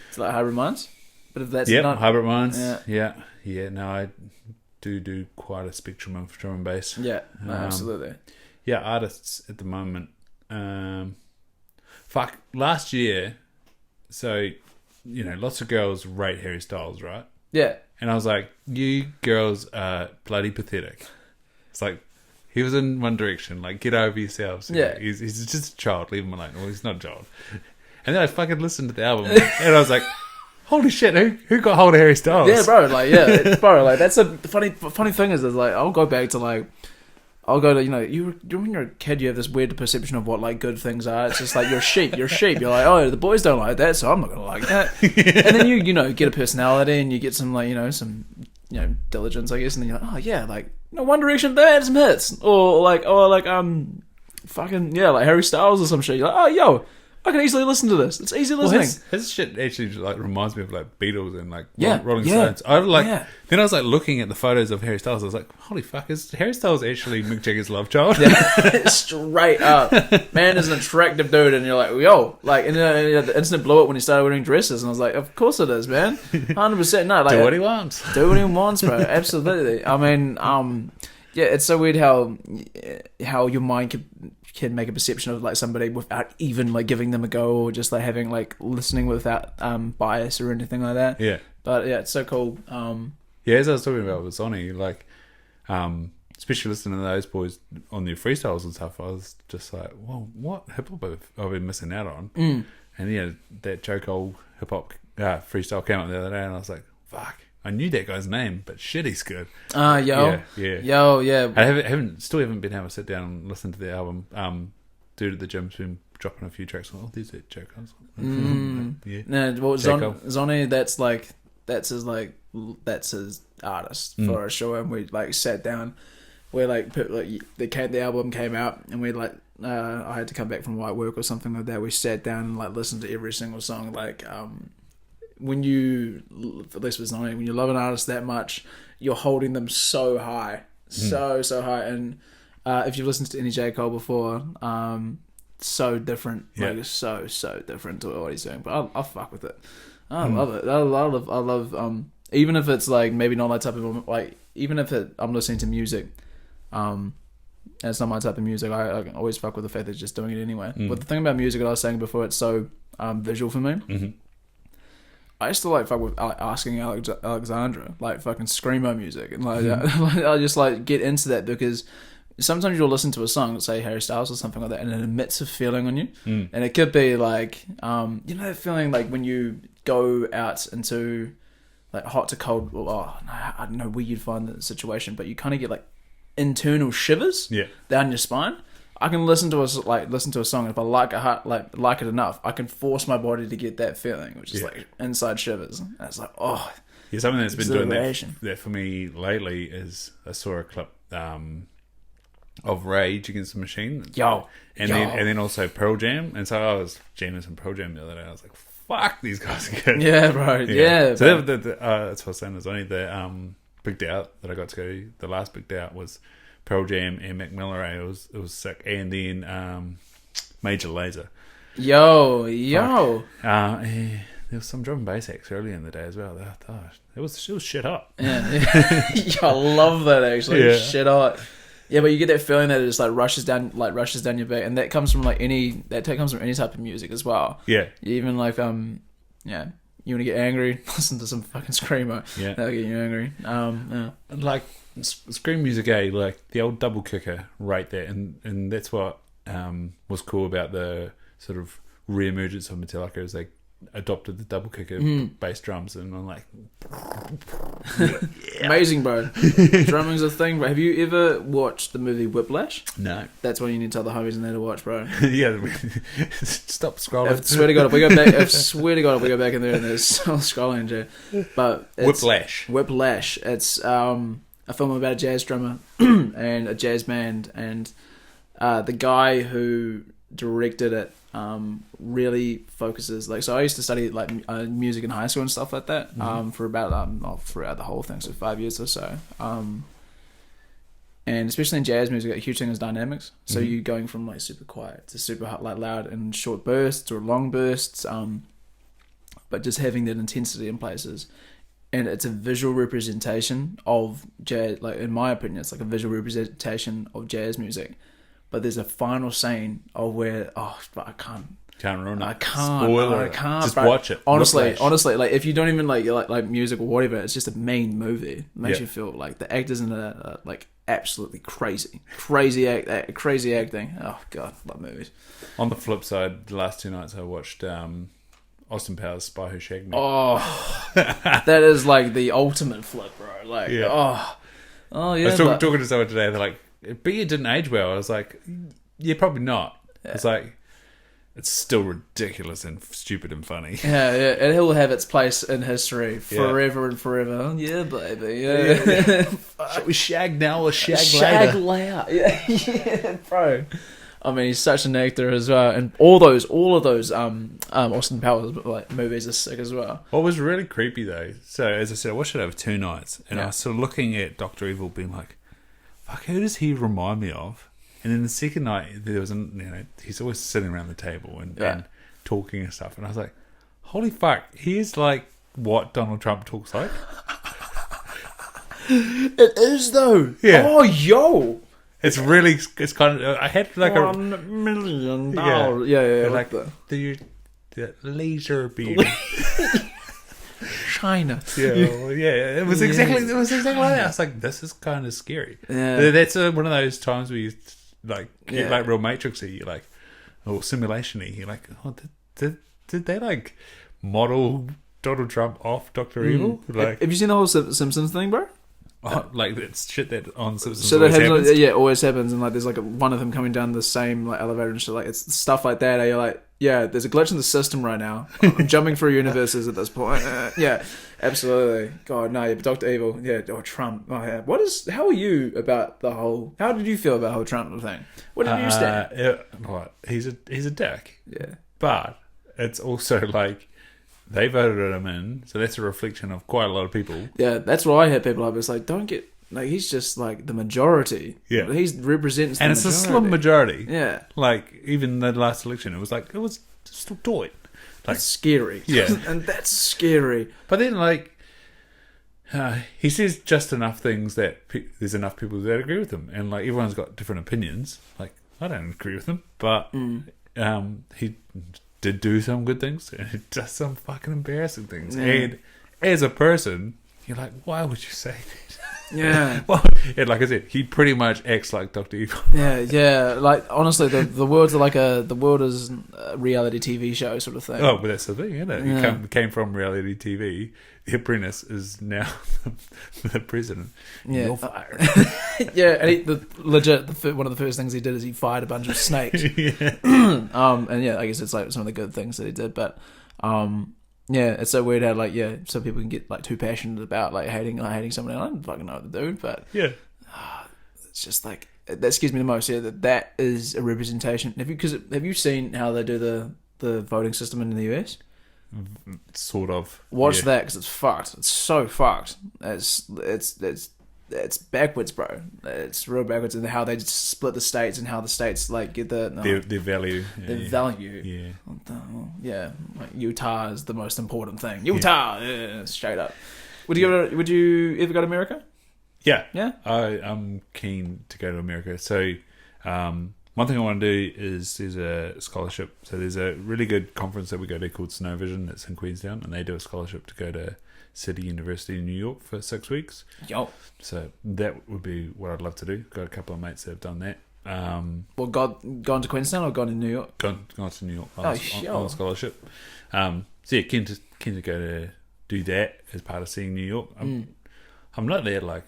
It's like Hybrid Minds? But if that's not... Hybrid Minds. Yeah. No, I do quite a spectrum of drum and bass. Yeah, no, absolutely. Yeah, artists at the moment. Last year, so, lots of girls rate Harry Styles, right? Yeah. And I was like, you girls are bloody pathetic. It's like, he was in One Direction. Like, get over yourselves. Yeah. He's just a child. Leave him alone. Well, he's not a child. And then I fucking listened to the album. And I was like, holy shit, who got hold of Harry Styles? Yeah, bro. Like, bro. Like, that's a funny thing is like, I'll go back to like, I'll go to, when you're a kid, you have this weird perception of what, like, good things are. It's just like, you're a sheep. You're like, the boys don't like that, so I'm not going to like that. And then you get a personality and you get some, like, some diligence, I guess. And then you're like, oh, yeah, like, One Direction, they had some hits. Or, like, fucking, yeah, like Harry Styles or some shit. You're like, oh, yo, I can easily listen to this. It's easy listening. His shit actually like reminds me of like Beatles and like Yeah, Rolling yeah, Stones. Then I was like looking at the photos of Harry Styles. I was like, holy fuck, is Harry Styles actually Mick Jagger's love child? Yeah. Straight up, man is an attractive dude, and you're like, yo, like, and the instant blew up when he started wearing dresses, and I was like, of course it is, man, 100%. No, like, do what he wants. Do what he wants, bro. Absolutely. I mean, yeah, it's so weird how your mind can make a perception of like somebody without even like giving them a go, or just like having like listening without bias or anything like that. Yeah. But yeah, it's so cool. Yeah, as I was talking about with Sonny, like, especially listening to those boys on their freestyles and stuff, I was just like, well, what hip hop have I been missing out on? And yeah, that Joe Cole hip hop freestyle came up the other day, and I was like, fuck. I knew that guy's name, but shit, he's good. Yeah. Yeah. I haven't been able to sit down and listen to the album. Dude at the gym's been dropping a few tracks. Oh, there's that Joe Cole's. Yeah. No, well, Zonny, that's his artist for sure. And we like sat down. We the album came out, and we like I had to come back from work or something like that. We sat down and like listened to every single song. Like when you, at least with Zonny, when you love an artist that much, you're holding them so high, so high. And if you've listened to any J. Cole before, so different, like so different to what he's doing. But I'll fuck with it. I love it. I love even if it's like maybe not my type of like, even if I'm listening to music, and it's not my type of music, I can always fuck with the fact that it's just doing it anyway. But the thing about music that I was saying before, it's so visual for me. Mm-hmm. I used to like fuck with asking Alexandra, like fucking screamo music, and like I just like get into that because sometimes you'll listen to a song, say Harry Styles or something like that, and it emits a feeling on you, and it could be like you know that feeling like when you go out into like hot to cold. Well, I don't know where you'd find the situation, but you kind of get like internal shivers down your spine. I can listen to a song, and if I like it enough, I can force my body to get that feeling, which is like inside shivers. And it's like, oh, yeah. Something that's been doing that for me lately is I saw a clip of Rage Against the Machine, and then also Pearl Jam, and so I was jamming some Pearl Jam the other day. I was like, fuck, these guys are good. Yeah, bro. Yeah. So that's what I was saying. There's only the Big Out that I got to go. The last Big Out was Pearl Jam and Mac Miller. It was sick, and then Major Lazer. Yo. There was some drum and bass acts earlier in the day as well. It was shit hot. Yeah. I love that actually. Yeah. Shit hot. Yeah, but you get that feeling that it just like rushes down your back, and that comes from any type of music as well. Yeah. Even like you want to get angry, listen to some fucking screamo. Yeah. That'll get you angry. Like scream music, like the old double kicker right there, and that's what was cool about the sort of re-emergence of Metallica, is they adopted the double kicker bass drums, and I'm like, amazing, bro. Drumming's a thing, bro. Have you ever watched the movie Whiplash? No. That's what you need to tell the homies in there to watch, bro. Yeah. Stop scrolling. I swear to God, if we go back in there and there's still scrolling, Jay. But it's Whiplash. It's a film about a jazz drummer and a jazz band, and the guy who directed it really focuses, like, so I used to study like music in high school and stuff like that for about throughout the whole thing, so 5 years or so, and especially in jazz music, a huge thing is dynamics. So you going from like super quiet to super like loud in short bursts or long bursts, but just having that intensity in places. And it's a visual representation of jazz, like in my opinion, it's like a visual representation of jazz music. But there's a final scene of where I can't ruin it. I can't. Just bro. watch it. Honestly, like if you don't even like music or whatever, it's just a mean movie. It makes you feel like the actors in it are like absolutely crazy acting. Oh god, love movies. On the flip side, the last 2 nights I watched Austin Powers' Spy Who Shagged Me. Oh, that is like the ultimate flip, bro. Like oh yeah. I was talking to someone today. They're like, but it didn't age well. I was like, yeah, probably not. Yeah. It's like, it's still ridiculous and stupid and funny. Yeah, and it will have its place in history forever and forever. Oh, yeah, baby. Yeah. Shall we shag now or shag later? Yeah, bro. I mean, he's such an actor as well, and all of those Austin Powers like movies are sick as well. What was really creepy though? So as I said, I watched it over 2 nights, and I was sort of looking at Dr. Evil, being like, fuck, who does he remind me of? And then the second night, there was he's always sitting around the table and talking and stuff. And I was like, holy fuck, he is like what Donald Trump talks like. It is though. Yeah. Oh, yo. It's kind of, I had like $1 million. Yeah. Like the laser beam. China. Yeah, it was exactly like that. I was like, this is kind of scary. Yeah. That's one of those times where you like get like real Matrixy, you're like, or simulation-y. You're like, oh, did they like model Donald Trump off Dr. Evil? Like, have you seen the whole Simpsons thing, bro? Oh, like it's shit that on Simpsons so always that happens. Like, always happens, and like there's like one of them coming down the same like elevator and shit. Like it's stuff like that. And you're like, yeah, there's a glitch in the system right now. I'm jumping through universes at this point. Yeah, absolutely. God, no, Dr. Evil. Yeah, or Trump. Oh yeah. How are you about the whole? How did you feel about the whole Trump thing? What did you stand? He's a dick. Yeah, but it's also like, they voted him in, so that's a reflection of quite a lot of people. Yeah, that's what I hit people up. It's like, don't get, like, he's just like the majority. Yeah. He represents the majority. And it's a slim majority. Yeah. Like, even the last election, it was still toy. Like, that's scary. Yeah. And that's scary. But then, like, he says just enough things that there's enough people that agree with him, and like everyone's got different opinions. Like I don't agree with him, but he did do some good things and he does some fucking embarrassing things. And as a person, you're like, why would you say that? Yeah. Well, and like I said, he pretty much acts like Dr. Evil. Yeah. Like honestly, the world is a reality TV show sort of thing. Oh, but that's the thing, isn't it? Yeah. He came from reality TV. The Apprentice is now the president. Yeah. You're fired. Yeah, and one of the first things he did is he fired a bunch of snakes. Yeah. And yeah, I guess it's like some of the good things that he did, but yeah, it's so weird how like some people can get like too passionate about like hating someone. I don't fucking know what to do, but Yeah. it's just like that scares me the most. Yeah, that is a representation. Have you seen how they do the voting system in the US? Sort of. Watch that because it's fucked. It's so fucked. It's backwards, bro. It's real backwards in how they just split the states and how the states like get their value. Their value. Yeah. What the hell? Yeah. Like Utah is the most important thing. Utah, straight up. Would you ever go to America? Yeah. Yeah. I'm keen to go to America. So, one thing I want to do is there's a scholarship. So there's a really good conference that we go to called Snow Vision that's in Queenstown, and they do a scholarship to go to City University in New York for 6 weeks. Yo. So that would be what I'd love to do. Got a couple of mates that have done that. Well, gone to Queenstown or gone to New York? Gone to New York on a scholarship. So yeah, keen to go to do that as part of seeing New York. I'm not there like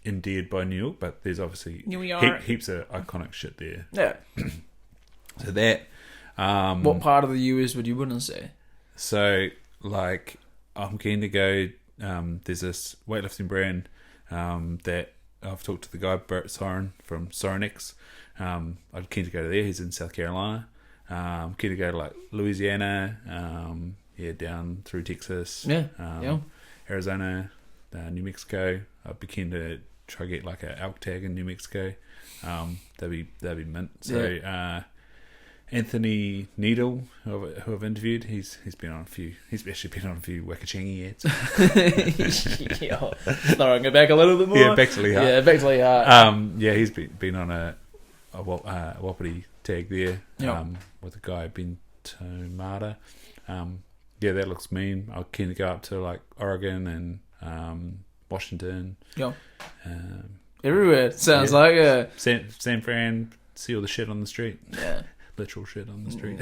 endeared by New York, but there's obviously heaps of iconic shit there. Yeah. So that. What part of the US would you want to see? So like, I'm keen to go. There's this weightlifting brand that I've talked to the guy Bert Soren from Sorenex. I'm keen to go to there. He's in South Carolina. I'm keen to go to like Louisiana. Down through Texas. Arizona, New Mexico. I'd be keen to try to get like an elk tag in New Mexico. That'd be mint. So Anthony Needle, who I've interviewed, he's been on a few. He's actually been on a few Wakachangi ads. Throwing it back a little bit more. Yeah, back to Lee Hart. Yeah, back to Lee Hart. He's been on a Wapiti tag there. With a guy Ben Tomata. That looks mean. I'm keen to go up to like Oregon and Washington. Everywhere sounds like San Fran. See all the shit on the street. Yeah. Literal shit on the street.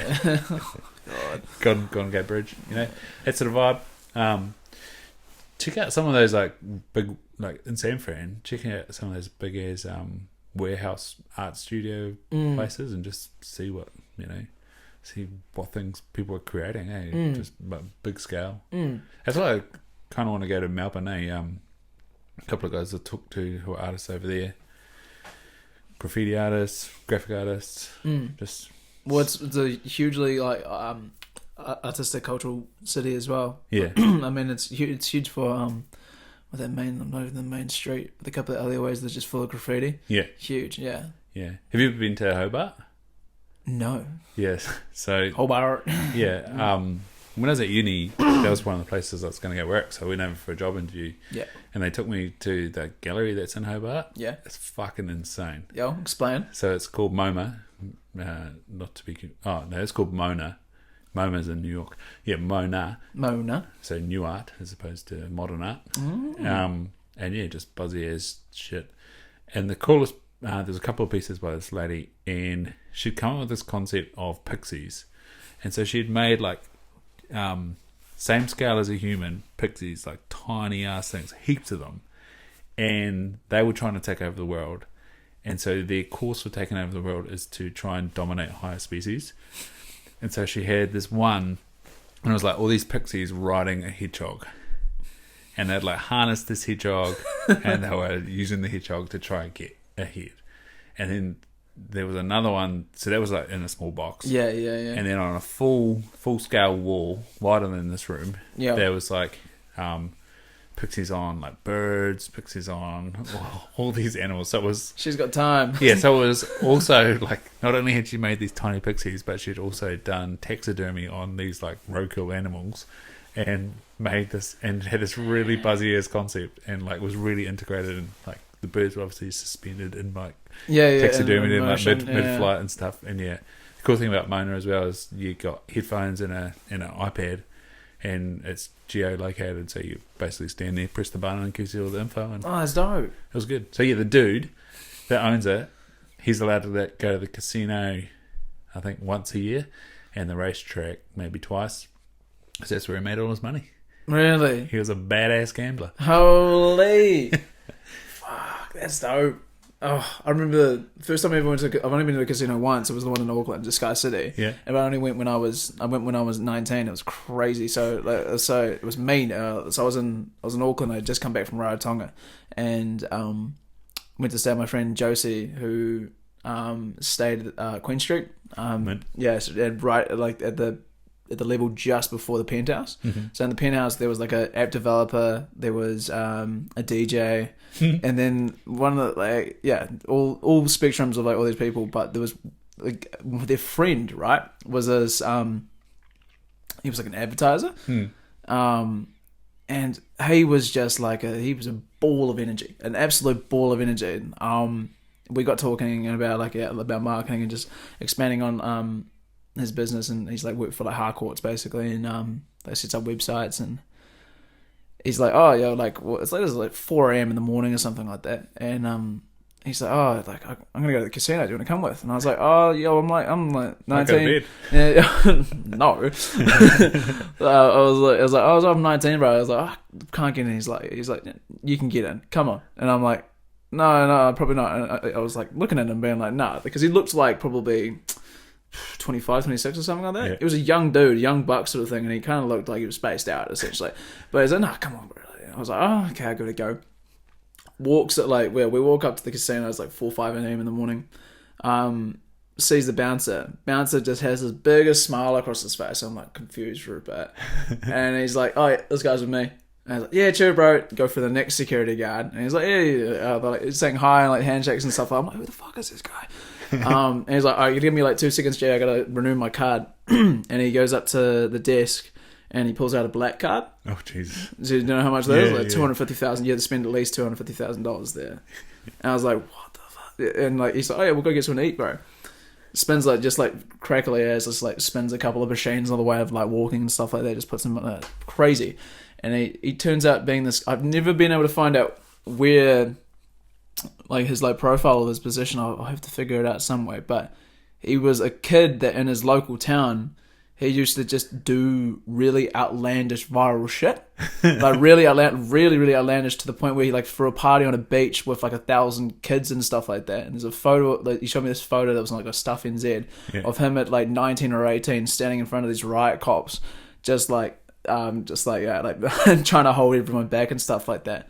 God. Golden Gate Bridge. That sort of vibe. Check out some of those like big, like in San Fran. Check out some of those big ass warehouse art studio places and just see what things people are creating. Just big scale. That's why I kind of want to go to Melbourne. A couple of guys I talked to who are artists over there. Graffiti artists, graphic artists, just. Well, it's a hugely like artistic, cultural city as well. Yeah, I mean it's huge for the main street. With a couple of alleyways that's just full of graffiti. Yeah, huge. Yeah. Yeah. Have you ever been to Hobart? No. Yes. So Hobart. Yeah. When I was at uni, that was one of the places I was going to go work. So I went over for a job interview. Yeah. And they took me to the gallery that's in Hobart. Yeah. It's fucking insane. Yo, explain. So it's called MoMA. It's called Mona. MoMA's in New York. Yeah, Mona. So new art as opposed to modern art. And yeah, just buzzy as shit. And the coolest, there's a couple of pieces by this lady, and she'd come up with this concept of pixies. And so she'd made like, same scale as a human, pixies, like tiny ass things, heaps of them. And they were trying to take over the world. And so their course for taking over the world is to try and dominate higher species. And so she had this one, and it was like all these pixies riding a hedgehog. And they'd like harness this hedgehog, and they were using the hedgehog to try and get ahead. And then there was another one, so that was like in a small box. Yeah. And then on a full scale wall, wider than this room, there was like pixies on like birds, pixies on all these animals. So it was. She's got time. Yeah, so it was also like not only had she made these tiny pixies, but she'd also done taxidermy on these like roadkill animals, and made this and had this really buzzy ass concept and like was really integrated and like the birds were obviously suspended in like taxidermy and like mid flight and stuff. And yeah, the cool thing about Mona as well is you got headphones and an iPad, and it's geolocated, so you basically stand there, press the button, and gives you all the info. And that's dope. It was good. So yeah, the dude that owns it, he's allowed to go to the casino, I think once a year, and the racetrack maybe twice. So that's where he made all his money. Really? He was a badass gambler. Holy. Fuck, that's dope. Oh, I remember the first time I ever went to. I've only been to a casino once. It was the one in Auckland, just Sky City. Yeah. And I only went when I was 19. It was crazy. So it was mean. So I was in Auckland. I would just come back from Rarotonga, and went to stay with my friend Jussy, who stayed at Queen Street. Yeah, so right like at the level just before the penthouse. Mm-hmm. So in the penthouse there was like a app developer, there was a DJ, and then one of the all spectrums of like all these people. But there was like their friend, right, was this he was like an advertiser, and he was just like he was a ball of energy, an absolute ball of energy. We got talking about marketing and just expanding on his business, and he's like worked for like Harcourts basically, and they sets up websites, and he's like, oh yeah, like it's like 4 a.m. in the morning or something like that, and he's like, oh, like I'm gonna go to the casino. Do you want to come with? And I was like, oh, yo, I'm like 19. Yeah, no. I was like, oh, I'm 19, bro. I was like, oh, can't get in. He's like, you can get in. Come on. And I'm like, no, probably not. And I was like looking at him, being like, nah, because he looked like probably 25, 26 or something like that. Yeah. It was a young dude, young buck sort of thing, and he kind of looked like he was spaced out essentially. But he's like, nah, come on, bro. I was like, oh, okay, I gotta go. Walks at like, we walk up to the casino. It's like 4, 5 a.m. in the morning. Sees the bouncer. Bouncer just has his biggest smile across his face. I'm like confused for a bit, and he's like, oh, yeah, this guy's with me. And I was like, yeah, chill, bro. Go for the next security guard. And he's like, yeah. They're like saying hi and like handshakes and stuff. I'm like, who the fuck is this guy? And he's like, all right, you give me like 2 seconds, Jay. I gotta renew my card. And he goes up to the desk and he pulls out a black card. Oh, jeez. So you know how much that is? Like $250,000. You have to spend at least $250,000 there. And I was like, what the fuck? And like he's like, oh yeah, we'll go get something to eat, bro. Spends like just like crackly ass, just like spins a couple of machines on the way of like walking and stuff like that. Just puts him crazy. And he turns out being this. I've never been able to find out where, like his like profile of his position. I'll have to figure it out some way. But he was a kid that in his local town, he used to just do really outlandish viral shit, like really outlandish to the point where he like threw a party on a beach with like 1,000 kids and stuff like that. And there's a photo. Like, he showed me this photo that was like a Stuff NZ of him at like 19 or 18, standing in front of these riot cops, just like trying to hold everyone back and stuff like that.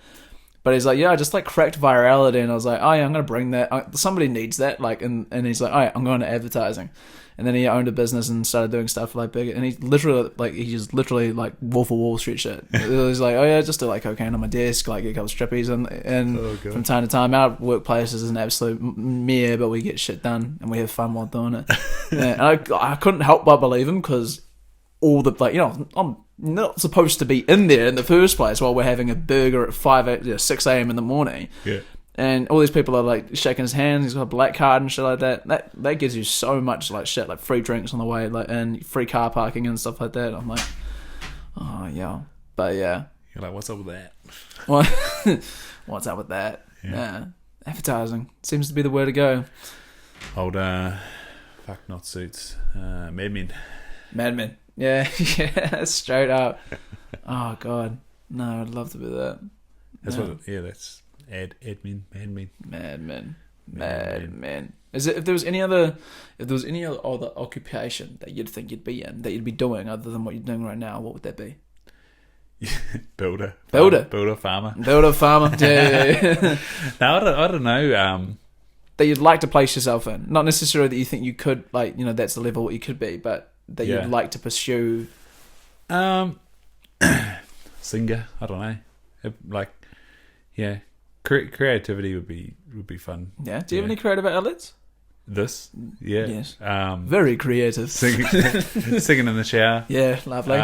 But he's like, yeah, I just like cracked virality, and I was like, oh yeah, I'm gonna bring that. Somebody needs that, like, and he's like, all right, I'm going to advertising. And then he owned a business and started doing stuff like big, and he just literally like Wolf of Wall Street shit. He's like, oh yeah, just do like cocaine on my desk, like get a couple strippies, and from time to time, our workplace is an absolute mare, but we get shit done and we have fun while doing it. And I couldn't help but believe him, because all the like, I'm not supposed to be in there in the first place while we're having a burger at 6 a.m. in the morning. Yeah. And all these people are like shaking his hand. He's got a black card and shit like that. That gives you so much like shit, like free drinks on the way, like, and free car parking and stuff like that. I'm like, oh yeah, but yeah. You're like, what's up with that? What? What's up with that? Yeah. Advertising seems to be the way to go. Old not suits, Mad Men. Yeah, yeah, straight up. Oh god, no, I'd love to be that. That's that's Mad Men. Is it if there was any other occupation that you'd think you'd be in, that you'd be doing other than what you're doing right now, what would that be? Builder, farmer. Yeah. No, I don't know. That you'd like to place yourself in, not necessarily that you think you could, like, that's the level what you could be, but that you'd like to pursue. Singer, I don't know. Creativity would be fun. Yeah. Do you have any creative outlets? Yes. Very creative. Singing in the shower. Yeah, lovely.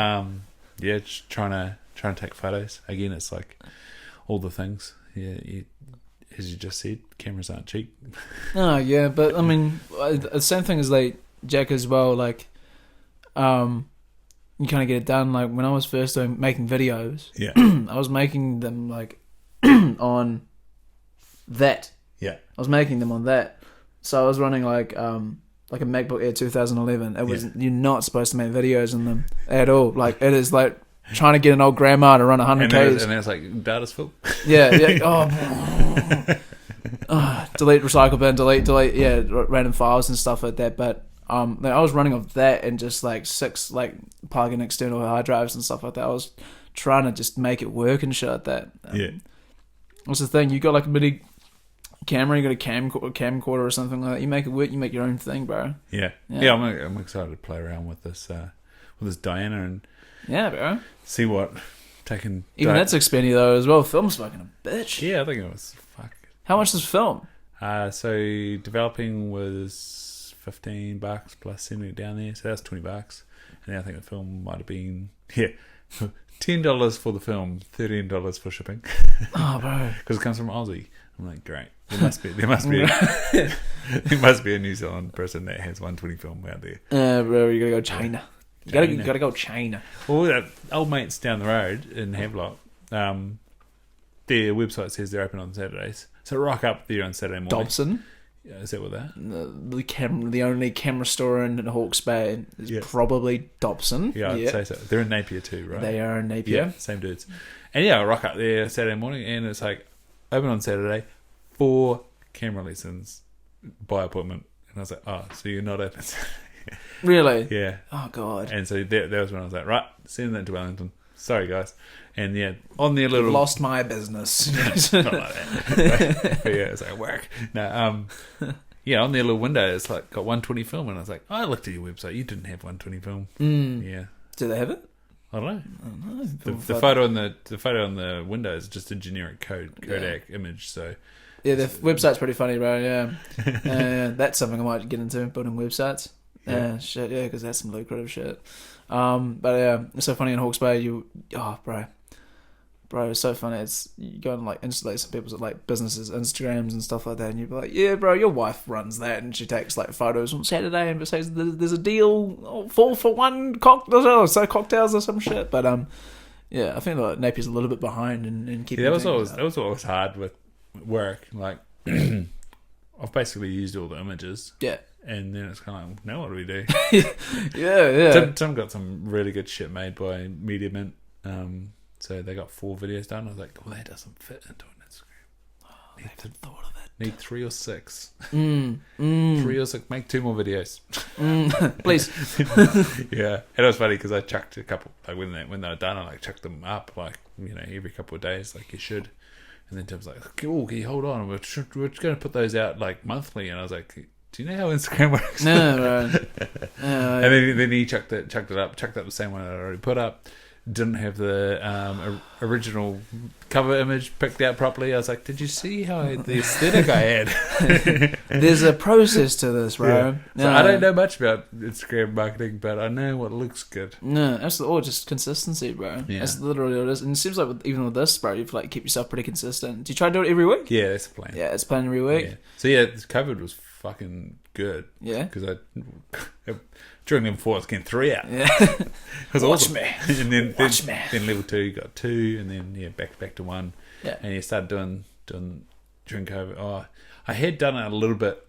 Just trying trying to take photos. Again, it's like all the things. Yeah, as you just said, cameras aren't cheap. Oh yeah, but I mean, the same thing as like Jack as well. Like, you kind of get it done. Like when I was first making videos, Yeah, I was making them like on that. yeah, I was making them on that. So I was running like a MacBook Air 2011. It was you're not supposed to make videos in them at all. Like it is like trying to get an old grandma to run 100 Ks. And then it's like data's full. Yeah. Delete recycle bin, delete, random files and stuff like that. But I was running off that and just like 6 like plug-in external hard drives and stuff like that. I was trying to just make it work and shit like that. What's the thing? You got like a mini camera, you got a camcorder or something like that. You make it work. You make your own thing, bro. Yeah. I'm excited to play around with this Diana and bro. see what taking. Even that's expensive though as well. Film's fucking a bitch. Yeah, I think it was fuck. How much does film? So developing was $15 plus sending it down there, so that's $20. And then I think the film might have been $10 for the film, $13 for shipping. Oh, bro, because it comes from Aussie. I'm like, great. There must be a New Zealand person that has 120 film out there. Bro, you gotta go China. You gotta go China. Well, old mates down the road in Havelock, their website says they're open on Saturdays. So rock up there on Saturday morning. Dobson. Yeah, is that what that? The only camera store in Hawke's Bay is probably Dobson. Yeah, I'd say so. They're in Napier too, right? They are in Napier. Yeah, same dudes. And I rock up there Saturday morning, and it's like open on Saturday, 4 camera lessons by appointment. And I was like, oh, so you're not open Saturday? Really? Yeah. Oh god. And so that was when I was like, right, send that to Wellington. Sorry guys. And on their little lost my business. Not like that. But it's like work. No, on their little window it's like got 120 film, and I was like, I looked at your website, you didn't have 120 film. Yeah. Do they have it? I don't know. The photo on the window is just a generic Kodak image, so yeah, the website's pretty funny, bro. Yeah. That's something I might get into, building websites. Because that's some lucrative shit. But it's so funny in Hawke's Bay. Bro, it's so funny. You go and like install some people's like businesses, Instagrams and stuff like that, and you'd be like, yeah, bro, your wife runs that, and she takes like photos on Saturday and says there's a deal, 4 for 1 cocktails or some shit. But I think like Napier's a little bit behind in keeping. Yeah, that was always hard with work. Like I've basically used all the images. Yeah. And then it's kind of like, now what do we do? Yeah. Tim got some really good shit made by Media Mint. So they got 4 videos done. I was like, well, that doesn't fit into an Instagram. I haven't thought of it. Need 3 or 6. 3 or 6. Make 2 more videos. Please. Yeah. And it was funny because I chucked a couple, like when they were done, I like chucked them up like, every couple of days like you should. And then Tim's like, oh, can you hold on? We're going to put those out like monthly. And I was like, do you know how Instagram works? No, right. And then he chucked it up the same one I already put up. Didn't have the original cover image picked out properly. I was like, did you see the aesthetic I had? There's a process to this, bro. Yeah. So I don't know much about Instagram marketing, but I know what looks good. No, that's all just consistency, bro. Yeah. That's literally what it is. And it seems like even with this, bro, you've like keep yourself pretty consistent. Do you try to do it every week? Yeah, that's the plan. Yeah, it's planned every week. Yeah. So yeah, COVID was fucking good. Yeah. Because during them 4 I was getting 3 out. Yeah. It was Watch awesome. me. And then level 2 got 2, and then back to 1. Yeah. And you started doing during COVID. Oh, I had done it a little bit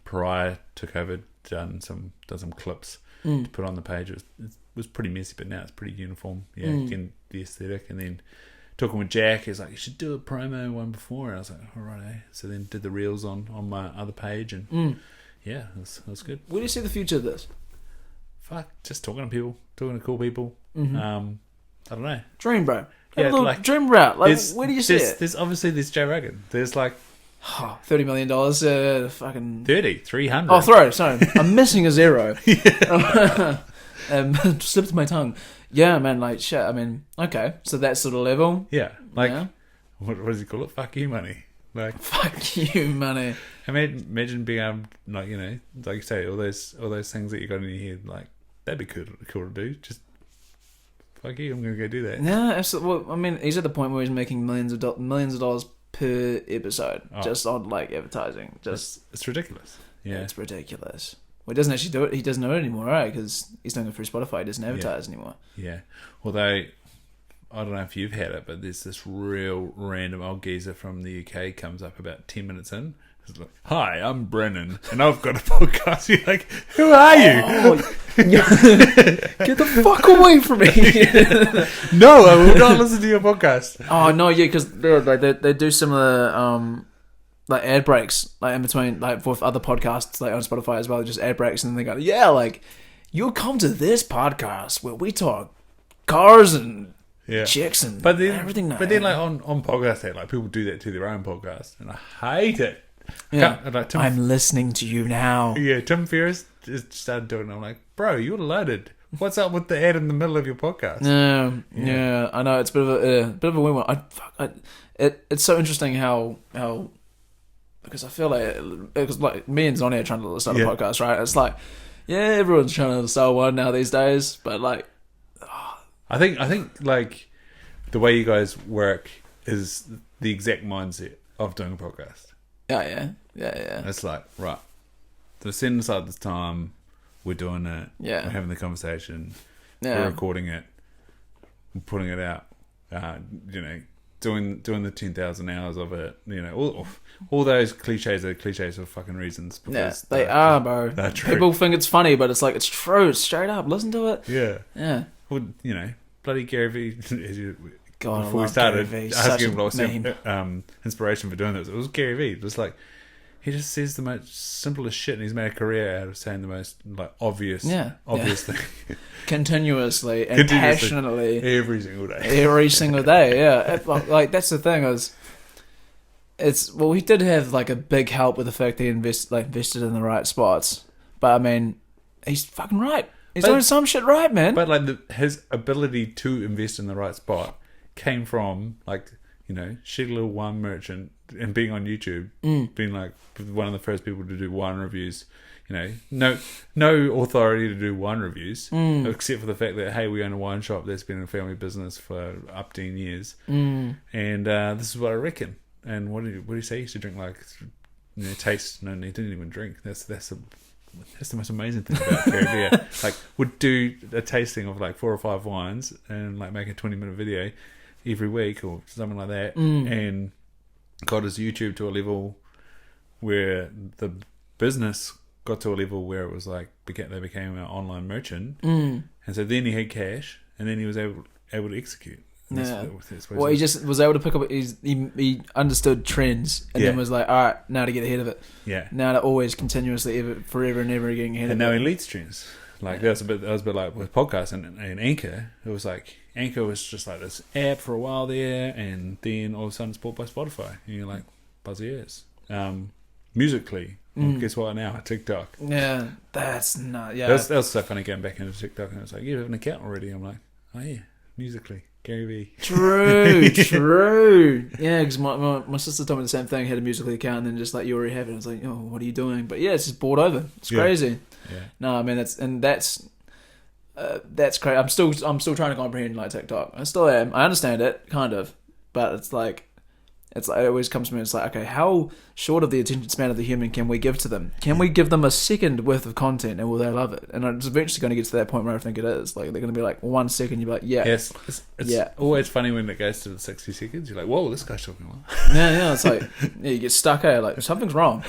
prior to COVID. Done some clips to put on the page. It was pretty messy, but now it's pretty uniform. Yeah, again, the aesthetic. And then talking with Jack, he's like, you should do a promo one before. And I was like, all right, eh? So then did the reels on my other page, and yeah, it was good. Where do you see the future of this? Fuck, just talking to people, talking to cool people. I don't know. Dream, bro. Yeah, like dream route. Like, where do you see it? There's Joe Rogan. There's like $30 million. Fucking 300. Oh, sorry. I'm missing a zero. Slipped my tongue. Yeah, man. Like shit. I mean, okay. So that sort of level. Yeah. Like, what does he call it? Fuck you, money. Like, fuck you, money. I mean, imagine being like like you say, all those things that you got in your head. Like, that'd be cool to do. Just fuck you, I'm gonna go do that. Yeah, absolutely. Well, I mean, he's at the point where he's making millions of dollars per episode just on like advertising. It's ridiculous. Yeah, it's ridiculous. Well, he doesn't actually do it. He doesn't do it anymore, right? Because he's doing it through Spotify. He doesn't advertise anymore. Yeah. Although, I don't know if you've had it, but there's this real random old geezer from the UK comes up about 10 minutes in. He's like, "Hi, I'm Brennan, and I've got a podcast." You're like, "Who are you?" Oh, get the fuck away from me! No, I will not listen to your podcast. Oh no, yeah, because they do similar like ad breaks like in between like with other podcasts like on Spotify as well, just ad breaks, and they go, "Yeah, like you'll come to this podcast where we talk cars and." Yeah. Chicks and everything. But then, like on podcasts, like people do that to their own podcast, and I hate it. Yeah, like, I'm listening to you now. Yeah, Tim Ferriss just started doing it. I'm like, bro, you're loaded. What's up with the ad in the middle of your podcast? Yeah, I know it's a bit of a weird one. It's so interesting how because I feel like because like me and Zonny are trying to start a podcast, right? It's like everyone's trying to start one now these days, but like. I think like the way you guys work is the exact mindset of doing a podcast. Yeah. It's like, right, so setting aside this time, we're doing it, we're having the conversation, we're recording it, we're putting it out, doing the 10,000 hours of it, all those cliches are cliches for fucking reasons. Because they are, bro. People think it's funny, but it's like, it's true, straight up, listen to it. Yeah. Well, bloody Gary Vee. God, before we started asking him what was inspiration for doing this, it was Gary Vee. It was like he just says the most simplest shit, and he's made a career out of saying the most like obvious thing continuously and passionately every single day. Yeah, like that's the thing is, he did have like a big help with the fact that he invested in the right spots, but I mean, he's fucking right. He's doing some shit right, man. But like his ability to invest in the right spot came from like shitty little wine merchant and being on YouTube, being like one of the first people to do wine reviews. No authority to do wine reviews except for the fact that hey, we own a wine shop that's been a family business for up to 10 years, and this is what I reckon. And what did he say? He used to drink like taste. No, he didn't even drink. That's the most amazing thing about Gary Vee. Like, would do a tasting of like 4 or 5 wines and like make a 20-minute video every week or something like that, and got his YouTube to a level where the business got to a level where it was like they became an online merchant, and so then he had cash, and then he was able to execute. Well, he just was able to pick up. He understood trends, and then was like, "All right, now to get ahead of it. Now to always continuously, forever and ever getting ahead of it." And now he leads trends. Like that was a bit like with podcasts and Anchor. It was like Anchor was just like this app for a while there, and then all of a sudden it's bought by Spotify, and you're like, "Buzzy ears." Musically, well, guess what? Now TikTok. Yeah, that's not. Yeah, that was so funny going back into TikTok, and it's like, "You have an account already?" I'm like, "Oh yeah, Musically." Gary Vee. True. Yeah, because my sister told me the same thing. Had a Musical.ly account, and then just like you already have it. I was like, oh, what are you doing? But yeah, it's just bought over. It's crazy. Yeah. No, I mean that's crazy. I'm still trying to comprehend like TikTok. I still am. I understand it kind of, but it's like it always comes to me. It's like, okay, how short of the attention span of the human can we give to them? Can we give them a second worth of content and will they love it? And it's eventually going to get to that point where I think it is. Like they're going to be like 1 second, you'll be like, it's always funny when it goes to the 60 seconds. You're like, whoa, this guy's talking a lot. Yeah, it's like you get stuck out. Like something's wrong.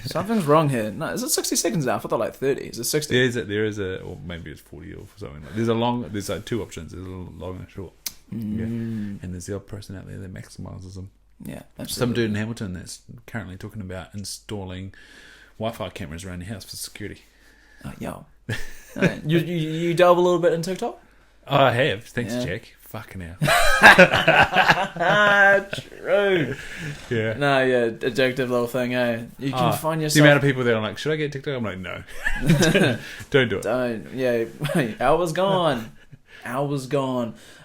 Something's wrong here. No, is it 60 seconds now? I thought like 30. Is it 60? There is a, or maybe it's 40 or something. There's like 2 options. There's a long and short. Yeah. And there's the odd person out there that maximizes them. Yeah, absolutely. Some dude in Hamilton that's currently talking about installing Wi-Fi cameras around your house for security. Yo. You delve a little bit in TikTok? Oh, I have. Thanks, Jack. Fucking hell. True. Yeah. No, yeah, addictive little thing, eh? You can find yourself... The amount of people that are like, should I get TikTok? I'm like, no. Don't do it. Don't. Yeah. Hours gone.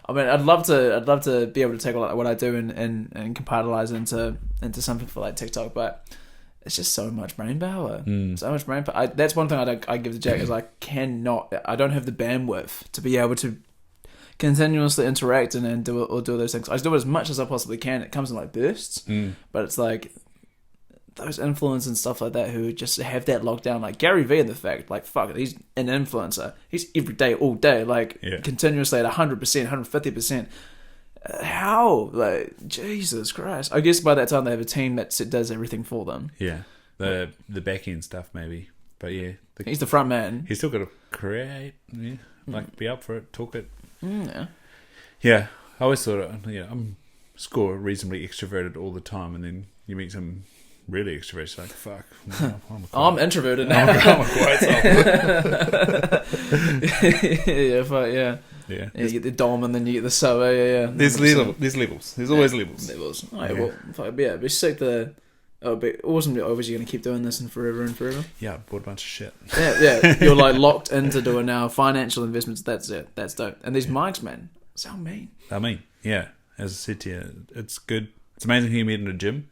I mean, I'd love to be able to take what I do and compartmentalize into something for like TikTok, but it's just so much brain power. So much brain power. That's one thing I give to Jack is I don't have the bandwidth to be able to continuously interacting and do those things. I do it as much as I possibly can. It comes in like bursts, but it's like those influencers and stuff like that who just have that lockdown, like Gary Vee, and the fact, like, fuck it, he's an influencer. He's every day, all day, like continuously at 100%, 150%. How? Like, Jesus Christ. I guess by that time they have a team that does everything for them. Yeah. The back end stuff maybe. But yeah. He's the front man. He's still got to create, like be up for it, talk it. Yeah. Yeah. I always thought, I'm score reasonably extroverted all the time, and then you meet some really extroverted, like, fuck. I'm introverted now. I'm a quiet self. Yeah. Yeah. You get the dom and then you get the sub. Yeah. There's levels. There's always levels. Alright, well, it'd be sick to. Oh, it'd be awesome. Obviously, you're gonna keep doing this and forever and forever. Yeah, I bought a bunch of shit. Yeah. You're like locked into doing now financial investments. That's it. That's dope. And these mics, man, sound mean. Yeah. As I said to you, it's good. It's amazing who you meet in the gym.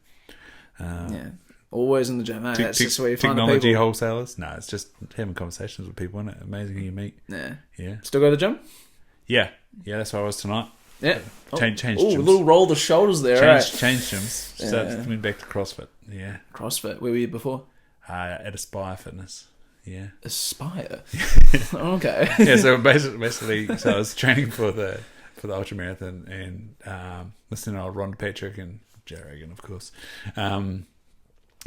Yeah. Always in the gym. That's just where you find the technology people. wholesalers. No, it's just having conversations with people, isn't it? Amazing who you meet. Yeah. Still go to the gym? Yeah, that's where I was tonight. Yeah. Change gyms. Oh, a little roll the shoulders there, Change gyms. Started coming back to CrossFit. Yeah. CrossFit. Where were you before? At Aspire Fitness. Yeah. Aspire? Okay. Yeah, so basically, so I was training for the ultra marathon and listening to old Ron Patrick and Joe Rogan, of course.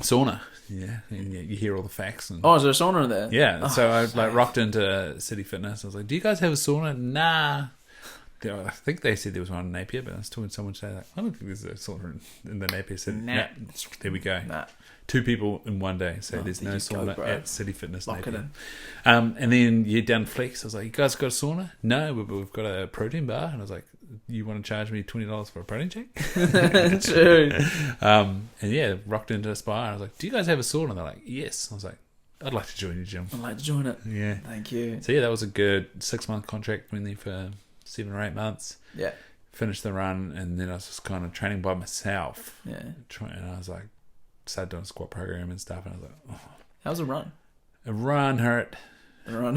Sauna, and you hear all the facts. And, is there a sauna in there? Yeah, so I rocked into City Fitness. I was like, "Do you guys have a sauna?" Nah. I think they said there was one in Napier, but I was talking to someone today, like, I don't think there's a sauna in the Napier. Said, nah. There we go. Nah. 2 people in one day say there's no sauna at City Fitness Napier. And then you down Flex. I was like, "You guys got a sauna?" "No, but we've got a protein bar." And I was like, "You want to charge me $20 for a protein shake?" True. And rocked into Aspire. I was like, "Do you guys have a sauna?" And they're like, "Yes." I was like, "I'd like to join your gym." I'd like to join it. Yeah. Thank you. So that was a good 6-month contract. Went there for 7 or 8 months. Yeah. Finished the run, and then I was just kind of training by myself. Yeah. And I was like, started doing squat program and stuff, and I was like, oh. How's the run? A run hurt. The run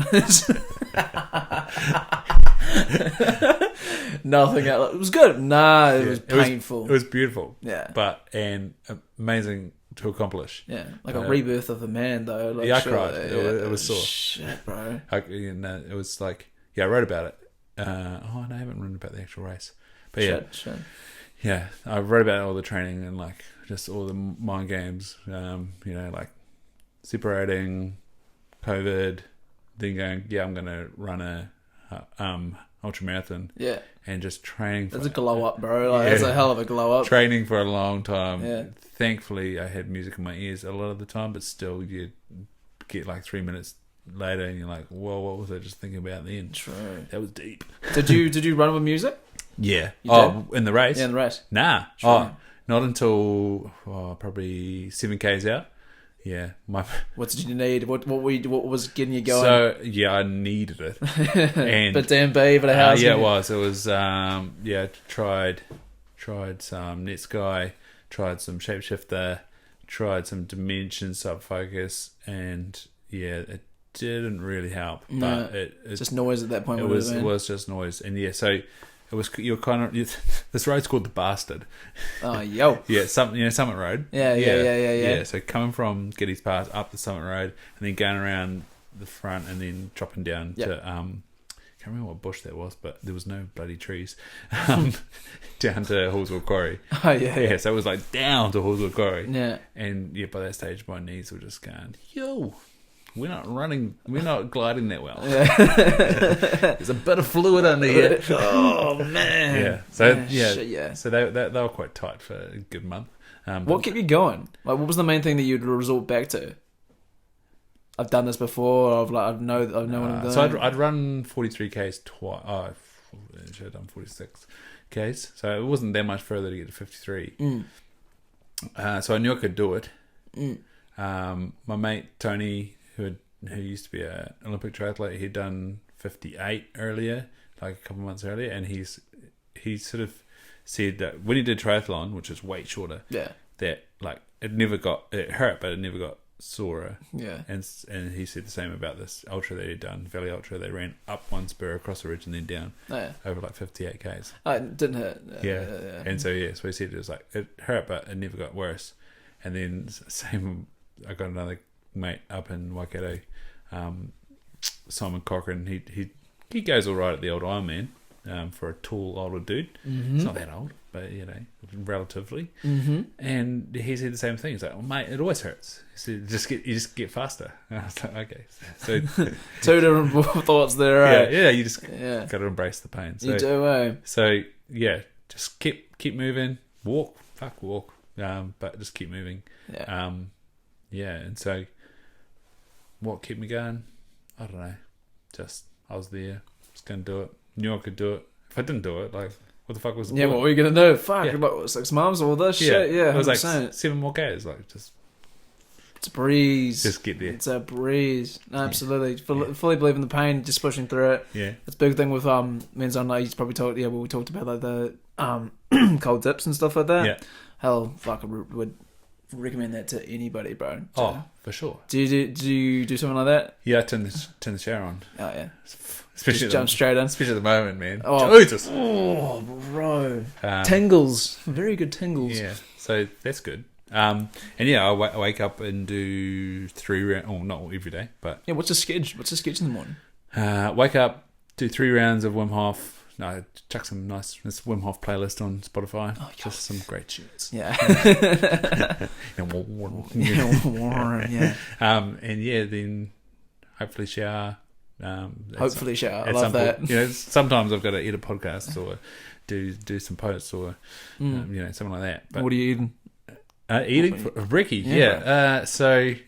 Nothing else. It was good. Nah, it was painful. It was beautiful. Yeah. And amazing to accomplish. Yeah. Like a rebirth of a man, though. Like, I cried. It was sore. Shit, bro. It was like, I wrote about it. No, I haven't written about the actual race. But shit. Yeah, I wrote about all the training and like just all the mind games, like separating COVID, then going, I'm going to run a ultra marathon. Yeah. And just training. That's a glow up, bro. Like, that's a hell of a glow up. Training for a long time. Yeah. Thankfully, I had music in my ears a lot of the time, but still you get like 3 minutes later and you're like, whoa, what was I just thinking about then? True. That was deep. Did you run with music? Yeah. You did? In the race? Yeah, in the race. Nah. True. Not until probably 7Ks out. Yeah. What did you need? What was getting you going? So I needed it. And but damn B, but a house. It was. It was tried some Netsky, tried some Shapeshifter, tried some Dimension Subfocus, and it didn't really help. No, but it just noise at that point. It was just noise, and so it was. You're kind of this road's called the Bastard. Oh, yo. Yeah, Summit Road. Yeah. So coming from Geddes Pass up the Summit Road, and then going around the front, and then dropping down to I can't remember what bush that was, but there was no bloody trees. Down to Hallsville Quarry. Oh yeah. So it was like down to Hallsville Quarry. Yeah. And by that stage, my knees were just going, yo. We're not gliding that well. Yeah. There's a bit of fluid under here. Oh man. Yeah. So shit. So they were quite tight for a good month. What kept you going? Like, what was the main thing that you'd resort back to? I've done this before. I know what I'm doing. So I'd run 43Ks twice. I should have done 46Ks. So it wasn't that much further to get to 53. So I knew I could do it. My mate Tony, who used to be an Olympic triathlete, he'd done 58 earlier, like a couple of months earlier, and he sort of said that when he did triathlon, which is way shorter, that like it hurt, but it never got sore. Yeah. And he said the same about this ultra that he'd done, Valley Ultra. They ran up one spur across a ridge and then down over like 58 k's. Oh, it didn't hurt. Yeah. And so he said it was like it hurt, but it never got worse. And then same, I got another mate up in Waikato, Simon Cochran. He goes all right at the old Ironman. For a tall older dude. It's not that old, but relatively. And he said the same thing. He's like, "Well, mate, it always hurts." He said, "You just get faster." And I was like, "Okay." So two different thoughts there. Right? Yeah. You just got to embrace the pain. So, you do. So yeah, just keep moving. Walk, but just keep moving. Yeah. And so what kept me going? I don't know. Just I was there. Just gonna do it. Knew I could do it. If I didn't do it, like, what the fuck was the point? What were you going to do? Fuck, like 6 months, all this shit. Yeah, it was like 7 more Ks. Like, just... It's a breeze. Just get there. It's a breeze. Absolutely. Fully believe in the pain, just pushing through it. Yeah. It's a big thing with, men's on, he's probably talked, we talked about, like, the cold dips and stuff like that. Yeah. Hell, fuck, I would recommend that to anybody, bro. For sure. Do you do something like that? Yeah, I turn the shower on. Oh, yeah. Especially just jump straight in. Especially at the moment, man. Oh, Jesus. Oh, bro. Tingles. Very good tingles. Yeah, so that's good. And yeah, I wake up and do 3 rounds. Oh, not every day, but... Yeah, what's the sketch? What's the sketch in the morning? Wake up, do 3 rounds of Wim Hof. No, chuck some nice Wim Hof playlist on Spotify. Oh, just some great tunes. Yeah. Yeah. And yeah, then hopefully shower. Hopefully shower. I love that. Sometimes I've got to edit podcasts or do some posts or something like that. But what are you eating? Eating for brekkie. Yeah. So I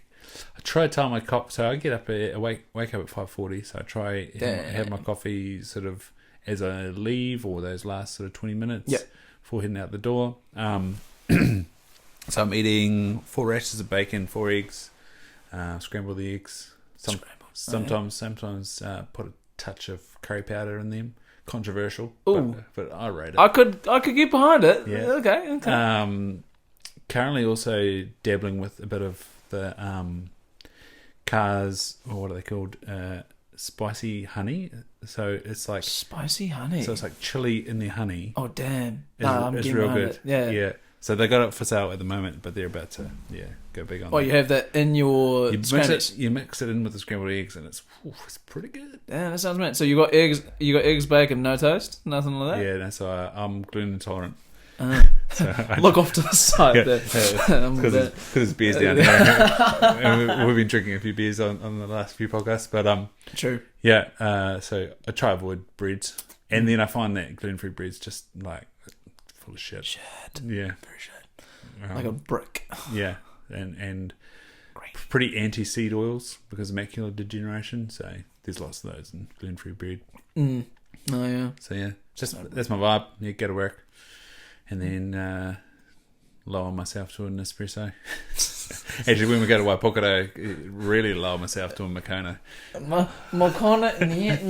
try to time my coffee. So I get up wake up at 5:40. So I try have my coffee sort of as I leave or those last sort of 20 minutes before heading out the door. So I'm eating 4 rashers of bacon, 4 eggs, scramble the eggs. Sometimes put a touch of curry powder in them. Controversial, but I rate it. I could get behind it. Yeah. Okay. Currently also dabbling with a bit of the Cars, or what are they called? Spicy honey. So it's like spicy honey. So it's like chili in their honey. Oh damn! It's real good. It. Yeah. So they got it for sale at the moment, but they're about to go big on. Oh, you have that in your you mix it in with the scrambled eggs, and it's pretty good. Yeah, that sounds mad. So you got eggs, bacon, no toast, nothing like that. Yeah, so I'm gluten intolerant. So look off to the side there. Because there's beers down here. And we've been drinking a few beers on the last few podcasts, but true. Yeah, so I try to avoid breads, and then I find that gluten-free breads just like full of shit. Yeah, very shit. Like a brick. Yeah, and pretty anti-seed oils because of macular degeneration. So there's lots of those in gluten-free bread. Oh yeah. So yeah, that's my vibe. Yeah, go to work. And then lower myself to an espresso. Actually, when we go to Waipukato, really lower myself to a Makona. Makona, yeah.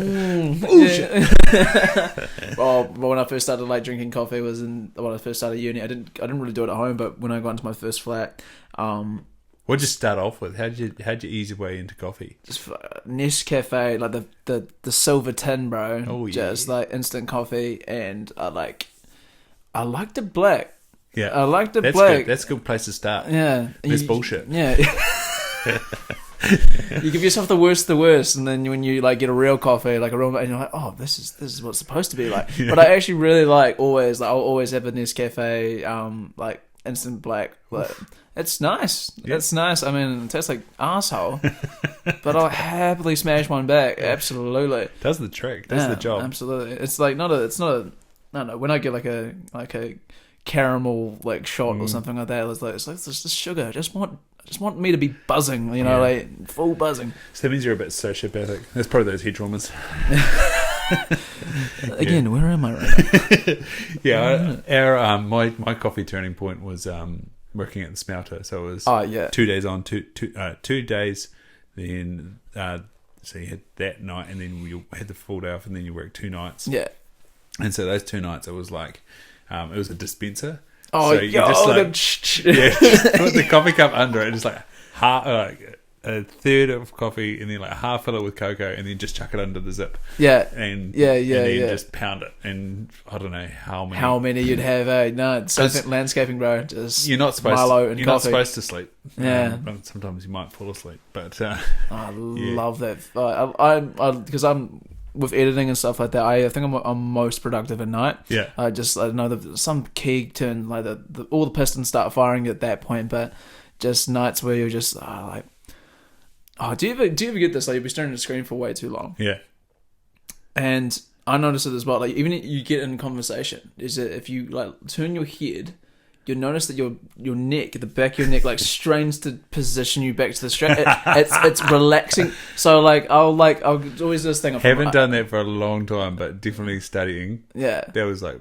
Well, when I first started drinking coffee was when I first started uni. I didn't really do it at home, but when I got into my first flat, what'd you start off with? How'd you ease your way into coffee? Just Nescafe, like the silver tin, bro. Oh yeah. Just like instant coffee, and I liked it black. Yeah, I liked it black. Good. That's a good place to start. Yeah, That's bullshit. Yeah. You give yourself the worst, and then when you get a real coffee, and you're like, oh, this is what it's supposed to be like. Yeah. But I actually really I'll always have a Nescafe, instant black. But it's nice. Yeah. It's nice. I mean, it tastes like arsehole, but I'll happily smash one back. Yeah. Absolutely, does the trick. Does the job. Absolutely, it's no. When I get like a caramel shot or something like that, it's just sugar. I just want me to be buzzing, full buzzing. So that means you're a bit sociopathic. That's probably those head traumas. Again, where am I right now? Yeah, my coffee turning point was working at the smelter. So it was 2 days on, 2 days. Then so you had that night, and then you had the full day off, and then you worked 2 nights. Yeah. And so those 2 nights, it was it was a dispenser. Oh, so you just put the coffee cup under it, and just a third of coffee and then like half fill it with cocoa and then just chuck it under the zip. Yeah. And then just pound it. And I don't know how many. How many you'd have, eh? No, same thing, landscaping, bro. Just you're not supposed Milo and you're coffee. not supposed to sleep. Yeah. Sometimes you might fall asleep. But I love that. Because I'm with editing and stuff like that. I think I'm most productive at night. Yeah. I know that some key turn, like all the pistons start firing at that point, but just nights where you're just like, do you ever get this? Like, you'll be staring at the screen for way too long. Yeah. And I noticed it as well. Like, even if you get in conversation, is that if you like turn your head, you'll notice that your neck, the back of your neck, like strains to position you back to the strap. It's relaxing. So like I'll always do this thing. Haven't done that for a long time, but definitely studying. Yeah. That was like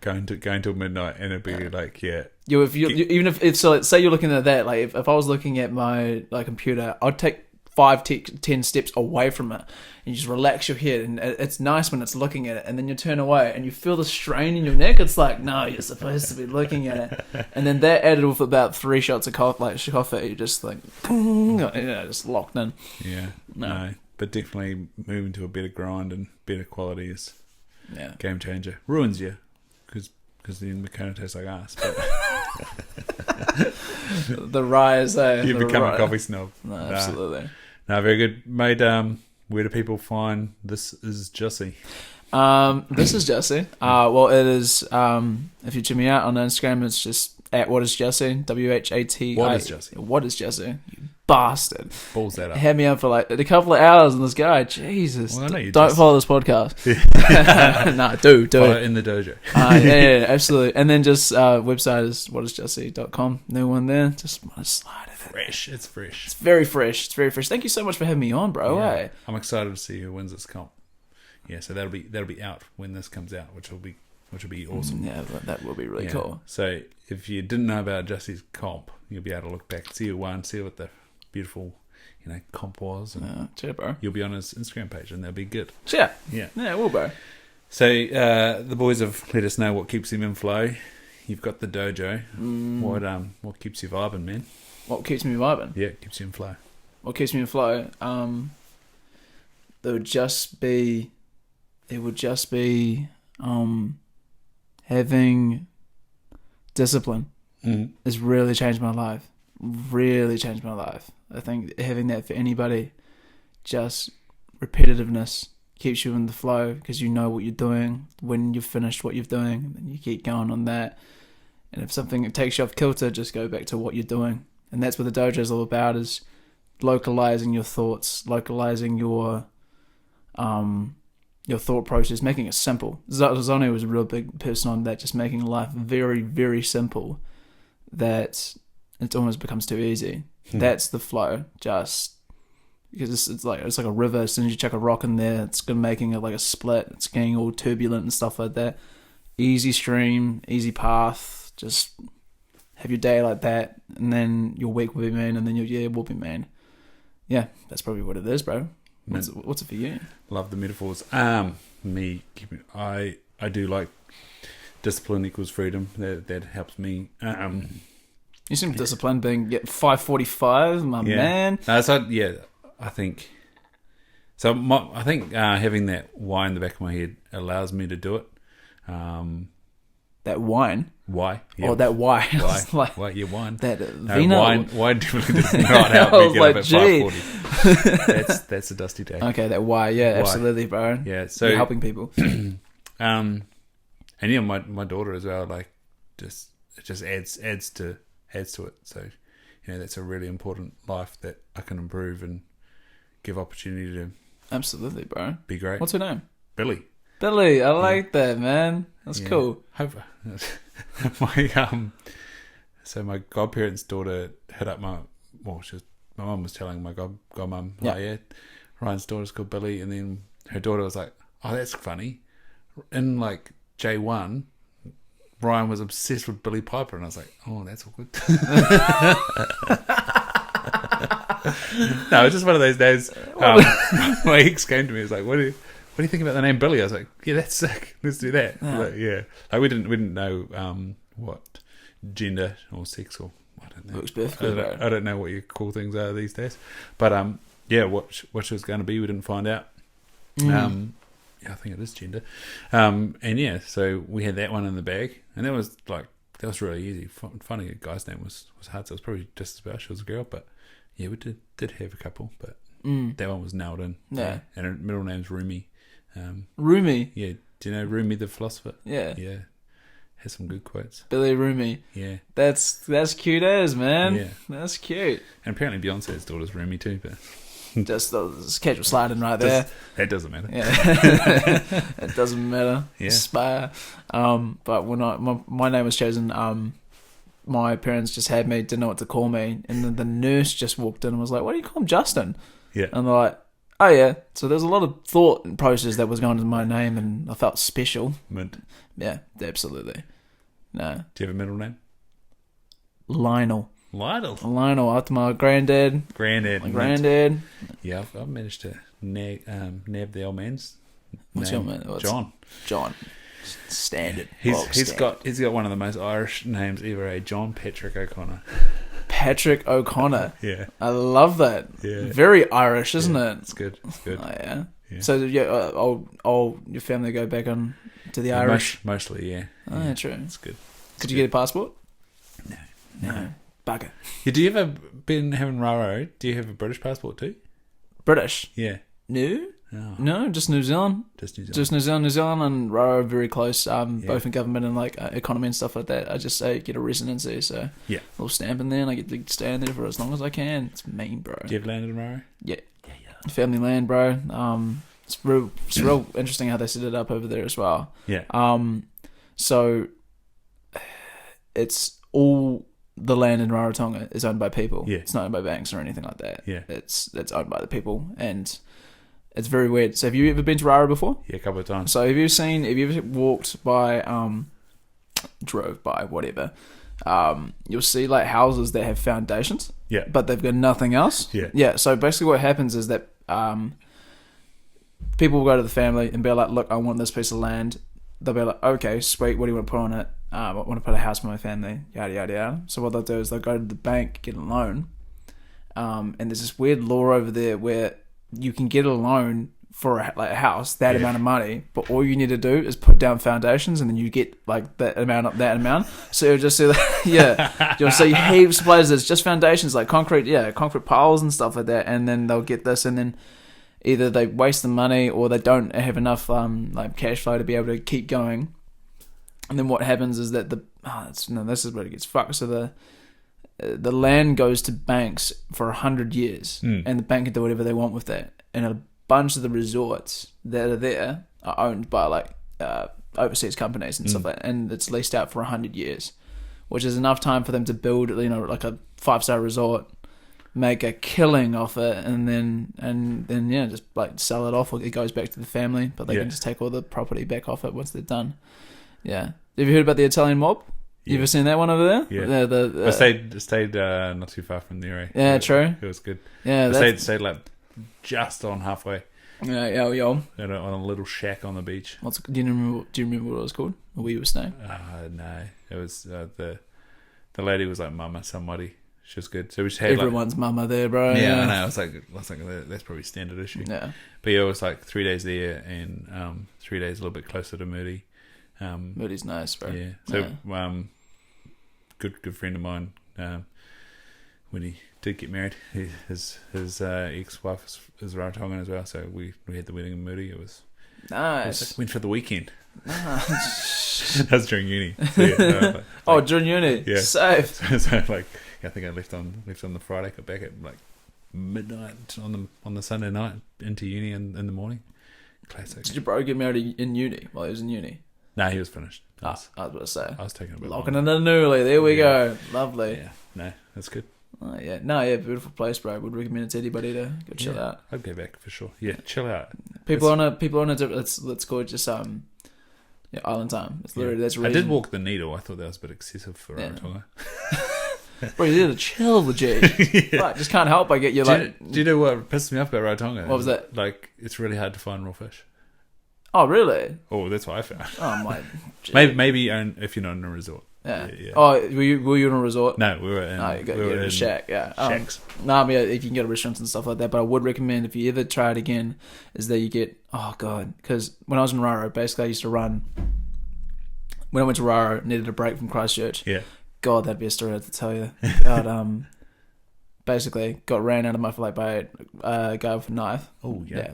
going till midnight, and it'd be like even if so, let's say you're looking at that. Like if I was looking at my computer, I'd take 5-10 steps away from it and you just relax your head, and it's nice when it's looking at it, and then you turn away and you feel the strain in your neck. It's like, no, you're supposed to be looking at it. And then that added with about 3 shots of coffee, you're just like just locked in. No, but definitely moving to a better grind and better quality is game changer. Ruins you because then we kind of taste like ass, but the rise, you become a coffee snob. No, absolutely. No, very good, mate. Where do people find This Is Jussy? This is Jusy. Well, it is. If you check me out on Instagram, it's just at What Is Jusy? WHAT. What is Jusy? What is Jusy? You bastard. Balls that up. Had me up for like a couple of hours on this guy. Jesus. Well, I know you don't just follow this podcast. No, do follow it. it in the dojo. Yeah, absolutely. And then just website is whatisjusy.com. New one there. Just want to slide it. Fresh. It's fresh. It's very fresh. It's very fresh. Thank you so much for having me on, bro. Yeah. Hey. I'm excited to see who wins this comp. Yeah, so that'll be out when this comes out, which will be awesome. Yeah, that will be really cool. So if you didn't know about Jussy's comp, you'll be able to look back, see who won, see what the beautiful comp was, and cheer, bro. You'll be on his Instagram page, and that'll be good. Cheer. Yeah, we'll, bro. So the boys have let us know what keeps them in flow. You've got the dojo. What keeps you vibing, man? What keeps me vibing? Yeah, keeps you in flow. What keeps me in flow? It would just be having discipline. Has really changed my life. Really changed my life. I think having that for anybody, just repetitiveness keeps you in the flow because you know what you're doing when you've finished what you're doing, and you keep going on that. And if something takes you off kilter, just go back to what you're doing. And that's what the dojo is all about, is localizing your thoughts, localizing your thought process, making it simple. Zonny was a real big person on that, just making life very, very simple, that it almost becomes too easy. That's the flow, just because it's like a river. As soon as you chuck a rock in there, it's making it like a split. It's getting all turbulent and stuff like that. Easy stream, easy path. Just have your day like that, and then your week will be mean, and then your year will be mean. Yeah, that's probably what it is, bro. What's it for you? Love the metaphors. I do like discipline equals freedom. That helps me. You seem disciplined, being 5:45, my man. I think so. I think having that why in the back of my head allows me to do it. That wine? Why? Yeah. Oh, that why? Why? Yeah, wine. That vino? Wine definitely does not help me get up at 5:40. That's a dusty day. Okay, that why? Yeah, why? Absolutely, bro. Yeah, so you're helping people. And yeah, my daughter as well. Like, it just adds to it. So, that's a really important life that I can improve and give opportunity to. Absolutely, bro. Be great. What's her name? Billy. I like that, man. That's cool. So my godparents' daughter hit up my mum was telling my godmum, Ryan's daughter's called Billy, and then her daughter was like, oh, that's funny. In like J1, Ryan was obsessed with Billy Piper, and I was like, oh, that's awkward. No, it's just one of those days. My ex came to me, and was like, what do you think about the name Billy? I was like, yeah, that's sick. Let's do that. Like we didn't know what gender or sex or don't know. Works perfectly, I don't know what your cool things are these days, but yeah, what she was going to be, we didn't find out. Yeah, I think it is gender. And yeah, so we had that one in the bag, and that was really easy. Finding a guy's name was hard, so it was probably just as bad. She was a girl, but yeah, we did have a couple, but that one was nailed in. Yeah. And her middle name's Rumi. Rumi? Yeah, do you know Rumi the philosopher? Yeah. Yeah. Has some good quotes. Billy Rumi. Yeah. That's cute as, man. Yeah. That's cute. And apparently Beyonce's daughter's Rumi too, but... Just the casual sliding right there. That doesn't matter. Yeah. It doesn't matter. Yeah. Spire. But when my name was chosen, my parents just had me, didn't know what to call me, and then the nurse just walked in and was like, "What do you call him, Justin?" Yeah. And they're like, "Oh yeah." So there's a lot of thought and process that was going into my name, and I felt special. Mint. Yeah, absolutely. No. Do you have a middle name? Lionel. Lionel, after my granddad. Granddad. My granddad. Yeah, I've managed to nab the old man's What's name. your man? John. John. Standard. He's got one of the most Irish names ever. John Patrick O'Connor. Patrick O'Connor. Yeah, I love that. Yeah, very Irish, isn't it? It's good. It's good. Oh yeah. Yeah. So yeah, your family go back on to the Irish. Mostly, yeah. Oh, yeah, true. It's good. Could you get a passport? No. Bugger. Yeah, do you ever been having raro? Do you have a British passport too? British? Yeah. No. Oh. No, just New Zealand. Just New Zealand. Just New Zealand. New Zealand and Raro are very close, both in government and economy and stuff like that. I just say get a residency, so a little stamp in there, and I get to stay in there for as long as I can. It's mean, bro. Do you have landed in Raro? Yeah. Family land, bro. It's real interesting how they set it up over there as well. Yeah. So it's all the land in Rarotonga is owned by people. Yeah. It's not owned by banks or anything like that. Yeah. It's owned by the people, and it's very weird. So have you ever been to Raro before? Yeah, a couple of times. So have you ever walked by, drove by, whatever, you'll see like houses that have foundations. Yeah. But they've got nothing else. Yeah. Yeah. So basically what happens is that people will go to the family and be like, look, I want this piece of land. They'll be like, okay, sweet, what do you want to put on it? I want to put a house for my family, yada, yada, yada. So what they'll do is they'll go to the bank, get a loan. And there's this weird law over there where you can get a loan for a house, that amount of money, but all you need to do is put down foundations and then you get like that amount. So you'll just see you'll see heaps of places, it's just foundations, like concrete piles and stuff like that, and then they'll get this, and then either they waste the money or they don't have enough cash flow to be able to keep going. And then what happens is that this is where it gets fucked. So the land goes to banks for 100 years, and the bank can do whatever they want with that. And a bunch of the resorts that are there are owned by overseas companies and stuff like that, and it's leased out for 100 years, which is enough time for them to build, like a 5-star resort, make a killing off it, and then just like sell it off, or it goes back to the family, but they can just take all the property back off it once they're done. Yeah. Have you heard about the Italian mob? You ever seen that one over there? Yeah. I stayed not too far from there. Yeah, true. It was good. Yeah, I stayed like just on halfway. Yeah, yo. On a little shack on the beach. Do you remember what it was called? Or where you were staying? No. It was the lady was like Mama somebody. She was good. So we just had everyone's mama there, bro. Yeah, I know. I was like, that's probably standard issue. Yeah. But yeah, it was like 3 days there and 3 days a little bit closer to Moody. Moody's nice, bro. Yeah. So good friend of mine, when he did get married, his ex-wife is Rarotongan as well. So we had the wedding in Moody. It was nice. Went for the weekend. Nice. That was during uni. So yeah, during uni. Yeah. Safe. So I think I left on the Friday. Got back at like midnight on the Sunday night into uni in the morning. Classic. Did your bro get married in uni while he was in uni? No, he was finished. I was about to say. I was taking a bit locking in a newly. There we go. Lovely. Yeah. No, that's good. Oh, yeah. No, yeah, beautiful place, bro. Would recommend it to anybody to go chill out. I'd go back for sure. Yeah, chill out. People on a let's call it just island time. It's literally that's. I did walk the needle. I thought that was a bit excessive for Rarotonga. Bro, you need to chill the G. Right, just can't help. I get you do you know what pissed me off about Rarotonga? What was that? Like, it's really hard to find raw fish. Oh, really? Oh, that's what I found. Oh my. Maybe if you're not in a resort. Yeah. Yeah. Oh, were you in a resort? No, we were in. Oh, you got we were a in shack. Yeah. shacks. Nah, yeah, if you can go to restaurants and stuff like that, but I would recommend if you ever try it again, is that you get because when I was in Raro, basically I used to run. When I went to Raro, needed a break from Christchurch. Yeah. God, that'd be a story I had to tell you. But basically got ran out of my flight by a guy with a knife. Oh, yeah.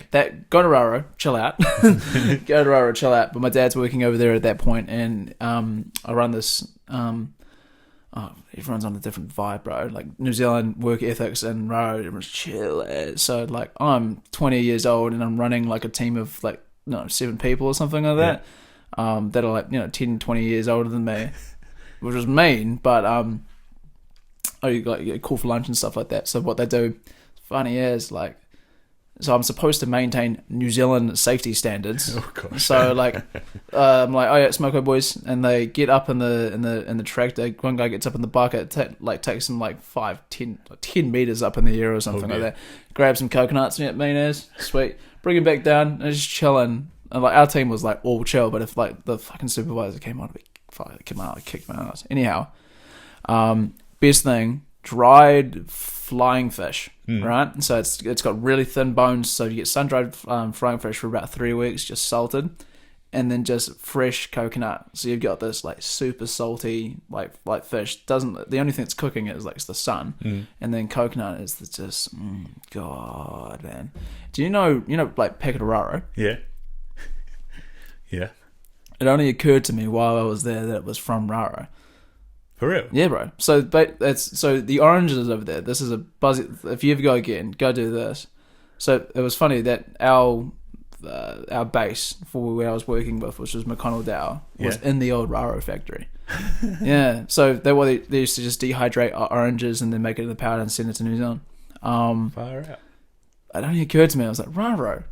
Go to Raro, chill out. Go to Raro, chill out. But my dad's working over there at that point, and I run this. Everyone's on a different vibe, bro. Like New Zealand work ethics and Raro, everyone's chill. So like I'm 20 years old and I'm running like a team of 7 people or something like that. That are like 10, 20 years older than me, which was mean, but you get call for lunch and stuff like that. So what they do, funny is like, so I'm supposed to maintain New Zealand safety standards. Oh gosh. So like, I'm like, oh yeah, smoko boys, and they get up in the tractor. One guy gets up in the bucket, takes them like 10 meters up in the air or something like that. Grab some coconuts, mayonnaise, sweet, bring him back down, and just chilling. And like our team was like all chill, but if like the fucking supervisor came on, kicked my ass. Anyhow, best thing, dried flying fish, right? So it's got really thin bones, so you get sun dried flying fish for about 3 weeks, just salted, and then just fresh coconut. So you've got this like super salty like fish. The only thing that's cooking it is like the sun, and then coconut is just God, man. Do you know like Pecoraro? Yeah. Yeah. It only occurred to me while I was there that it was from Raro. For real? Yeah, bro. So the oranges over there. This is a buzz. If you ever go again, go do this. So it was funny that our base for where I was working with, which was McConnell Dow, was in the old Raro factory. Yeah. So they used to just dehydrate oranges and then make it in the powder and send it to New Zealand. Far out. It only occurred to me. I was like, Raro.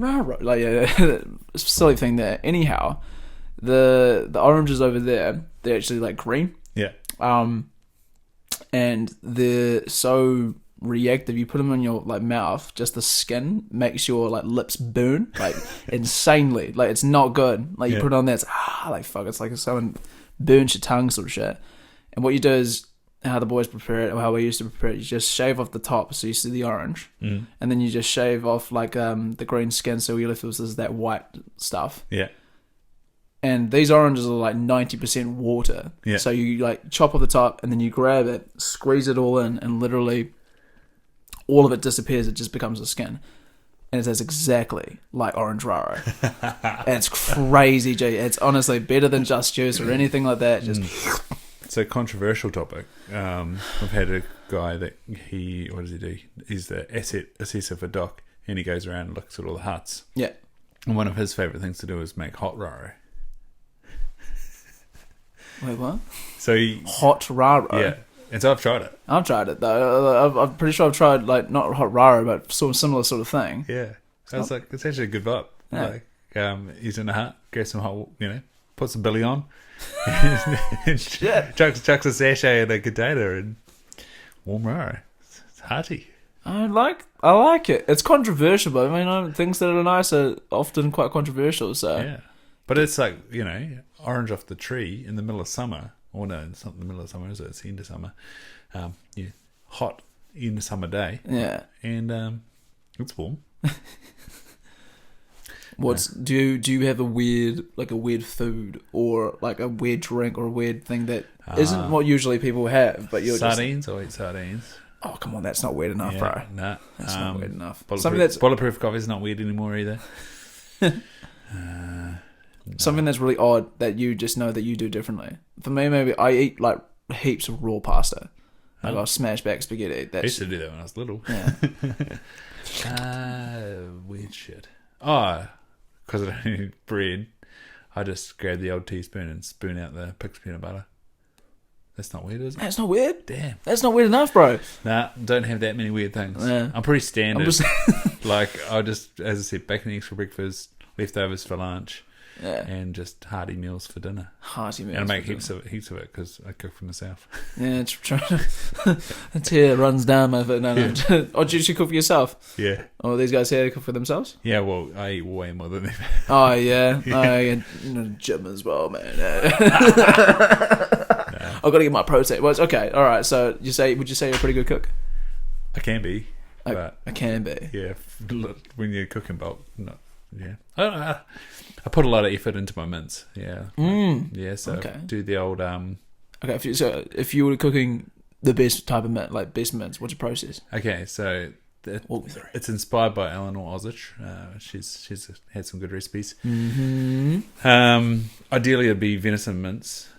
Like, yeah, silly thing there. Anyhow, the oranges over there, they're actually like green. Yeah. And they're so reactive. You put them in your like mouth, just the skin makes your like lips burn like insanely. Like it's not good. Like you put it on there, it's like fuck. It's like if someone burns your tongue sort of shit. And what you do is, how the boys prepare it, or how we used to prepare it, you just shave off the top so you see the orange, and then you just shave off like the green skin, so you left with that white stuff. Yeah. And these oranges are like 90% water. Yeah. So you like chop off the top, and then you grab it, squeeze it all in, and literally all of it disappears. It just becomes the skin. And it tastes exactly like orange Raro. And it's crazy, G. It's honestly better than Just Juice or anything like that. Just It's a controversial topic. We've had a guy that what does he do? He's the asset assessor for Doc, and he goes around and looks at all the huts. Yeah. And one of his favourite things to do is make hot Raro. Wait, what? So hot Raro? Yeah. And so I've tried it. I've tried it though. I'm pretty sure I've tried like not hot Raro, but sort of similar sort of thing. Yeah. So it's like, it's actually a good vibe. Yeah. Like, he's in the hut, gets some hot, put some billy on. Yeah. chucks a sachet in a container and warm Raro. It's hearty. I like it. It's controversial, but I mean, things that are nice are often quite controversial. So Yeah. But it's like, orange off the tree in the middle of summer. Or no, it's not in the middle of summer, is it? It's the end of summer. Hot in the summer day. Yeah. And it's warm. Do you have a weird food or like a weird drink or a weird thing that isn't what usually people have, but you're sardines? I eat sardines. Oh come on, that's not weird enough, bro. Nah, that's not weird enough. Bulletproof coffee is not weird anymore either. Something that's really odd that you just know that you do differently. For me, maybe I eat like heaps of raw pasta. Like I'll smash back spaghetti. I used to do that when I was little. Yeah. Weird shit. Oh, because I don't eat bread, I just grab the old teaspoon and spoon out the pig's peanut butter. That's not weird, is it? That's not weird. Damn. That's not weird enough, bro. Nah, don't have that many weird things. Yeah. I'm pretty standard. Like, I'll just, as I said, bacon and eggs for breakfast, leftovers for lunch, and just hearty meals for dinner. Hearty meals. And I make heaps of it because I cook from the south. Yeah, the tear runs down my foot. No. Oh, did you cook for yourself? Yeah. Oh, these guys here cook for themselves? Yeah, well, I eat way more than them. Oh, yeah. Oh, yeah. Gym as well, man. I've got to get my protein. Well, it's okay. All right. So would you say you're a pretty good cook? I can be, but I can be. yeah, when you're cooking bulk, no, yeah. I put a lot of effort into my mince. Yeah, yeah. So do the old Okay, if you were cooking the best type of mint, like best mince, what's your process? Okay, so it's inspired by Eleanor Ozich. She's had some good recipes. Ideally, it'd be venison mince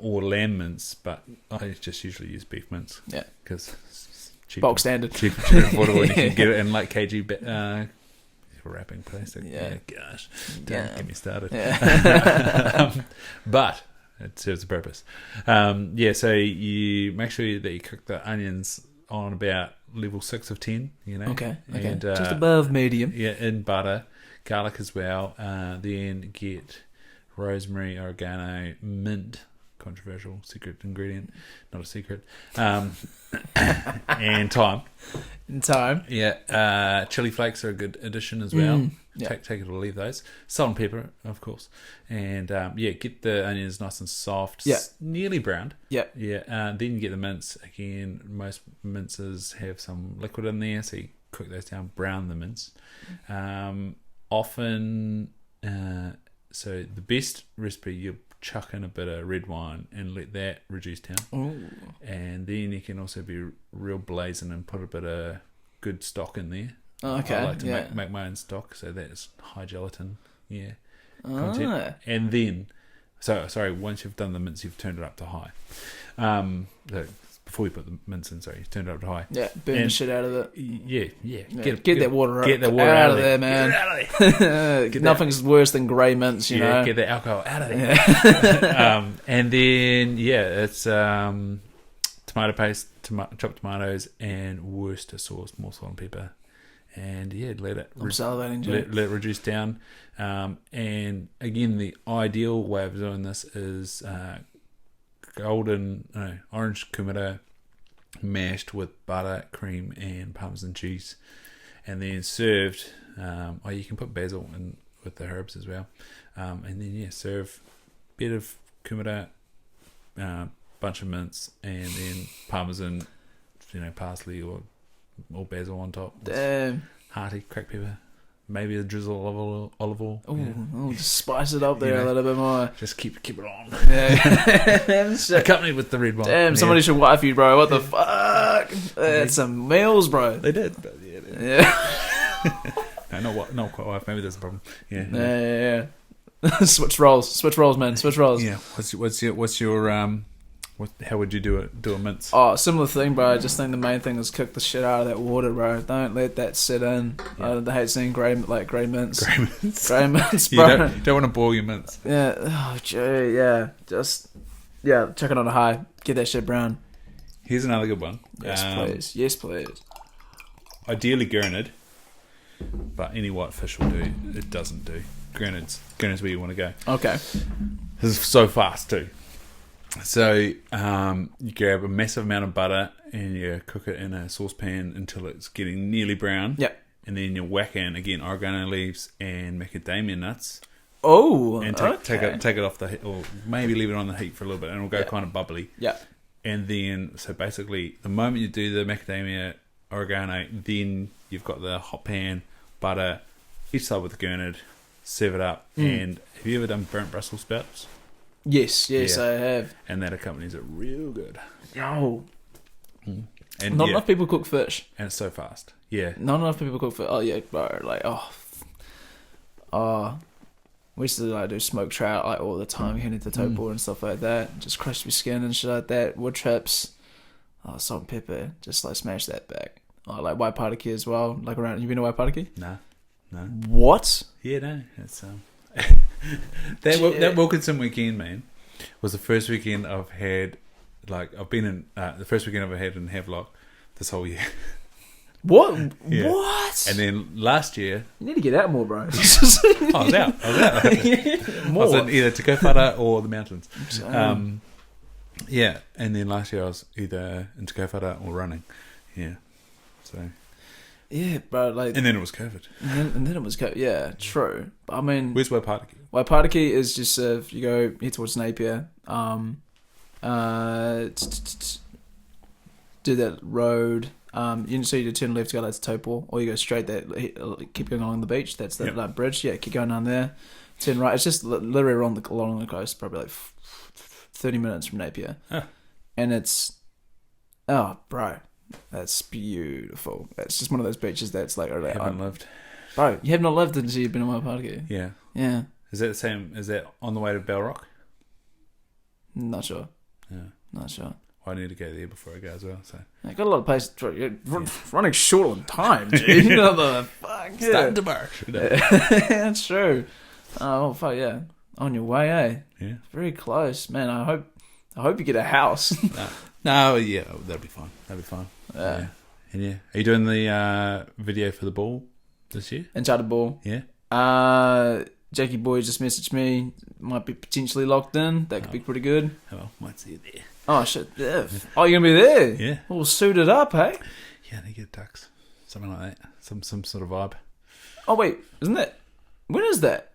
or lamb mince, but I just usually use beef mince. Yeah, because it's cheap, bulk standard, cheap and affordable, and you can get it in like kg wrapping plastic. Yeah, gosh, don't get me started. Yeah. But it serves a purpose. So you make sure that you cook the onions on about level 6 of 10, Okay. And, just above medium. Yeah, in butter, garlic as well. Then get rosemary, oregano, mint, controversial secret ingredient, not a secret, and thyme. Yeah, chili flakes are a good addition as well. Take it or leave those. Salt and pepper, of course, and get the onions nice and soft, nearly browned. Then you get the mince. Again, most minces have some liquid in there, so you cook those down, brown the mince. Often, so the best recipe, you chuck in a bit of red wine and let that reduce down. Ooh. And then you can also be real blazing and put a bit of good stock in there. Okay. I like to make my own stock, so that's high gelatin. Yeah. Content. And then, once you've done the mince, you've turned it up to high. Before you put the mince in, you've turned it up to high. Yeah, burn the shit out of it. Yeah. Get that water out of there, man. Get it out of there. Nothing's worse than grey mince, you know. Get the alcohol out of there. Yeah. And then, it's tomato paste, chopped tomatoes, and Worcester sauce, more salt and pepper. And let it let it reduce down. And again, the ideal way of doing this is orange kumara mashed with butter, cream, and Parmesan cheese, and then served. You can put basil in with the herbs as well, and then serve bit of kumara, bunch of mince, and then Parmesan, parsley or basil on top. Damn. Hearty, cracked pepper, maybe a drizzle of olive oil. Oh, just spice it up there a little bit more. Just keep it on. Yeah. Accompanied with the red wine. Damn, somebody should wife you, bro. What the fuck? That's some meals, bro. They did, but no, not quite wife. Maybe there's a problem. Yeah. Switch roles, man. Switch roles. Yeah. What's your how would you do a mince? Oh, similar thing, bro. I just think the main thing is cook the shit out of that water, bro. Don't let that sit in. I hate seeing grey mince. Grey mince, bro. You don't want to boil your mince. Yeah. Oh, gee, yeah. Just, chuck it on a high. Get that shit brown. Here's another good one. Yes, please. Ideally gurnard, but any white fish will do. It doesn't do. Gurnard's where you want to go. Okay. This is so fast too. So you grab a massive amount of butter and you cook it in a saucepan until it's getting nearly brown. Yep. And then you whack in again oregano leaves and macadamia nuts. Oh, and take it off the heat, or maybe leave it on the heat for a little bit, and it'll go kind of bubbly. Yeah. And then, so basically, the moment you do the macadamia oregano, then you've got the hot pan, butter, each side with the gurnard, serve it up. And have you ever done burnt Brussels sprouts? Yes, I have. And that accompanies it real good. Yo. And not enough people cook fish. And it's so fast. Yeah. Not enough people cook fish. Oh, yeah, bro. Like, we used to do smoked trout all the time, heading to Taupo and stuff like that. Just crispy skin and shit like that. Wood chips, salt and pepper. Just smash that back. White Paitaki as well. You been to White Paitaki? No. What? Yeah, no. It's that Wilkinson weekend, man, was the first weekend I've had. I've been in the first weekend I've had in Havelock this whole year. What? Yeah. What? And then last year... You need to get out more, bro. I was out. More. I was in either Te Kaupara or the mountains. And then last year I was either in Te Kaupara or running. Yeah. So... Yeah, bro. And then it was COVID. And then it was COVID. Yeah, true. But I mean... Where's Waipatiki? Waipatiki is just if you head towards Napier. Do that road. So you turn left to go, that's Topor, or you go straight, keep going along the beach, that's the bridge, keep going down there, turn right, it's just literally along the coast, probably like 30 minutes from Napier. And it's, oh bro, that's beautiful. It's just one of those beaches that's like, I haven't lived. Bro, you have not lived until you've been in Waipaiki. Yeah. Is that the same, is that on the way to Balrock? Not sure. Not sure. I need to go there before I go as well. So I got a lot of places. Running short on time, dude. You know the fuck. Starting to burst. That's true. Oh fuck yeah! On your way, eh? Yeah. Very close, man. I hope you get a house. No, yeah, that'll be fine. Yeah. And yeah, are you doing the video for the ball this year? Uncharted ball. Yeah. Jackie Boy just messaged me. Might be potentially locked in. That could be pretty good. Oh, well, might see you there. Oh shit! Yeah. Oh, you're gonna be there? Yeah. All suited up, hey? Yeah, they get ducks, something like that. Some sort of vibe. Oh wait, isn't that? When is that?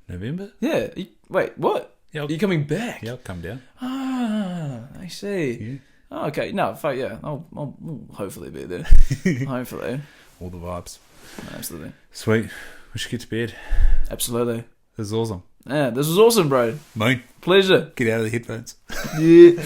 November. Yeah. Wait, what? Yeah. Are you coming back? Yeah, I'll come down. Ah, I see. Yeah. Oh, okay. No, fuck yeah. I'll hopefully be there. Hopefully. All the vibes. Absolutely. Sweet. We should get to bed. Absolutely. This is awesome. Yeah, this was awesome, bro. Mine. Pleasure. Get out of the headphones. Yeah.